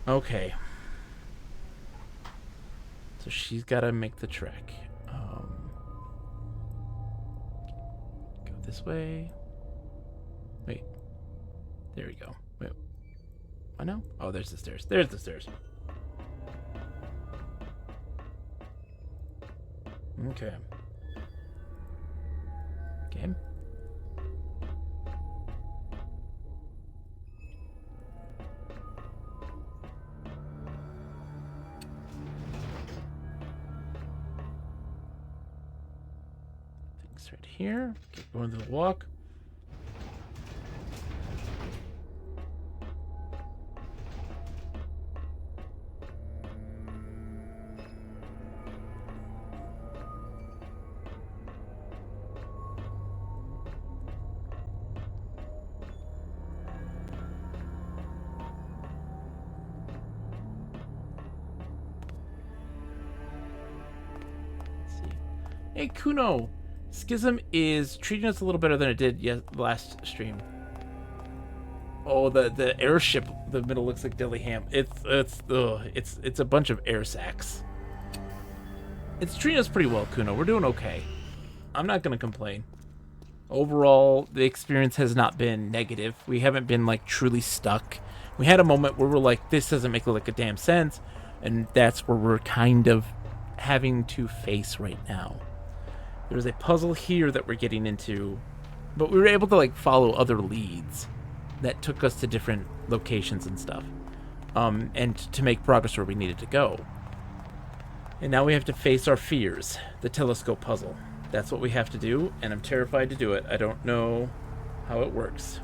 Okay. So she's got to make the trek. Go this way. Wait. There we go. Wait. I know. Oh, there's the stairs. There's the stairs. Okay. Okay. Right here. Keep going to the walk. Let's see. Hey, Kuno. Schism is treating us a little better than it did last stream. Oh, the airship, the middle looks like deli ham. It's a bunch of air sacs. It's treating us pretty well, Kuno. We're doing okay. I'm not gonna complain. Overall, the experience has not been negative. We haven't been like truly stuck. We had a moment where we're like, this doesn't make like a damn sense, and that's where we're kind of having to face right now. There's a puzzle here that we're getting into, but we were able to like follow other leads that took us to different locations and stuff, and to make progress where we needed to go. And now we have to face our fears, the telescope puzzle. That's what we have to do, and I'm terrified to do it. I don't know how it works.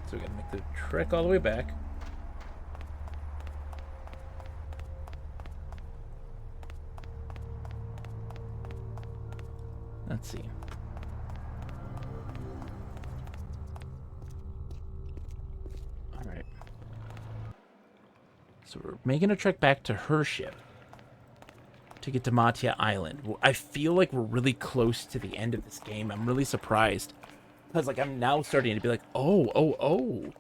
So we gotta make the trek all the way back. Let's see. So we're making a trek back to her ship to get to Matia Island. I feel like we're really close to the end of this game. I'm really surprised. Because, like, I'm now starting to be like, oh.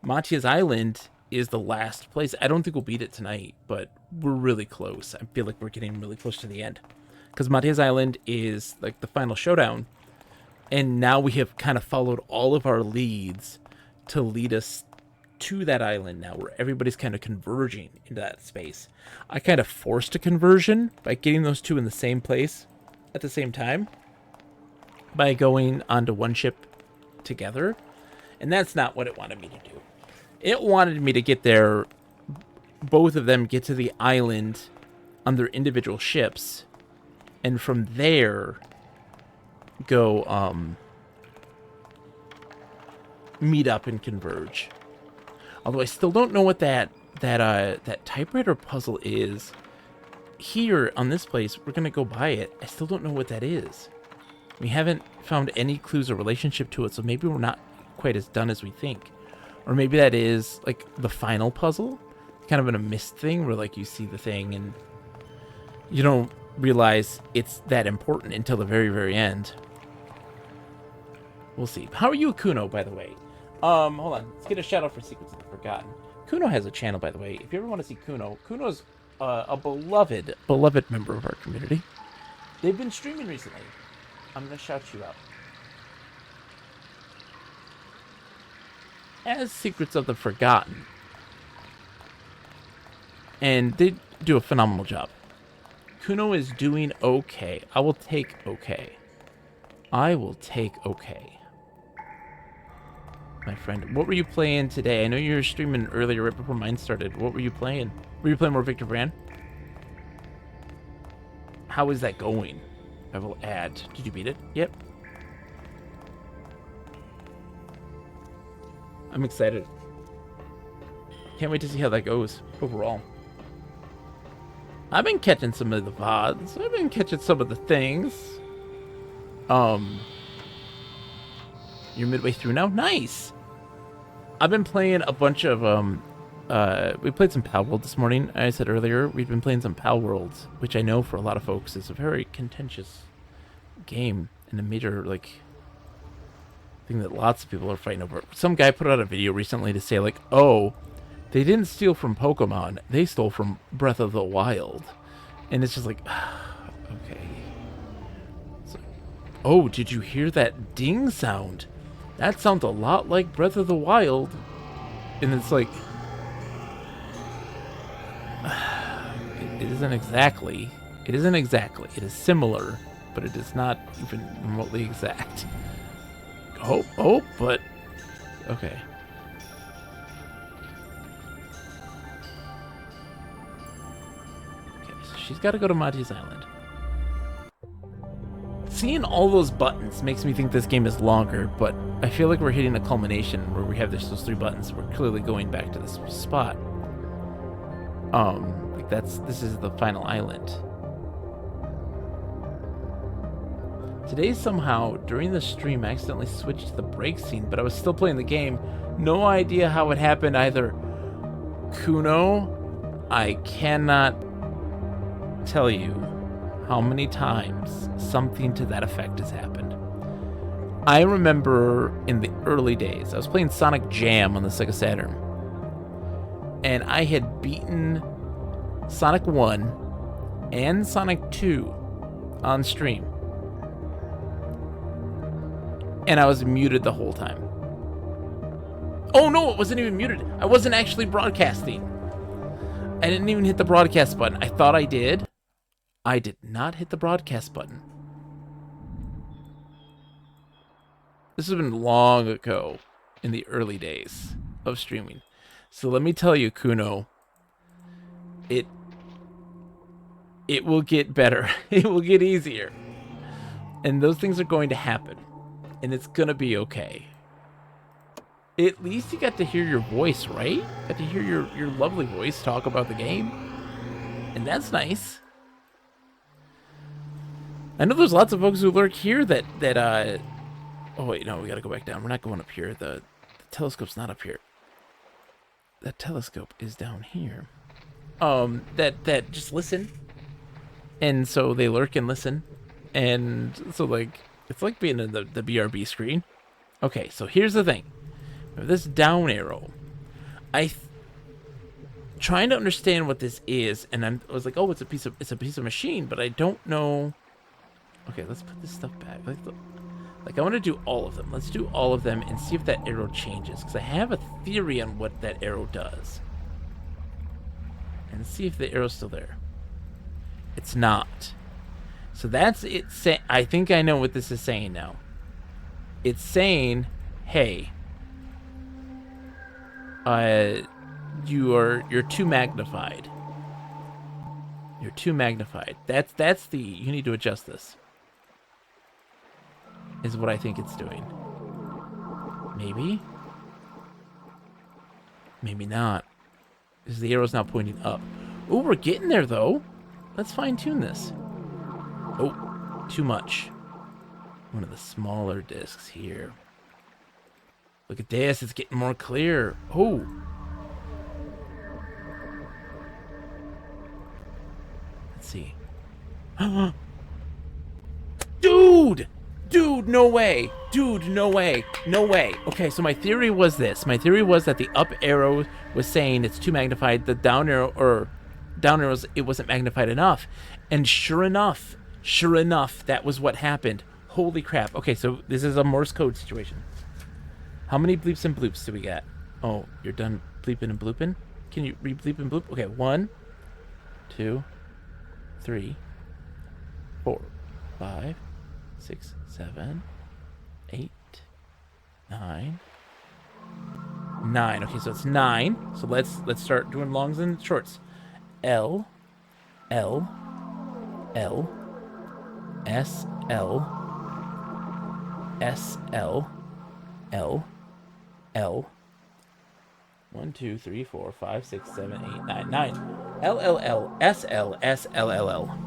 Matia's Island is the last place. I don't think we'll beat it tonight, but we're really close. I feel like we're getting really close to the end. Because Matia's Island is, like, the final showdown. And now we have kind of followed all of our leads to lead us to that island now, where everybody's kind of converging into that space. I kind of forced a conversion by getting those two in the same place at the same time by going onto one ship together, and that's not what it wanted me to do. It wanted me to get there, both of them get to the island on their individual ships, and from there go meet up and converge. Although I still don't know what that typewriter puzzle is. Here on this place, we're gonna go by it. I still don't know what that is. We haven't found any clues or relationship to it, so maybe we're not quite as done as we think. Or maybe that is like the final puzzle, kind of in a mist thing where like you see the thing and you don't realize it's that important until the very, very end. We'll see. How are you, Kuno, by the way? Hold on. Let's get a shout out for Secrets of the Forgotten. Kuno has a channel, by the way. If you ever want to see Kuno, Kuno's a beloved member of our community. They've been streaming recently. I'm going to shout you out. As Secrets of the Forgotten. And they do a phenomenal job. Kuno is doing okay. I will take okay. I will take okay. My friend, what were you playing today? I know you were streaming earlier, right before mine started. What were you playing? Were you playing more Victor Brand? How is that going? I will add. Did you beat it? Yep. I'm excited. Can't wait to see how that goes overall. I've been catching some of the VODs. I've been catching some of the things. You're midway through now? Nice! I've been playing a bunch of, we played some Pal World this morning. I said earlier, we've been playing some Pal Worlds, which I know for a lot of folks is a very contentious game and a major, like, thing that lots of people are fighting over. Some guy put out a video recently to say, like, oh, they didn't steal from Pokemon, they stole from Breath of the Wild. And it's just like, okay. So, oh, did you hear that ding sound? That sounds a lot like Breath of the Wild. And it's like, it isn't exactly. It isn't exactly. It is similar, but it is not even remotely exact. Oh, but, okay. Okay, so she's got to go to Matia's Island. Seeing all those buttons makes me think this game is longer, but I feel like we're hitting a culmination where we have those 3 buttons. We're clearly going back to this spot. Like this is the final island. Today somehow, during the stream, I accidentally switched to the break scene, but I was still playing the game. No idea how it happened either. Kuno, I cannot tell you how many times something to that effect has happened. I remember in the early days, I was playing Sonic Jam on the Sega Saturn, and I had beaten Sonic 1 and Sonic 2 on stream. And I was muted the whole time. Oh no, it wasn't even muted. I wasn't actually broadcasting. I didn't even hit the broadcast button. I thought I did. I did not hit the broadcast button. This has been long ago in the early days of streaming. So let me tell you, Kuno, it will get better. It will get easier. And those things are going to happen. And it's going to be okay. At least you got to hear your voice, right? Got to hear your lovely voice talk about the game. And that's nice. I know there's lots of folks who lurk here that oh wait, no, we gotta go back down. We're not going up here. The telescope's not up here. That telescope is down here. that just listen, and so they lurk and listen, and so like it's like being in the BRB screen. Okay, so here's the thing. This down arrow, trying to understand what this is, and I was like, oh, it's a piece of machine, but I don't know. Okay, let's put this stuff back. Like I want to do all of them. Let's do all of them and see if that arrow changes, because I have a theory on what that arrow does. And see if the arrow's still there. It's not. So that's it. I think I know what this is saying now. It's saying, hey, you're too magnified. You're too magnified. That's the, you need to adjust this. Is what I think it's doing. Maybe? Maybe not. Because the arrow's now pointing up. Oh, we're getting there, though. Let's fine-tune this. Oh, too much. One of the smaller discs here. Look at this. It's getting more clear. Oh. Let's see. Dude! Dude, no way. Dude, no way. No way. Okay, so my theory was this. My theory was that the up arrow was saying it's too magnified. The down arrows, it wasn't magnified enough. And sure enough, that was what happened. Holy crap. Okay, so this is a Morse code situation. How many bleeps and bloops do we got? Oh, you're done bleeping and blooping? Can you re-bleep and bloop? Okay, 1, 2, 3, 4, 5, 6, 7, 8, 9. 9. Okay, so it's 9. So let's start doing longs and shorts. L, L, L, S, L, S, L, L, L. 1, 2, 3, 4, 5, 6, 7, 8, 9, 9. L, L, L, S, L, S, L, L, L.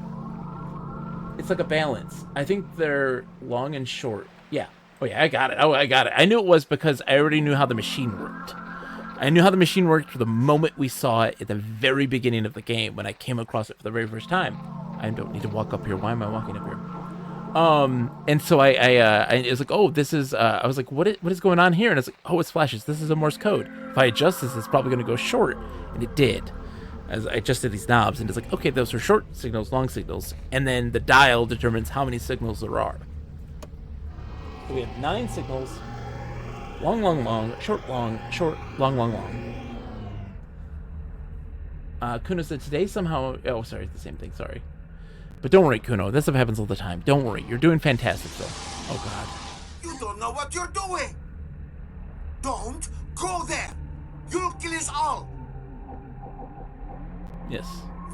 It's like a balance. I think they're long and short. Yeah. Oh, yeah, I got it. Oh, I got it. I knew it was because I already knew how the machine worked. I knew how the machine worked from the moment we saw it at the very beginning of the game when I came across it for the very first time. I don't need to walk up here. Why am I walking up here? And so I was like, oh, this is, I was like, what is going on here? And it's like, oh, it's flashes. This is a Morse code. If I adjust this, it's probably going to go short. And it did. As I adjusted these knobs, and it's like, okay, those are short signals, long signals, and then the dial determines how many signals there are. So we have 9 signals, long, long, long, short, long, long, long. Kuno said today somehow, oh, sorry, it's the same thing, sorry. But don't worry, Kuno, this stuff happens all the time. Don't worry, you're doing fantastic, though. Oh, God.
You don't know what you're doing! Don't go there! You'll kill us all!
Yes.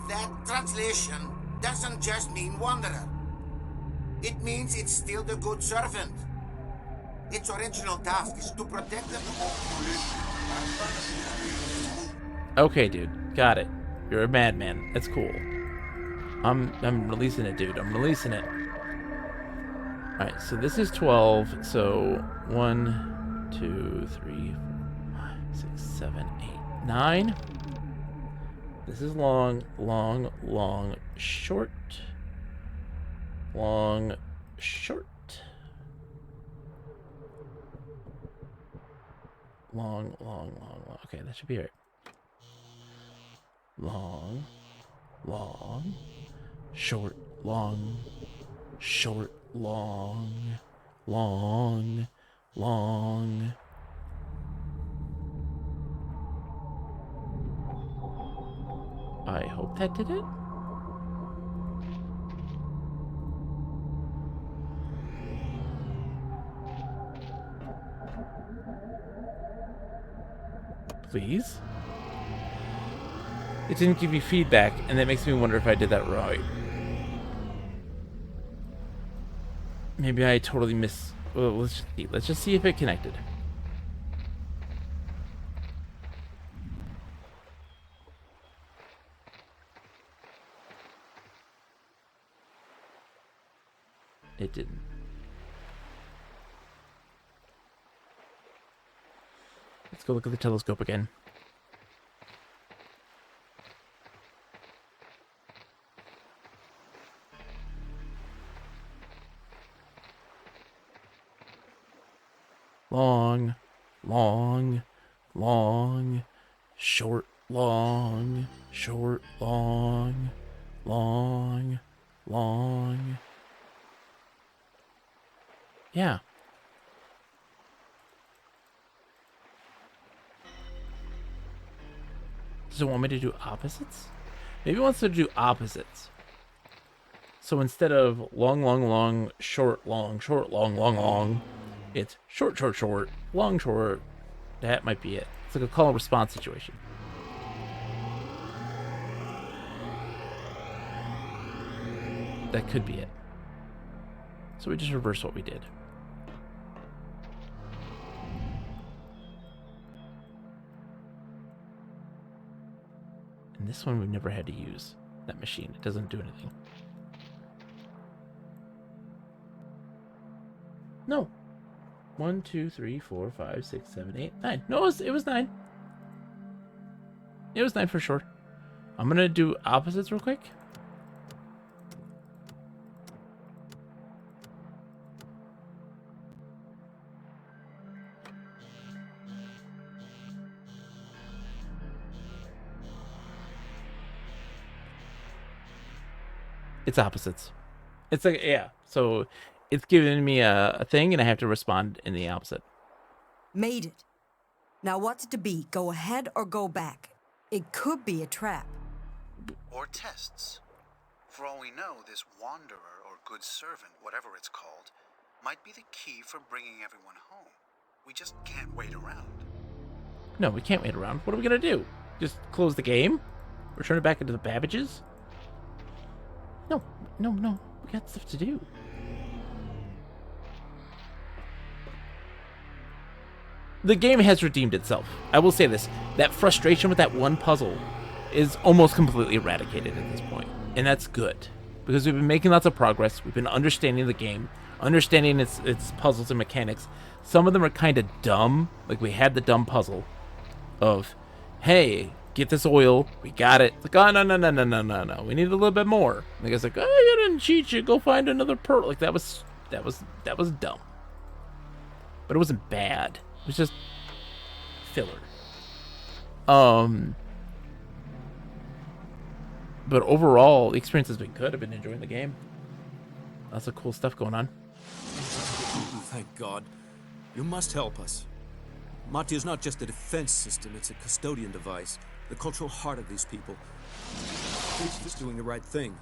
That translation doesn't just mean wanderer. It means it's still the good servant. Its original task is to protect them.
Okay, dude. Got it. You're a madman. That's cool. I'm releasing it, dude. I'm releasing it. Alright, so this is 12. So 1, 2, 3, 4, 5, 6, 7, 8, 9. This is long, long, long, short. Long, short. Long, long, long, long. Okay, that should be right. Long, long, short, long, short, long, long, long. I hope that did it. Please? It didn't give me feedback, and that makes me wonder if I did that right. Maybe I totally missed... Well, let's just see. Let's just see if it connected. It didn't. Let's go look at the telescope again. long, long, long, short, long, short, long, long, long. Yeah. Does it want me to do opposites? Maybe it wants to do opposites. So instead of long, long, long, short, long, short, long, long, long, it's short, short, short, long, short. That might be it. It's like a call and response situation. That could be it. So we just reverse what we did. And this one we've never had to use. That machine. It doesn't do anything. No. 1, 2, 3, 4, 5, 6, 7, 8, 9. No, it was 9. It was 9 for sure. I'm gonna do opposites real quick. It's opposites. It's like, yeah. So it's giving me a thing, and I have to respond in the opposite.
Made it. Now what's it to be? Go ahead or go back? It could be a trap.
Or tests. For all we know, this wanderer or good servant, whatever it's called, might be the key for bringing everyone home. We just can't wait around.
No, we can't wait around. What are we gonna do? Just close the game? Return it back into the Babbages? No, no, no. We got stuff to do. The game has redeemed itself. I will say this. That frustration with that one puzzle is almost completely eradicated at this point. And that's good. Because we've been making lots of progress. We've been understanding the game. Understanding its puzzles and mechanics. Some of them are kind of dumb. Like we had the dumb puzzle of, hey, get this oil. We got it. It's like, oh, no. We need a little bit more. And the guy's like, oh, I didn't cheat you. Go find another pearl. Like that was dumb. But it wasn't bad. It was just filler. But overall, the experience has been good. I've been enjoying the game. Lots of cool stuff going on.
Thank God. You must help us. Mati is not just a defense system, it's a custodian device. The cultural heart of these people. He's just doing the right thing.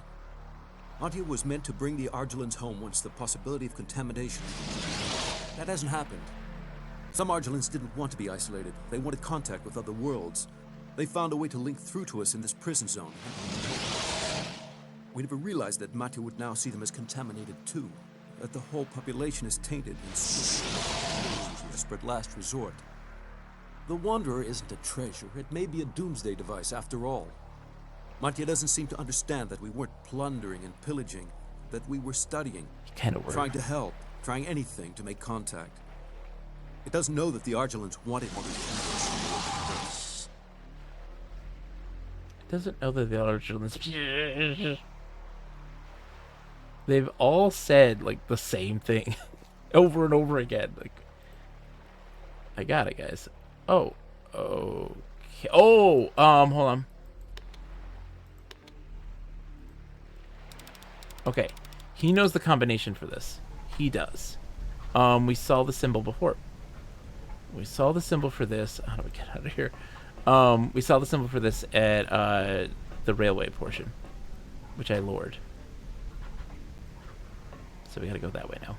Matia was meant to bring the Argelans home once the possibility of contamination. That hasn't happened. Some Argelans didn't want to be isolated. They wanted contact with other worlds. They found a way to link through to us in this prison zone. We never realized that Matia would now see them as contaminated too. That the whole population is tainted and a desperate last resort. The Wanderer isn't a treasure. It may be a doomsday device after all. Matia doesn't seem to understand that we weren't plundering and pillaging, that we were studying, trying to help, trying anything to make contact. It doesn't know that the Argelans wanted one of these.
It doesn't know that the Argelans... They've all said, like, the same thing over and over again. Like, I got it, guys. Oh, okay. Oh, hold on. Okay, he knows the combination for this. He does. We saw the symbol before. We saw the symbol for this. How do we get out of here? We saw the symbol for this at the railway portion, which I lured. So we gotta go that way now.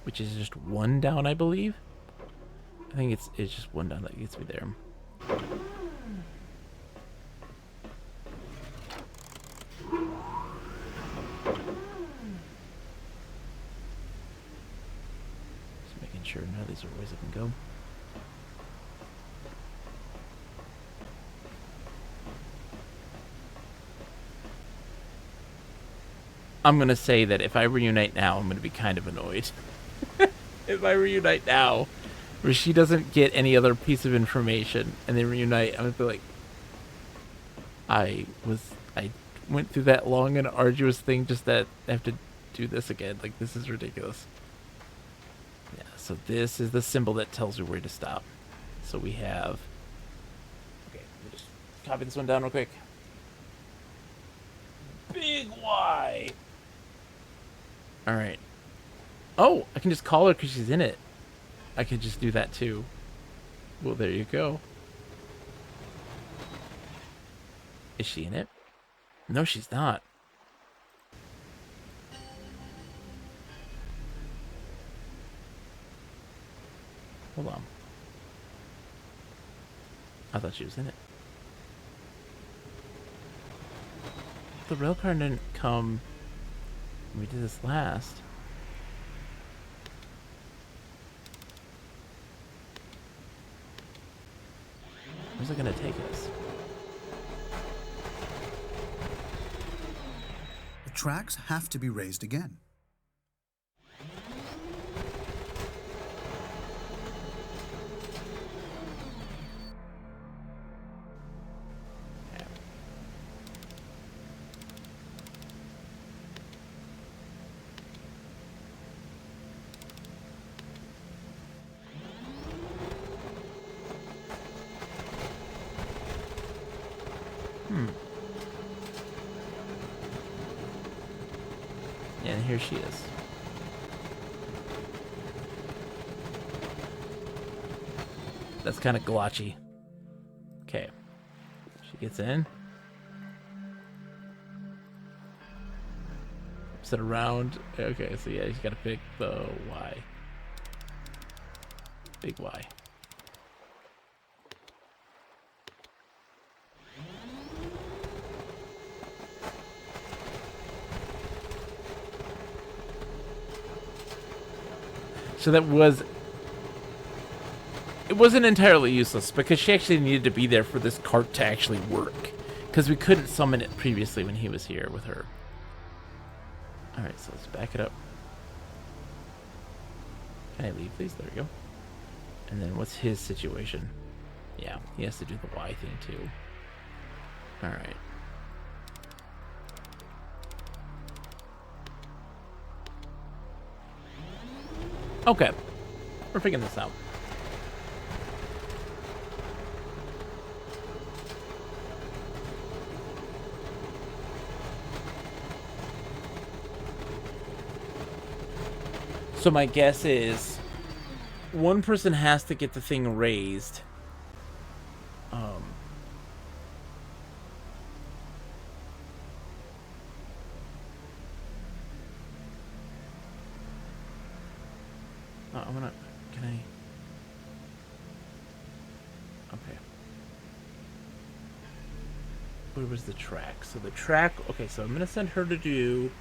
Which is just one down, I believe. I think it's just one down that gets me there. Just making sure none of these are ways I can go. I'm gonna say that if I reunite now, I'm gonna be kind of annoyed. If I reunite now, where she doesn't get any other piece of information, and they reunite, I'm gonna be like, I went through that long and arduous thing just that I have to do this again. Like, this is ridiculous. Yeah, so this is the symbol that tells you where to stop. So we have... Okay, let me just copy this one down real quick. Big Y! Alright. Oh, I can just call her because she's in it. I could just do that too. Well, there you go. Is she in it? No, she's not. Hold on. I thought she was in it. The rail car didn't come when we did this last. Where's it gonna take us?
The tracks have to be raised again.
Yeah, and here she is. That's kind of glotchy. Okay. She gets in. Set around. Okay, so yeah, you gotta pick the Y. Big Y. So that was... It wasn't entirely useless, because she actually needed to be there for this cart to actually work. Because we couldn't summon it previously when he was here with her. Alright, so let's back it up. Can I leave, please? There we go. And then what's his situation? Yeah, he has to do the Y thing, too. Alright. Okay. We're figuring this out. So my guess is one person has to get the thing raised. I'm gonna... Can I... Okay. Where was the track? So the track... Okay, so I'm gonna send her to do...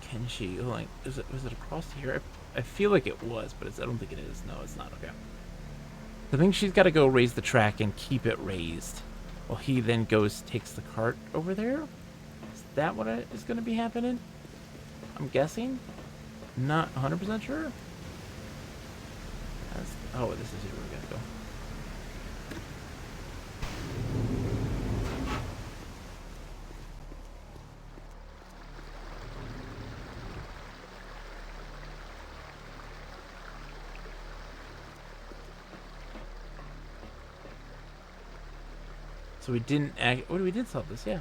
Can she... Like, was it across here? I feel like it was, but I don't think it is. No, it's not. Okay. I think she's got to go raise the track and keep it raised. While he then goes, takes the cart over there? Is that what is going to be happening? I'm guessing? Not 100% sure? Oh, this is where we're going to go. So we didn't act... What, we did solve this, yeah.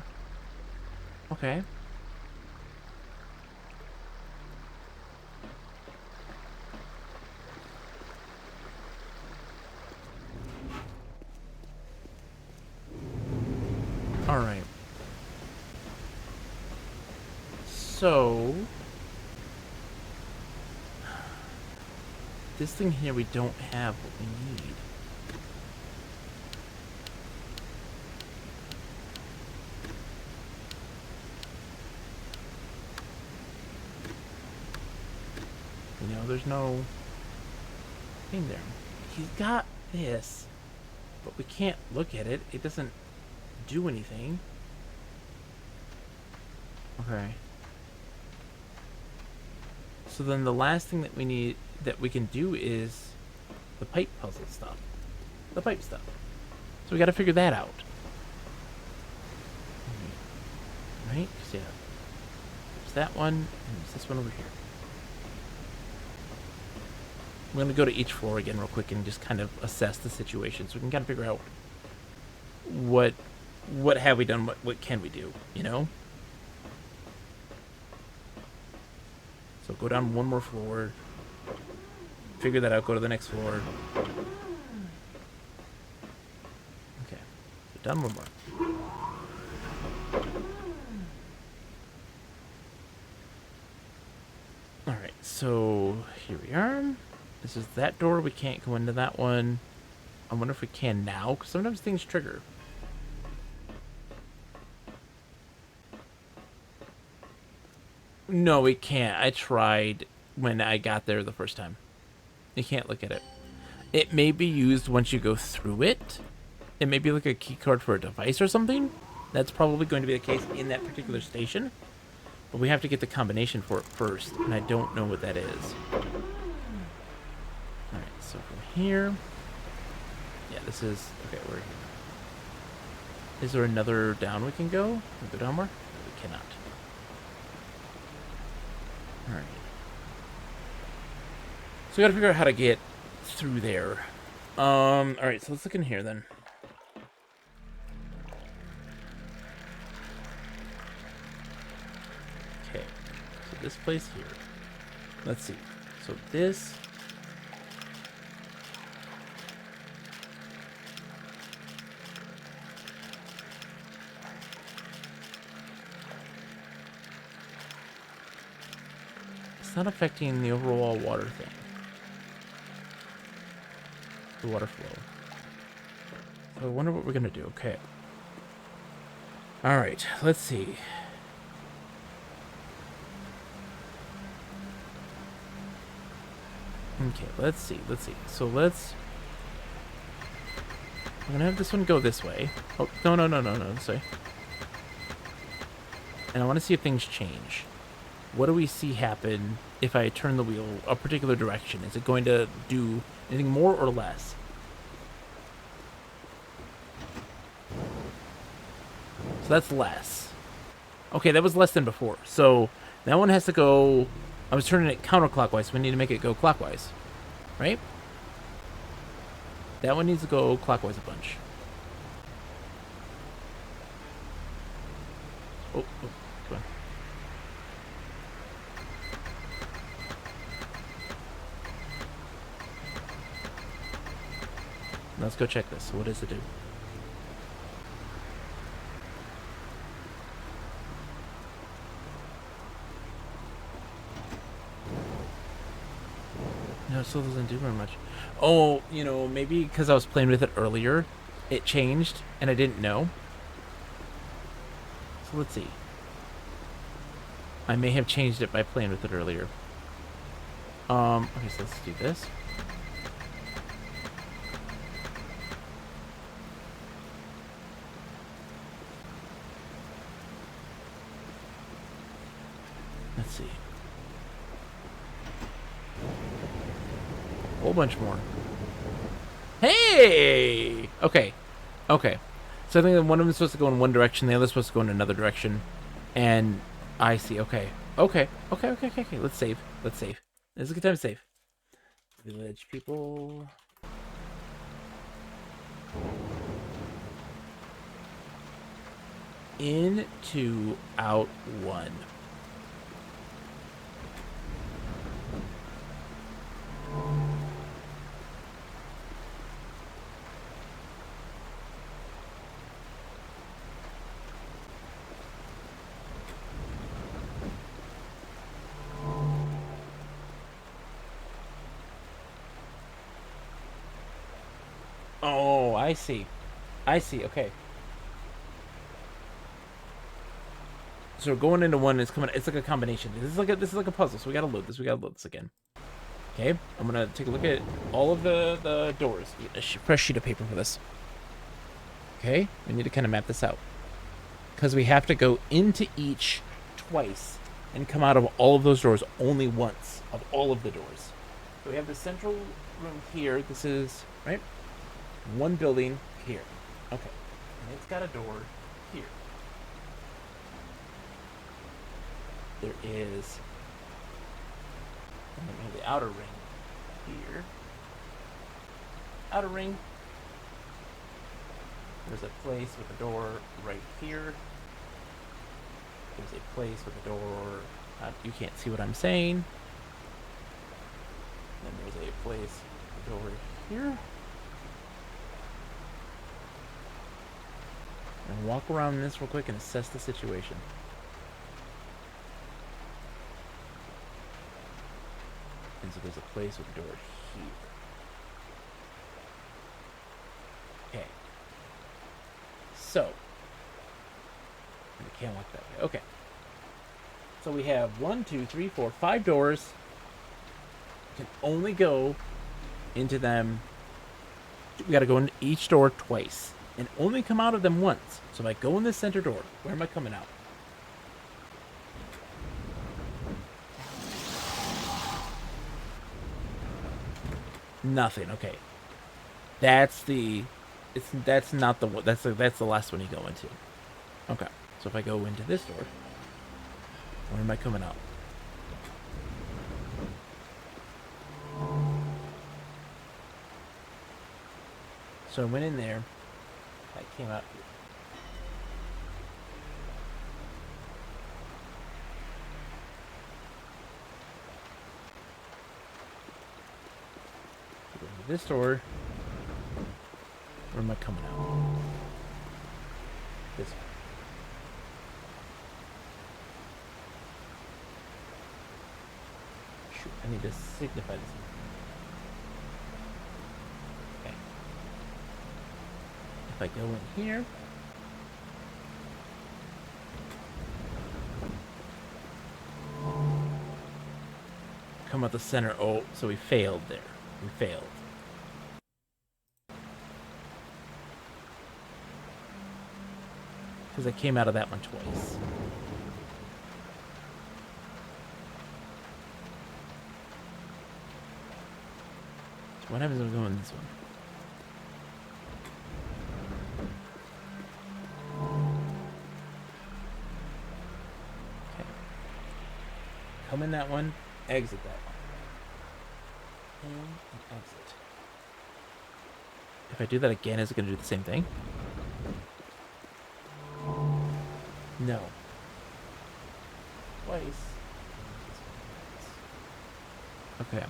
Okay. Alright. So... This thing here, we don't have what we need. You know, there's no thing there. He's got this, but we can't look at it. It doesn't do anything. Okay. So then the last thing that we need, that we can do, is the pipe puzzle stuff. The pipe stuff. So we gotta figure that out. Right? 'Cause, yeah. There's that one, and there's this one over here. I'm going to go to each floor again real quick and just kind of assess the situation so we can kind of figure out what have we done, what can we do, you know? So go down one more floor, figure that out, go to the next floor. Okay, so down one more. Alright, so here we are. This is that door. We can't go into that one. I wonder if we can now, because sometimes things trigger. No, we can't. I tried when I got there the first time. You can't look at it. It may be used once you go through it. It may be like a key card for a device or something. That's probably going to be the case in that particular station. But we have to get the combination for it first, and I don't know what that is. Alright, so from here... Yeah, this is... Okay, we're here. Is there another down we can go? Can we go down more? No, we cannot. Alright. So we gotta figure out how to get through there. Alright, so let's look in here then. Okay. So this place here. Let's see. So this... It's not affecting the overall water thing. The water flow. So I wonder what we're gonna do. Okay. Alright, let's see. Okay, let's see. So let's... I'm gonna have this one go this way. Oh, no, this way. And I want to see if things change. What do we see happen if I turn the wheel a particular direction? Is it going to do anything more or less? So that's less. Okay, that was less than before. So that one has to go... I was turning it counterclockwise, so we need to make it go clockwise. Right? That one needs to go clockwise a bunch. Oh, come on. Let's go check this. What does it do? No, it still doesn't do very much. Oh, you know, maybe because I was playing with it earlier, it changed, and I didn't know. So let's see. I may have changed it by playing with it earlier. Okay, so let's do this. Let's see. A whole bunch more. Hey! Okay. Okay. So I think that one of them is supposed to go in one direction, the other is supposed to go in another direction. And I see. Okay. Okay. Let's save. This is a good time to save. Village people. In, two, out, one. Oh, I see. Okay. So we're going into one. It's coming. It's like a combination. This is like a puzzle. So we gotta load this. Again. Okay. I'm gonna take a look at all of the doors. A fresh sheet of paper for this. Okay. We need to kind of map this out because we have to go into each twice and come out of all of those doors only once of all of the doors. So we have the central room here. This is right. One building here. Okay. And it's got a door here. there is, and then we have the outer ring here. Outer ring. There's a place with a door right here. There's a place with a door. You can't see what I'm saying. Then there's a place with a door here. And walk around this real quick and assess the situation. And so there's a place with a door here. Okay. So. And I can't walk that way. Okay. So we have 1, 2, 3, 4, 5 doors. We can only go into them. We gotta go into each door twice. And only come out of them once. So if I go in this center door, where am I coming out? Nothing. Okay. That's the. That's not the one. That's the last one you go into. Okay. So if I go into this door, where am I coming out? So I went in there. I came out here. Go into this door. Where am I coming out? This way. Shoot, I need to signify this. Okay. If I go in here. Come out the center. Oh, so we failed there. We failed. Because I came out of that one twice. So what happens if I go in this one? Okay. Come in that one, exit that one. In and exit. If I do that again, is it going to do the same thing? No. Twice. Okay.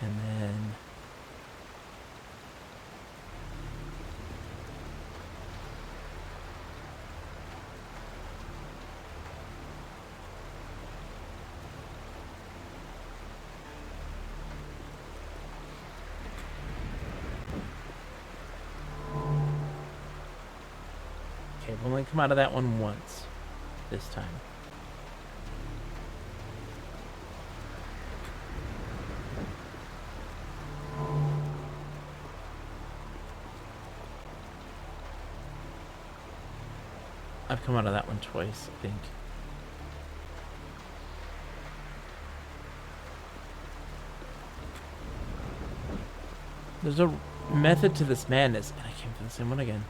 And then... Okay, we'll only come out of that one once this time. I've come out of that one twice, I think. There's a method to this madness, and I came for the same one again.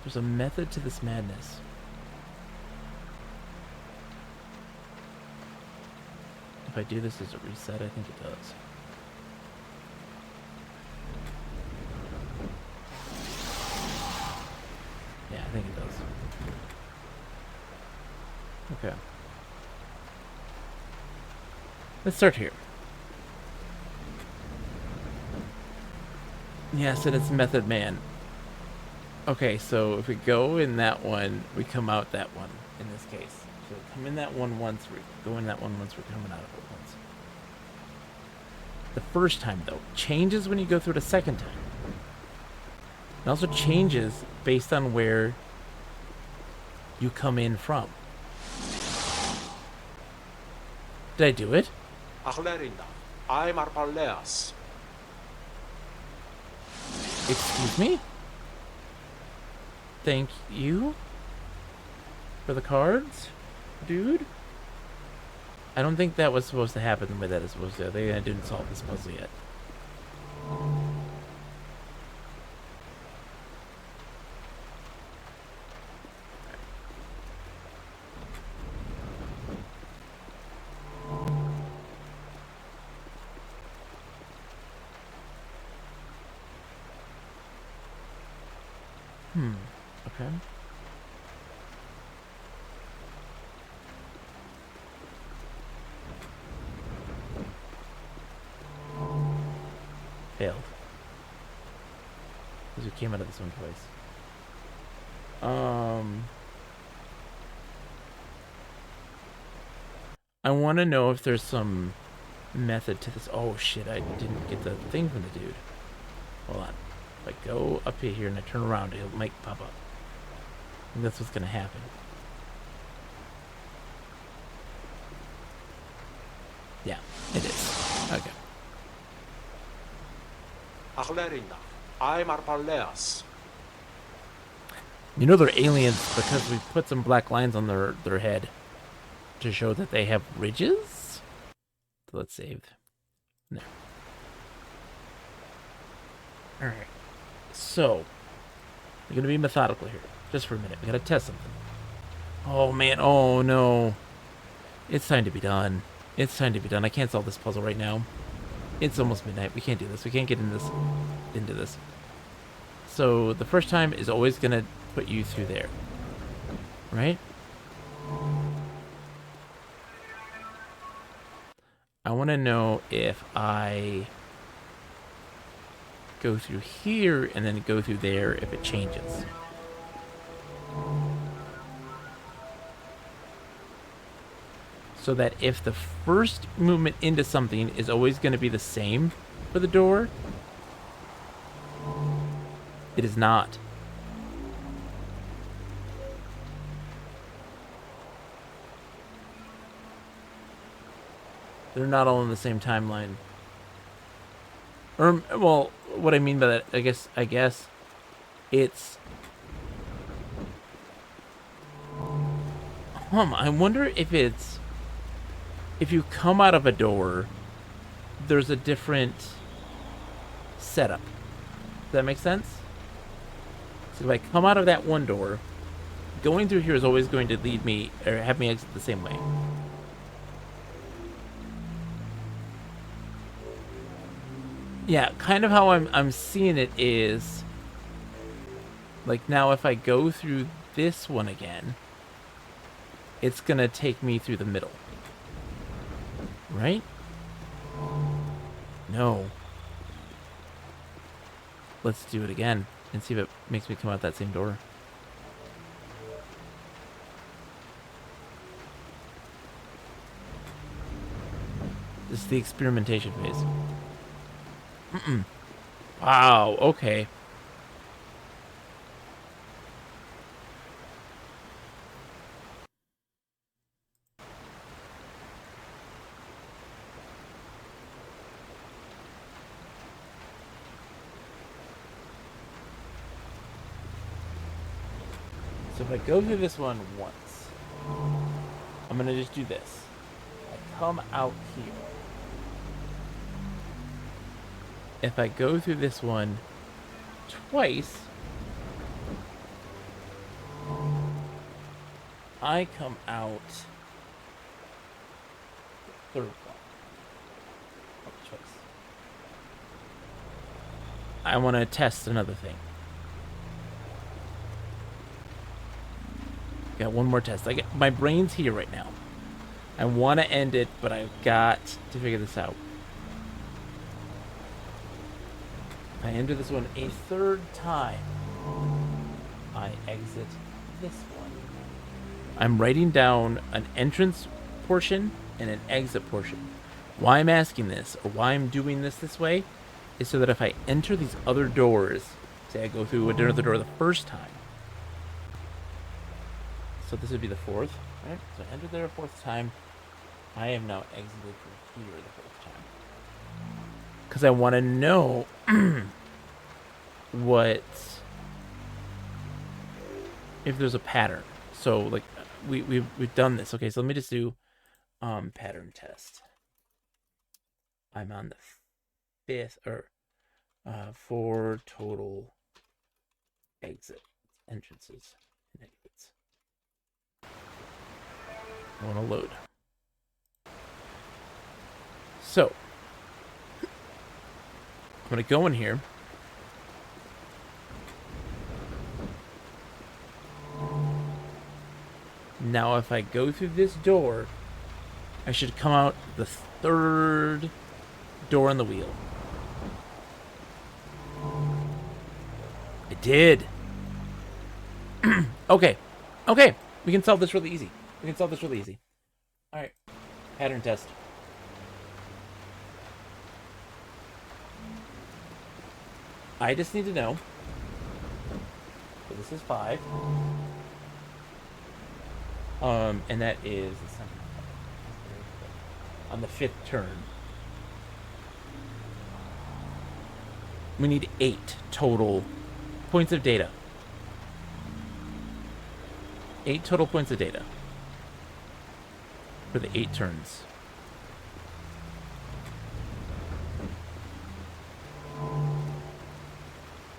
There's a method to this madness. If I do this as a reset, I think it does. Yeah, I think it does. Okay. Let's start here. Yes, and it's Method Man. Okay, so if we go in that one, we come out that one, in this case. So we come in that one once, we go in that one once, we're coming out of it once. The first time, though, changes when you go through it a second time. It also changes based on where you come in from. Did I do it? Excuse me? Thank you for the cards, dude. I don't think that was supposed to happen the way that it's supposed to. I think I didn't solve this puzzle yet. Okay. Failed. Because we came out of this one twice. I want to know if there's some method to this. Oh shit, I didn't get the thing from the dude. Hold on. If I go up here and I turn around, it might pop up. I think that's what's going to happen. Yeah, it is. Okay. You know they're aliens because we put some black lines on their head to show that they have ridges. So let's save. No. All right. So we're gonna be methodical here, just for a minute. We gotta test something. Oh man. Oh no. It's time to be done. It's time to be done. I can't solve this puzzle right now. It's almost midnight. We can't do this. We can't get into this. So the first time is always gonna put you through there, right? I want to know if I go through here and then go through there, if it changes. So that if the first movement into something is always going to be the same for the door, it is not. They're not all in the same timeline. Or, well, what I mean by that, I guess it's... I wonder if it's... If you come out of a door, there's a different setup. Does that make sense? So if I come out of that one door, going through here is always going to lead me, or have me exit the same way. Yeah, kind of how I'm seeing it is, like, now if I go through this one again, it's gonna take me through the middle. Right? No. Let's do it again and see if it makes me come out that same door. This is the experimentation phase. Wow, okay. So if I go through this one once, I'm gonna just do this. I come out here. If I go through this one twice, I come out the third one. Oh, choice. I want to test another thing. Got one more test. My brain's here right now. I want to end it, but I've got to figure this out. I enter this one a third time. I exit this one. I'm writing down an entrance portion and an exit portion. Why I'm asking this, or why I'm doing this way, is so that if I enter these other doors, say I go through another door the first time. So this would be the fourth, right? So I entered there a fourth time. I am now exited from here the fourth time. Because I want to know what, if there's a pattern. So like we've done this. Okay, so let me just do pattern test. I'm on the fifth, or 4 total entrances and exits. I want to load. So I'm going to go in here. Now, if I go through this door, I should come out the third door on the wheel. I did. Okay. Okay. We can solve this really easy. All right. Pattern test. I just need to know. So this is 5. And that is on the 5th turn. We need 8 total points of data. 8 total points of data for the 8 turns.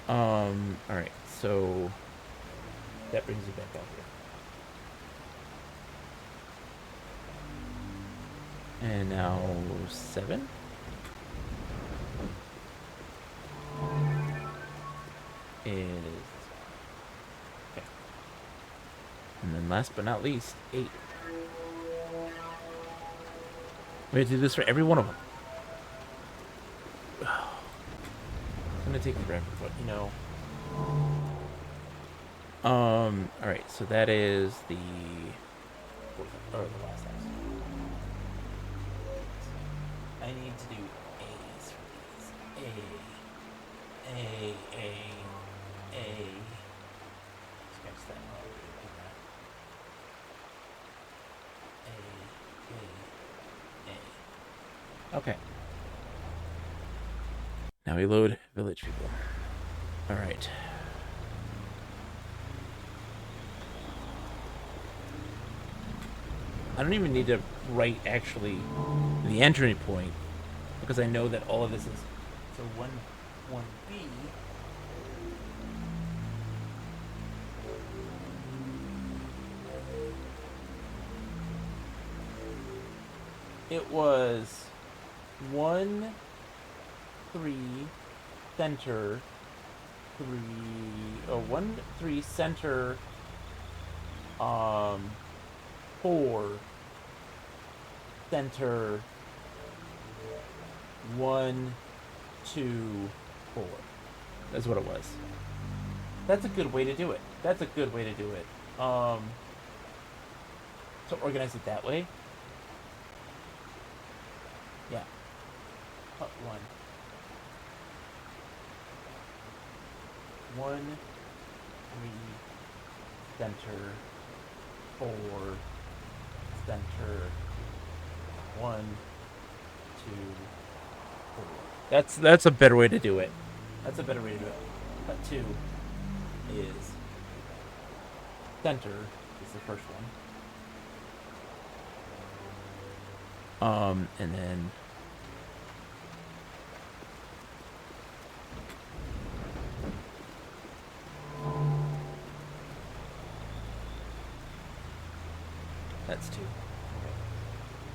Alright, so that brings you back out here. And now 7. Is okay. And then last but not least, 8. We have to do this for every one of them. It's gonna take forever, but you know. Alright, so that is the the last house. I need to do A's for these. A. Scratch that. A. Okay. Now we load village people. Alright. I don't even need to write actually the entry point because I know that all of this is so 1B. It was 1, 3, center, 1, 3, center, 4, center, 1, 2, 4. That's what it was. That's a good way to do it. To organize it that way. Yeah. Hut 1. 1, 3, center, 4, center, 1, 2, 4. That's a better way to do it. Hut 2 is center is the first one. And then that's 2. Okay.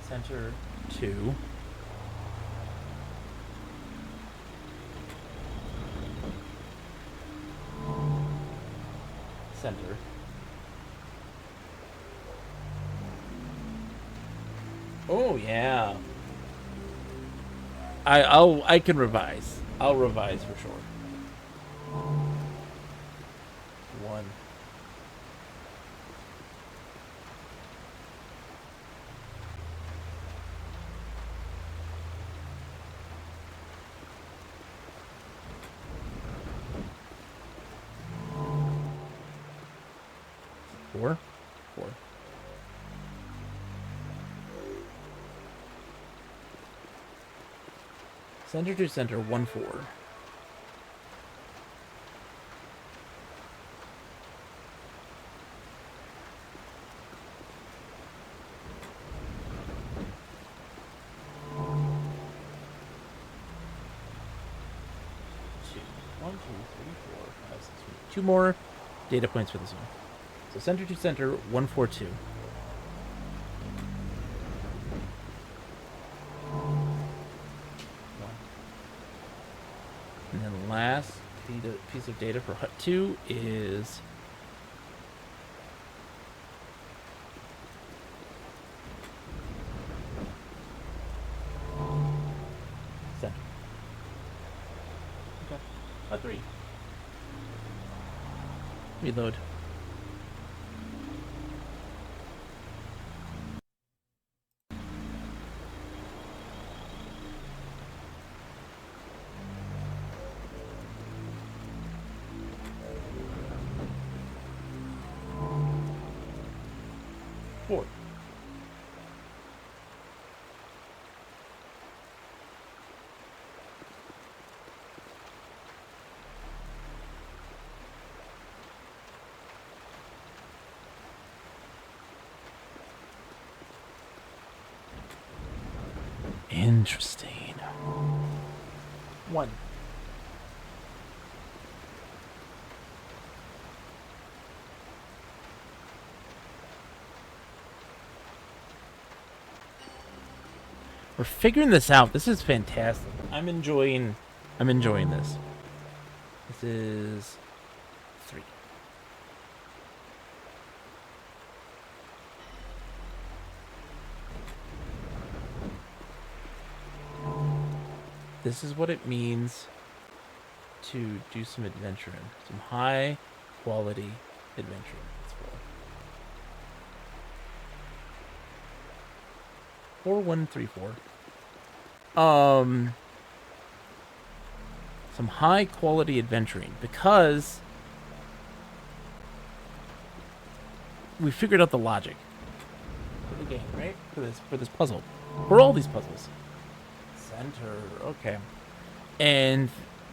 Center 2. Center. Oh yeah. I can revise. I'll revise for sure. 1. Four. Center to center, 1, 4. Two more data points for this one. So center to center, 1, 4, 2. And then the last piece of data for Hut 2 is 3. Reload. Four. Interesting. 1. We're figuring this out. This is fantastic. I'm enjoying this. This is 3. This is what it means to do some adventuring. Some high quality adventuring. That's 4. 4134. Some high quality adventuring, because we figured out the logic for the game, right? For this puzzle. For all these puzzles. Center, okay. And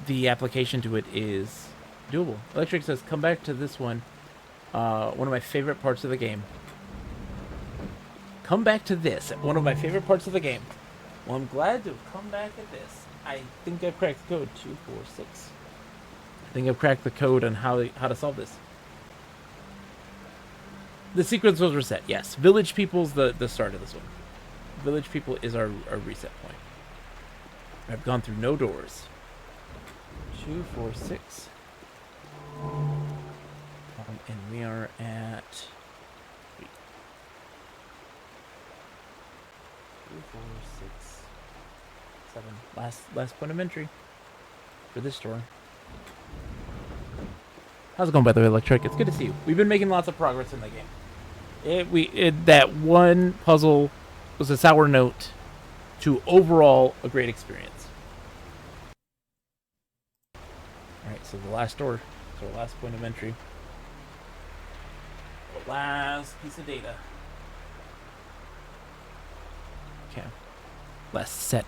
the application to it is doable. Electric says, come back to this one. One of my favorite parts of the game. Come back to this. One of my favorite parts of the game. Well, I'm glad to come back at this. I think I've cracked the code. 246. I think I've cracked the code on how to solve this. The sequence was reset. Yes. Village People's the start of this one. Village People is our reset point. I've gone through no doors. 246. And we are at 3. 2, 4, 6, 7. Last point of entry for this door. How's it going, by the way, Electric? It's good to see you. We've been making lots of progress in the game. That one puzzle was a sour note to overall a great experience. Alright, so the last door. So our last point of entry. The last piece of data. Okay. Last set.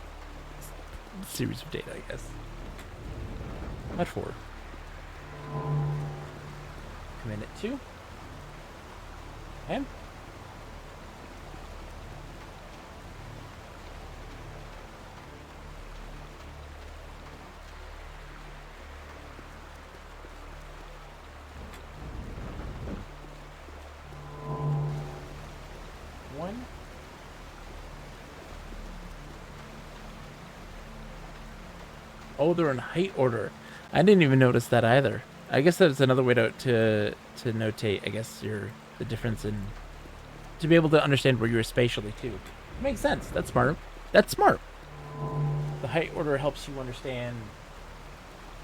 Series of data, I guess. At 4. Come in at 2. Okay. Oh, they're in height order. I didn't even notice that either. I guess that's another way to notate, I guess, the difference in... to be able to understand where you are spatially, too. Makes sense. That's smart. That's smart. The height order helps you understand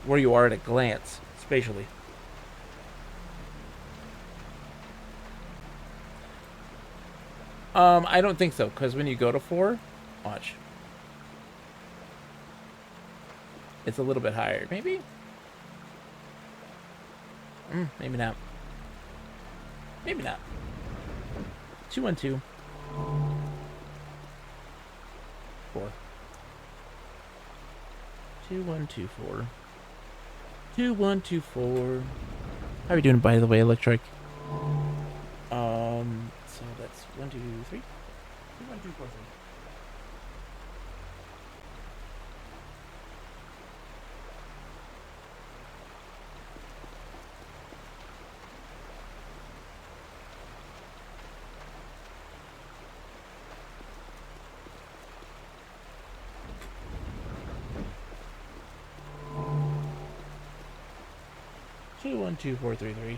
where you are at a glance, spatially. I don't think so, because when you go to 4, watch. It's a little bit higher. Maybe? Maybe not. Maybe not. 212. 4. 2124. 2124. How are we doing, by the way, Electric? So that's 1, 2, 3. 2, 1, 2, 4, 3. 2, 1, 2, 4, 3, 3.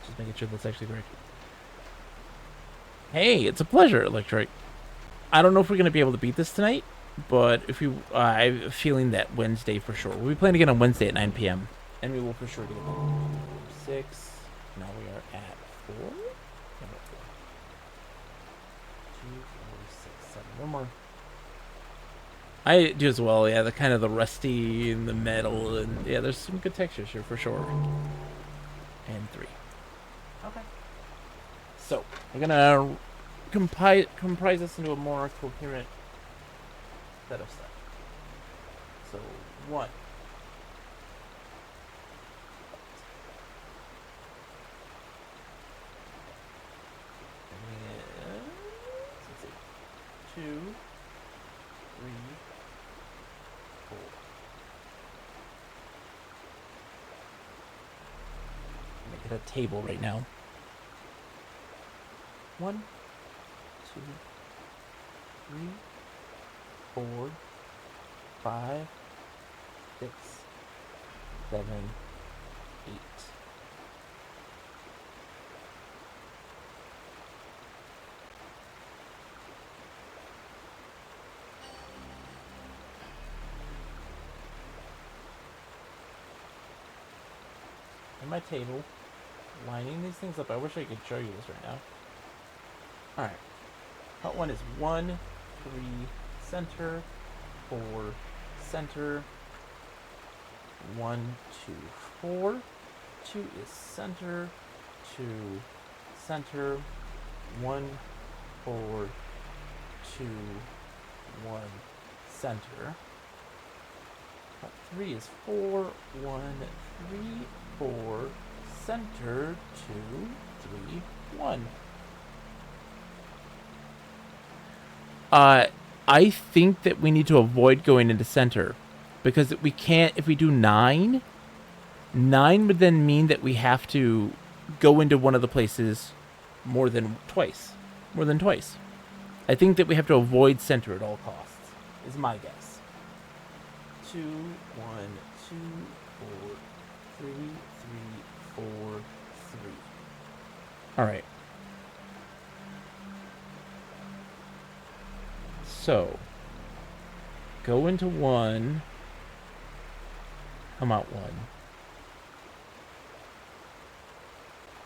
Just making sure that's actually correct. Hey, it's a pleasure, Electric. I don't know if we're gonna be able to beat this tonight, but if we, I have a feeling that Wednesday for sure. We'll be playing again on Wednesday at 9 p.m. and we will for sure get it done. 6. Now we are at 4. No, 4. 2, 4, 6, 7. One more. I do as well. Yeah, the kind of the rusty and the metal, and yeah, there's some good textures here for sure. And 3. Okay. So we're gonna comprise this into a more coherent set of stuff. So 1. Let's see. 2, 3, 4. Make it a table right now. 1, 2, 3, 4, 5, 6, 7, 8. In my table, lining these things up. I wish I could show you this right now. Alright. Part 1 is 1, 3, center, 4, center, 1, 2, 4. 2 is center, 2, center, 1, 4, 2, 1, center. Part 3 is 4, 1, 3, 4, center, 2, 3, 1. I think that we need to avoid going into center because we can't, if we do 9 would then mean that we have to go into one of the places more than twice. I think that we have to avoid center at all costs, is my guess. 2, 1, 2, 4, 3, 3, 4, 3. Alright. So, go into 1, come out 1.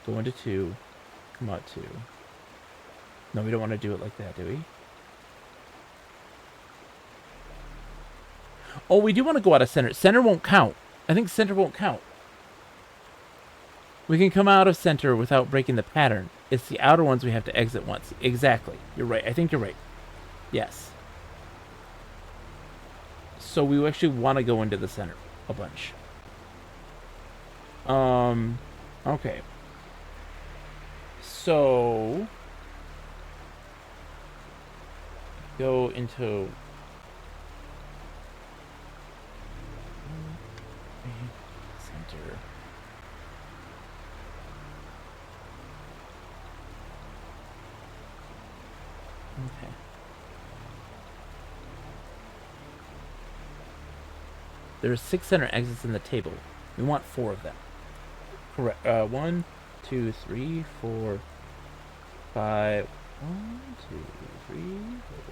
Go into 2, come out 2. No, we don't want to do it like that, do we? Oh, we do want to go out of center. Center won't count. I think center won't count. We can come out of center without breaking the pattern. It's the outer ones we have to exit once. Exactly. You're right. I think you're right. Yes. So we actually want to go into the center a bunch. Okay. So go into center. Okay. There are 6 center exits in the table. We want 4 of them. Correct. 1, 2, 3, 4, 5. 1, 2, 3,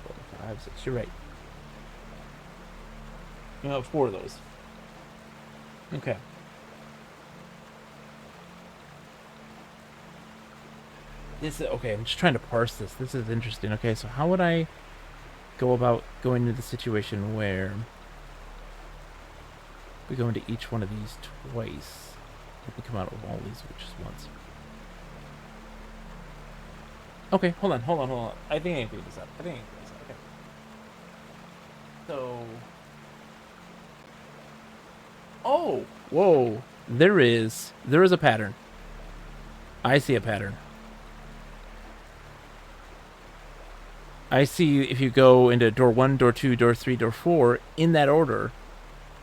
4, 5, 6. You're right. You have 4 of those. Okay. Okay, I'm just trying to parse this. This is interesting. Okay, so how would I go about going into the situation where we go into each one of these twice? We come out of all these just once. Okay, hold on. I think I can figure this out. Okay. So... Oh! Whoa! There is a pattern. I see a pattern. I see if you go into door 1, door 2, door 3, door 4, in that order,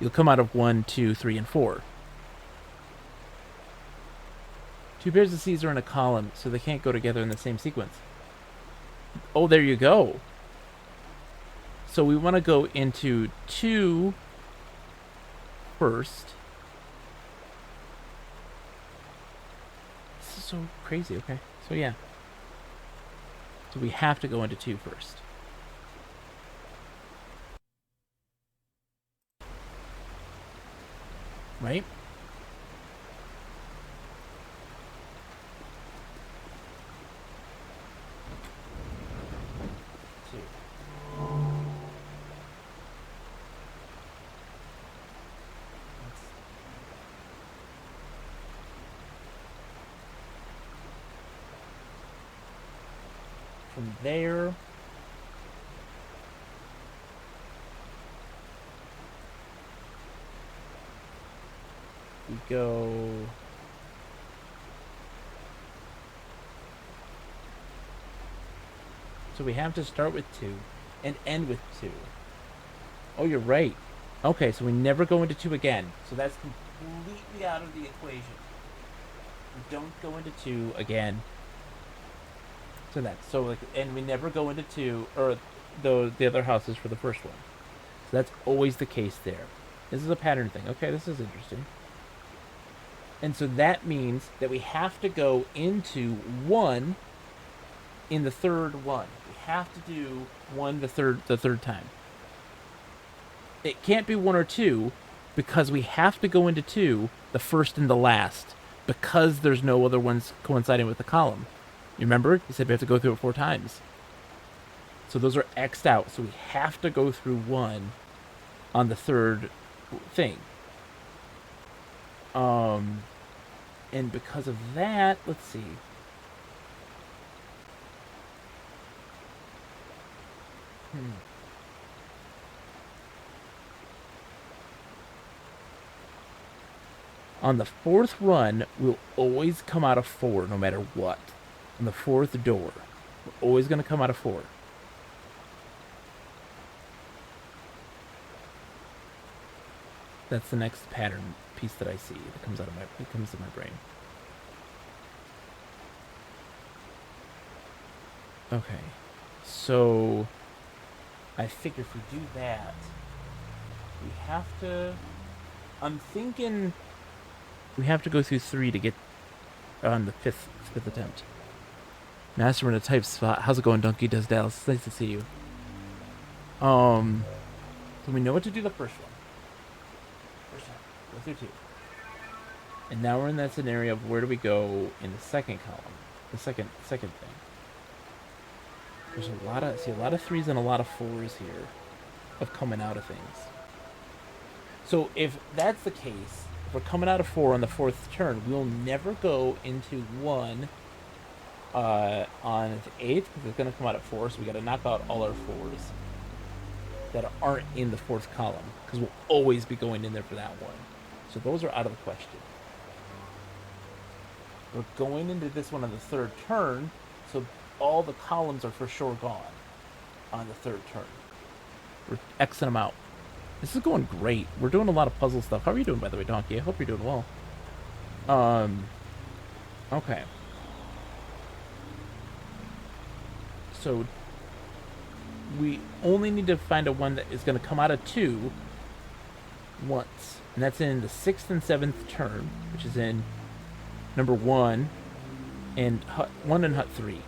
you'll come out of 1, 2, 3, and 4. 2 pairs of C's are in a column, so they can't go together in the same sequence. Oh, there you go. So we want to go into 2 first. This is so crazy. Okay, so yeah. So we have to go into 2 first. right? From there, we go. So we have to start with 2 and end with 2. Oh, you're right. Okay, so we never go into 2 again. So that's completely out of the equation. We don't go into 2 again. So like, and we never go into 2 or the other houses for the first one. So that's always the case there. This is a pattern thing. Okay, this is interesting. And so that means that we have to go into 1 in the third one. We have to do 1 the third time. It can't be 1 or 2 because we have to go into 2 the first and the last because there's no other ones coinciding with the column. You remember? You said we have to go through it 4 times. So those are X'd out. So we have to go through 1 on the third thing. And because of that, let's see. On the 4th run, we'll always come out of 4 no matter what. On the 4th door, we're always going to come out of 4. That's the next pattern piece that I see that comes out of my brain. Okay, so I figure if we do that, we have to. I'm thinking we have to go through 3 to get on the fifth attempt. Master in a type spot. How's it going, Donkey Does Dallas? It's nice to see you. So we know what to do the first one. First time. Go through 2. And now we're in that scenario of where do we go in the second column? The second thing. There's a lot of 3s and a lot of 4s here of coming out of things. So if that's the case, if we're coming out of 4 on the 4th turn, we'll never go into 1 on the 8th because it's going to come out at 4. So we got to knock out all our 4s that aren't in the 4th column because we'll always be going in there for that one. So those are out of the question. We're going into this one on the 3rd turn, so all the columns are for sure gone on the 3rd turn. We're Xing them out. This is going great. We're doing a lot of puzzle stuff. How are you doing, by the way, Donkey? I hope you're doing well. Okay. So we only need to find a one that is going to come out of 2 once. And that's in the 6th and 7th turn, which is in number 1 and hut 1 and hut 3.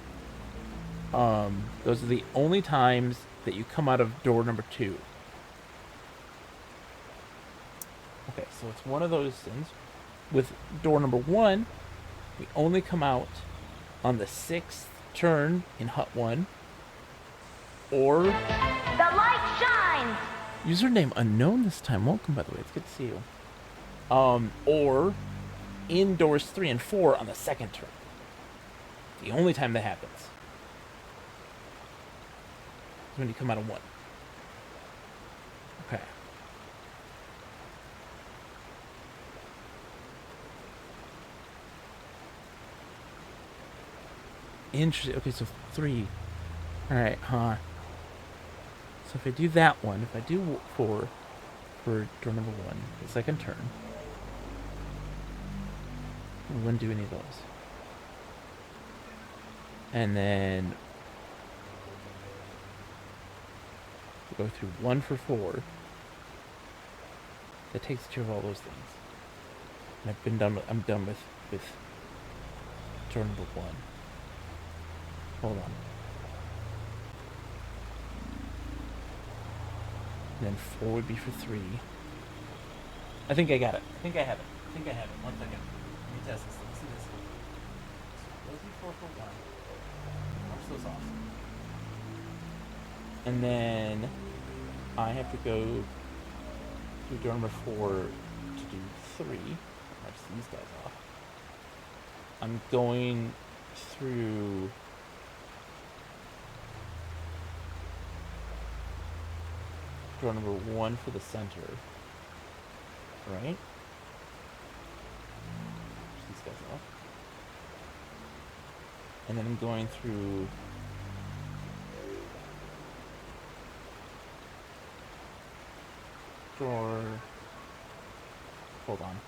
Those are the only times that you come out of door number 2. Okay, so it's one of those things. With door number 1, we only come out on the 6th turn in hut 1, or
the light shines.
Username unknown this time. Welcome, by the way. It's good to see you. Or in doors 3 and 4 on the 2nd turn. The only time that happens is when you come out of 1. Okay. Interesting. Okay, so 3. Alright, huh. So if I do that one, if I do 4 for door number 1, the 2nd turn, we wouldn't do any of those. And then we go through 1 for 4. That takes care of all those things. And I'm done with door number 1. Hold on. And then 4 would be for 3. I think I got it. I think I have it. I think I have it. 1 second. Let me test this. Let me see this. So those are 4 for 1. March those off. And then I have to go to door number 4 to do 3. March these guys off. I'm going through door number 1 for the center. Right? These guys off. And then I'm going through door. Hold on.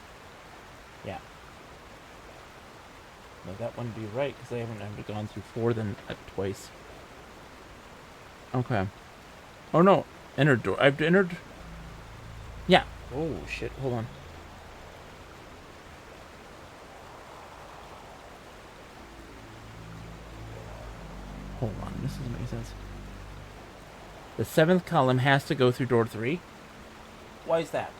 Yeah. No, that wouldn't be right because I haven't gone through 4 then twice. Okay. Oh no, entered door. I've entered. Yeah. Oh shit. Hold on. Hold on. This doesn't make sense. The 7th column has to go through door 3. Why is that?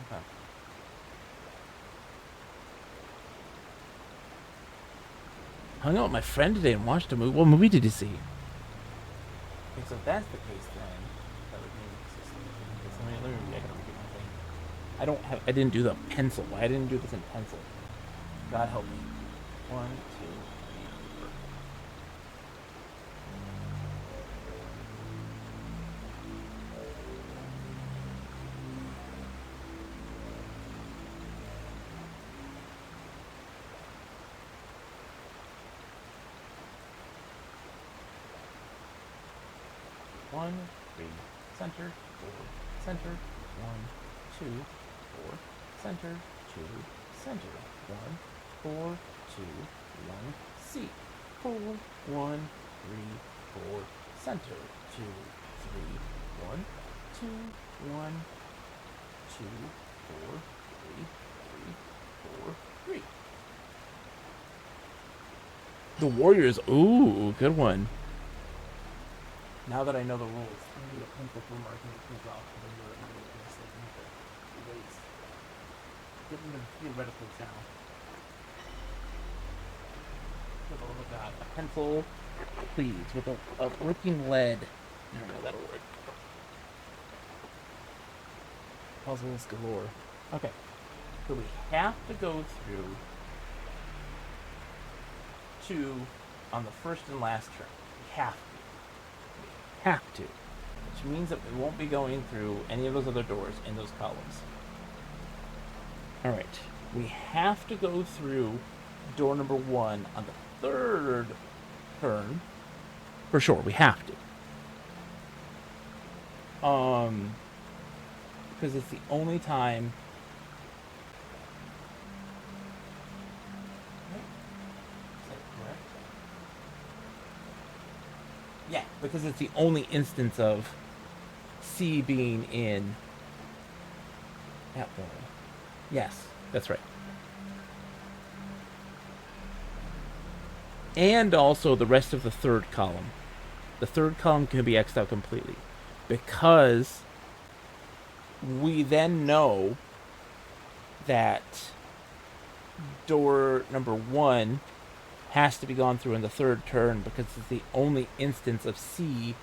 Okay. Hung out with my friend today and watched a movie. What movie did you see? Okay, so if that's the case, then that would mean let me I gotta redo my thing. I didn't do the pencil. I didn't do this in pencil. God help me. 1, 2, 3, 4. One, 3, center, 4, center, 1, 2, 4, center, 2, center, 1, 4, 2, 1, C, 4, 1, 3, 4, center, 2, 3, 1, 2, 1, 2, 4, 3, 3, 4, 3. The Warriors, ooh, good one. Now that I know the rules, I need a pencil for marking the things off, and then you're going to erase. Get them in theoretical now. Oh my god, a pencil, please, with a working lead. There we go, that'll work. Puzzles galore. Okay, so we have to go through 2 on the first and last turn. We have to. Have to, which means that we won't be going through any of those other doors in those columns. Alright, we have to go through door number 1 on the 3rd turn. For sure, we have to. Because it's the only time. Yeah, because it's the only instance of C being in that one. Yes, that's right. And also the rest of the 3rd column. The 3rd column can be X'd out completely. Because we then know that door number 1 has to be gone through in the 3rd turn because it's the only instance of C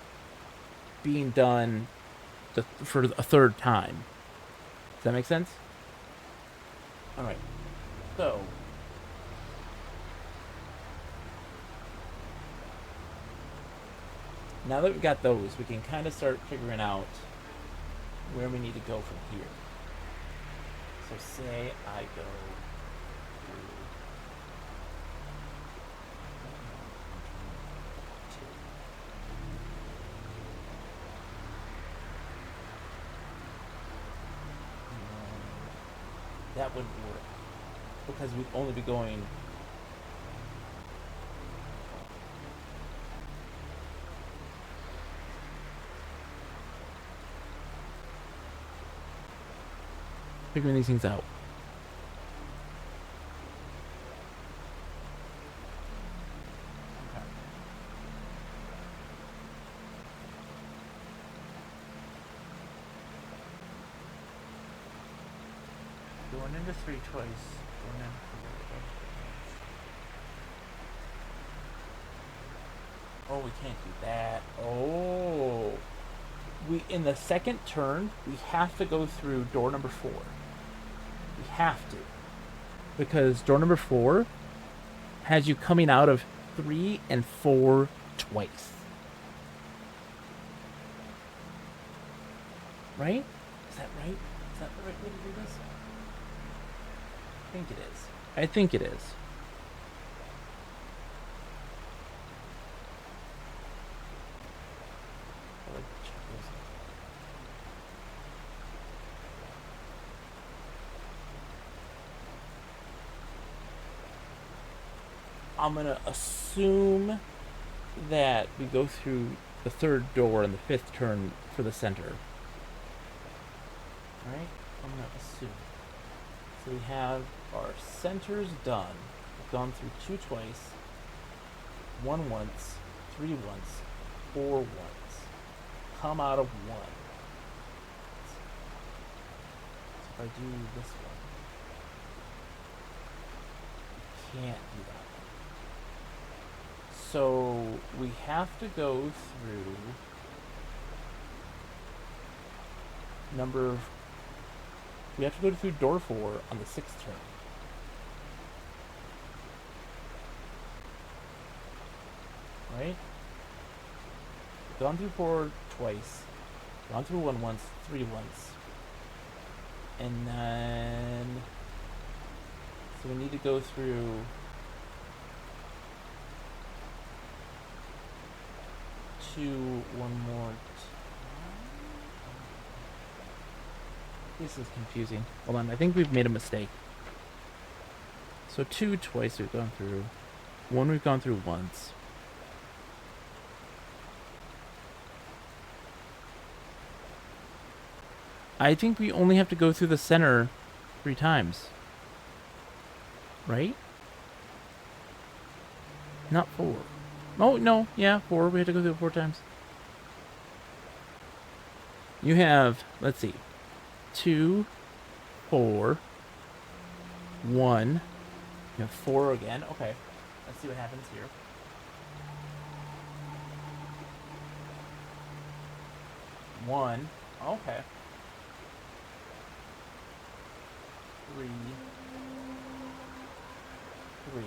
being done for a 3rd time. Does that make sense? Alright. So. Now that we've got those, we can kind of start figuring out where we need to go from here. So say I go through. That wouldn't work because we'd only be going figuring these things out. Okay. Going into 3 twice. Going into 4. Oh, we can't do that. Oh. In the second turn, we have to go through door number 4. We have to. Because door number 4 has you coming out of 3 and 4 twice. Right? Is that right? Is that the right way to do this? I think it is. I think it is. I'm going to assume that we go through the 3rd door in the 5th turn for the center. Alright? I'm going to assume. So we have our centers done. We've gone through 2 twice, 1 once, 3 once, 4 once. Come out of 1. So if I do this one, can't do that. So we have to go through we have to go through door 4 on the 6th turn. Right? Gone through 4 twice. Gone through 1 once, 3 once. And then so we need to go through 2 one more time. This is confusing. Hold on, I think we've made a mistake. So 2 twice we've gone through. 1 we've gone through once. I think we only have to go through the center 3 times. Right? Not 4. Oh, no. Yeah, 4. We have to go through it 4 times. You have, let's see, 2, 4, 1. You have 4 again. Okay. Let's see what happens here. One. Okay. 3. 3.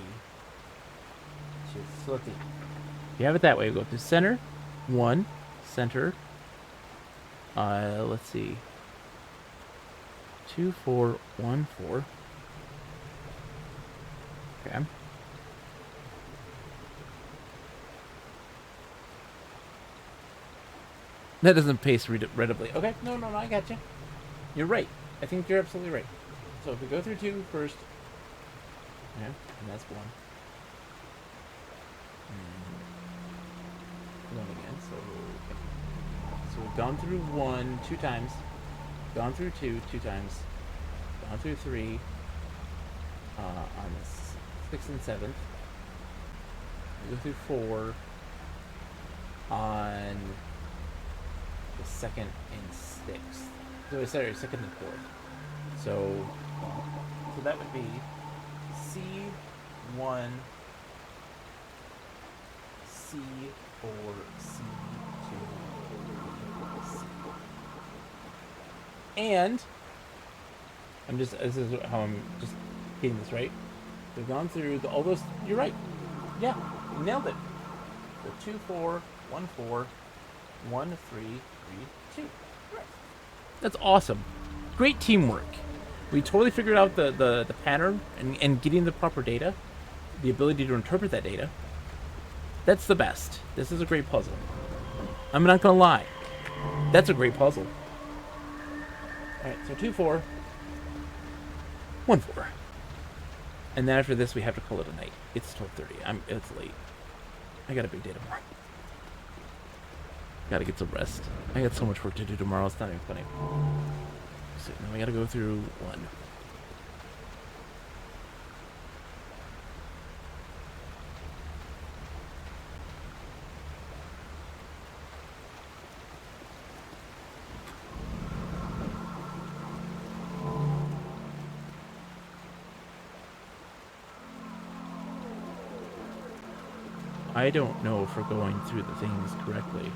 2. So let's see. If you have it that way, we go to center. 1. Center. Let's see. 2, 4, 1, 4. Okay. That doesn't pace readily. Okay, no, I got you. You're right. I think you're absolutely right. So if we go through 2 first, yeah, and that's 1. And 1 again. So, okay. So we've gone through 1 2 times, gone through 2 2 times, gone through 3 on the 6th and 7th. We go through 4 on the 2nd and 6th. So sorry, 2nd and 4th. So that would be C1, C4, C2, C. And this is how I'm just getting this right. We've gone through all those. You're right. Yeah, you nailed it. So 2 4 1 4 1 3 3 2. Right. That's awesome. Great teamwork. We totally figured out the pattern and getting the proper data, the ability to interpret that data. That's the best. This is a great puzzle. I'm not gonna lie. That's a great puzzle. Alright, so 2 4 1 4. And then after this we have to call it a night. It's 12:30. It's late. I got a big day tomorrow. Gotta get some rest. I got so much work to do tomorrow, it's not even funny. So now we gotta go through 1. I don't know if we're going through the things correctly.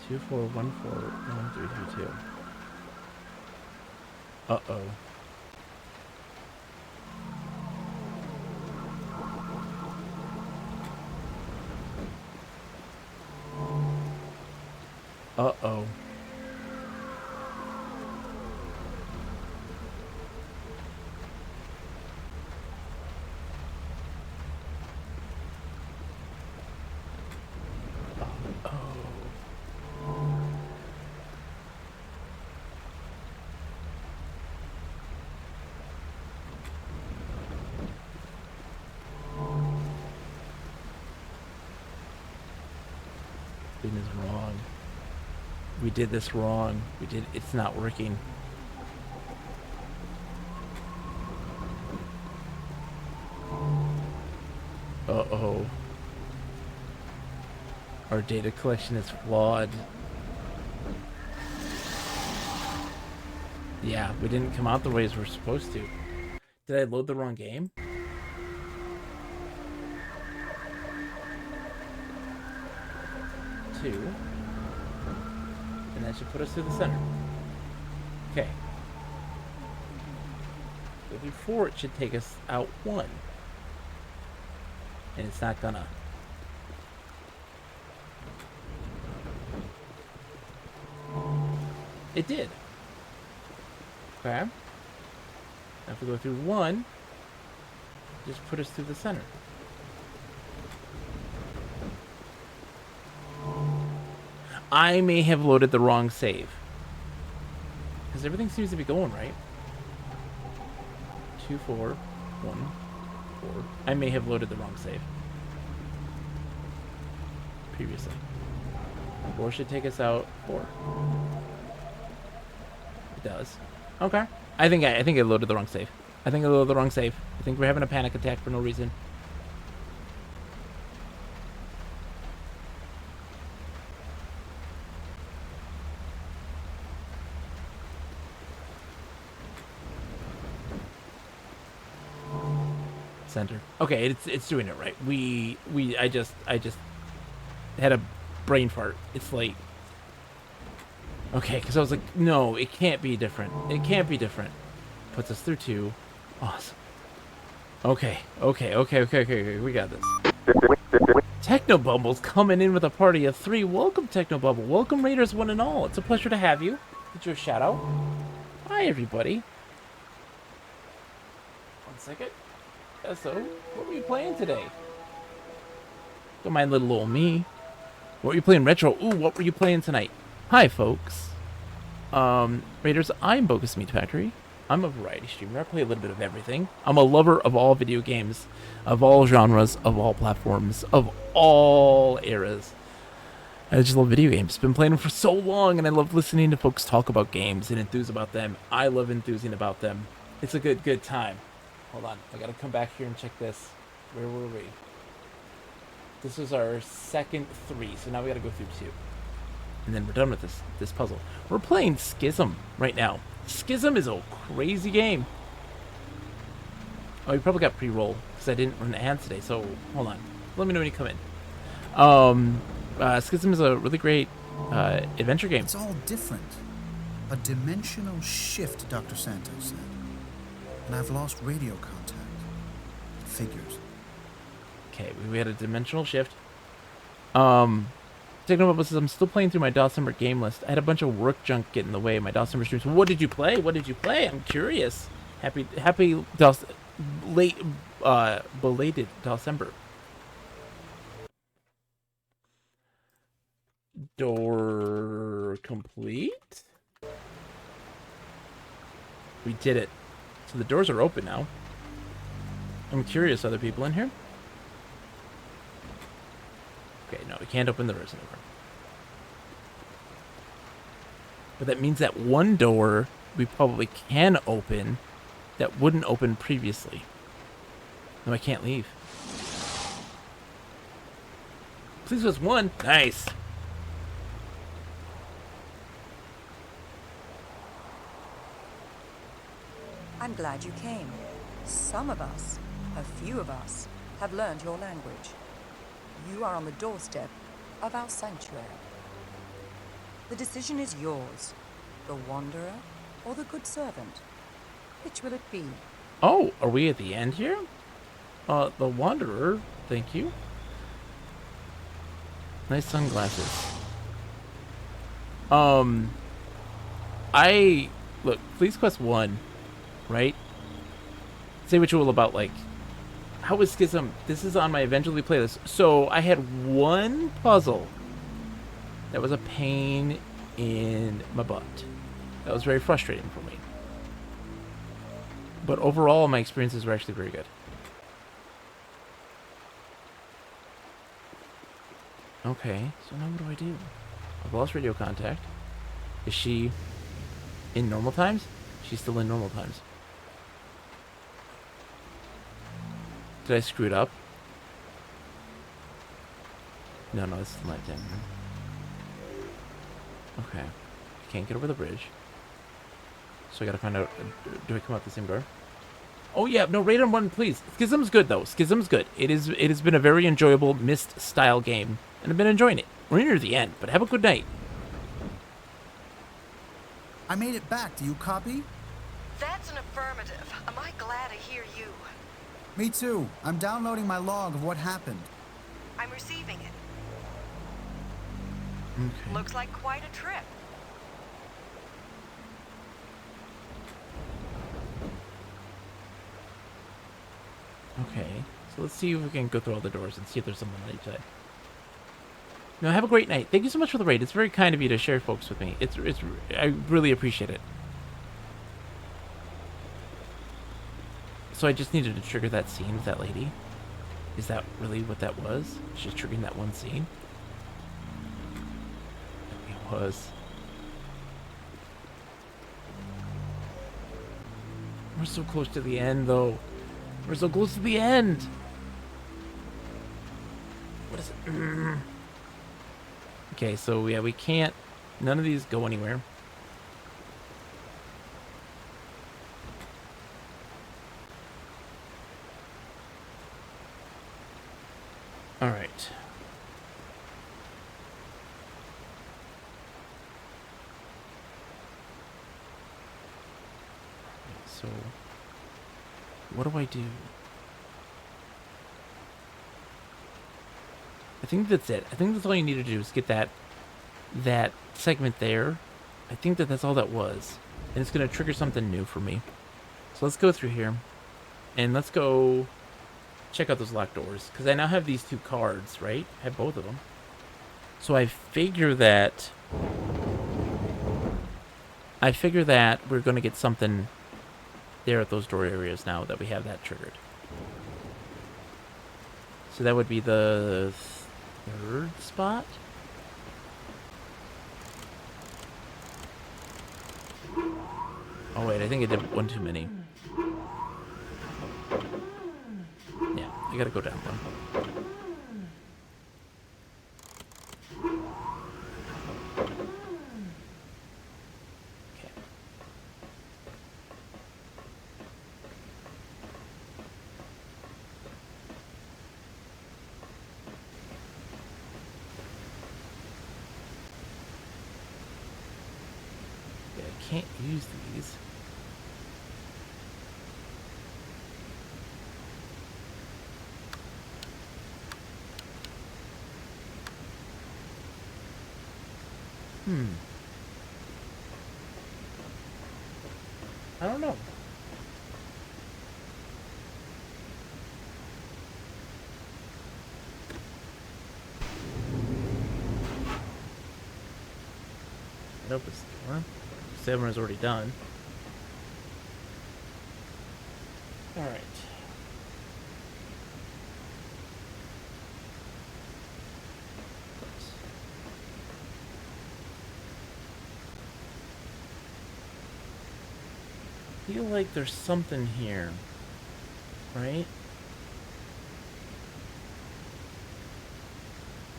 Two, 4, 1, 4, 1, 3, 3, 2. Uh-oh. Uh-oh. This is wrong. We did this wrong. It's not working. Uh-oh. Our data collection is flawed. Yeah, we didn't come out the ways we're supposed to. Did I load the wrong game? Two. And that should put us to the center. Okay. Go through 4, it should take us out 1. And it's not gonna. It did. Okay. Now if we go through 1, just put us through the center. I may have loaded the wrong save. Because everything seems to be going right. 2, 4, 1, 4. I may have loaded the wrong save. Previously. 4 should take us out 4. It does. Okay. I think I loaded the wrong save. I think we're having a panic attack for no reason. Center. Okay, it's doing it right. I just had a brain fart. It's late. Okay, because I was like, no, it can't be different. It can't be different. Puts us through 2. Awesome. Okay. We got this. Technobumble's coming in with a party of 3. Welcome, Technobumble. Welcome, Raiders 1 and all. It's a pleasure to have you. Get you a shout out. Hi, everybody. 1 second. So, what were you playing today? Don't mind little old me. What were you playing retro? Ooh, what were you playing tonight? Hi, folks. Raiders, I'm Bogus Meat Factory. I'm a variety streamer. I play a little bit of everything. I'm a lover of all video games, of all genres, of all platforms, of all eras. I just love video games. Been playing them for so long, and I love listening to folks talk about games and enthuse about them. I love enthusing about them. It's a good time. Hold on, I gotta come back here and check this. Where were we? This was our second 3, so now we gotta go through 2. And then we're done with this puzzle. We're playing Schizm right now. Schizm is a crazy game. Oh, you probably got pre-roll, because I didn't run ads today, so hold on. Let me know when you come in. Schizm is a really great adventure game.
It's all different. A dimensional shift, Dr. Santos said. And I've lost radio contact. Figures.
Okay, we had a dimensional shift. Technobubble says, I'm still playing through my Dawsummer game list. I had a bunch of work junk get in the way of my Dawsummer streams. What did you play? I'm curious. Happy belated Dawsummer. Door complete? We did it. So the doors are open now. I'm curious, other people in here? Okay, no, we can't open the doors anymore. But that means that one door we probably can open that wouldn't open previously. No, I can't leave. Please was 1. Nice.
I'm glad you came. Some of us, a few of us, have learned your language. You are on the doorstep of our sanctuary. The decision is yours. The Wanderer or the Good Servant? Which will it be?
Oh, are we at the end here? The Wanderer, thank you. Nice sunglasses. Look, Police Quest 1, right? Say what you will about, like, how was Schism? This is on my eventually playlist. So, I had one puzzle that was a pain in my butt. That was very frustrating for me. But overall, my experiences were actually very good. Okay, so now what do I do? I've lost radio contact. Is she in normal times? She's still in normal times. Did I screw it up? No, this is night time. Okay. I can't get over the bridge. So I gotta find out, do I come out the same door? Oh yeah, no, Radon 1, please. Schism's good, though. Schism's good. It has been a very enjoyable Myst-style game, and I've been enjoying it. We're near the end, but have a good night.
I made it back. Do you copy?
That's an affirmative. Am I glad to hear you?
Me too. I'm downloading my log of what happened.
I'm receiving it.
Okay.
Looks like quite a trip.
Okay, so let's see if we can go through all the doors and see if there's someone on each side. No, have a great night. Thank you so much for the raid. It's very kind of you to share folks with me. I really appreciate it. So I just needed to trigger that scene with that lady. Is that really what that was? She's triggering that one scene? It was. We're so close to the end, though. We're so close to the end. What is it? Okay, so yeah, we can't. None of these go anywhere. All right. So, what do I do? I think that's it. I think that's all you need to do is get that segment there. I think that's all that was. And it's going to trigger something new for me. So let's go through here. And let's go check out those locked doors. Because I now have these 2 cards, right? I have both of them. So I figure that we're going to get something there at those door areas now that we have that triggered. So that would be the 3rd spot. Oh wait, I think I did one too many. Yeah, I gotta go down one. Okay. Yeah, I can't use these. I don't know. That opens the door. 7 is already done. Alright. I feel like there's something here, right?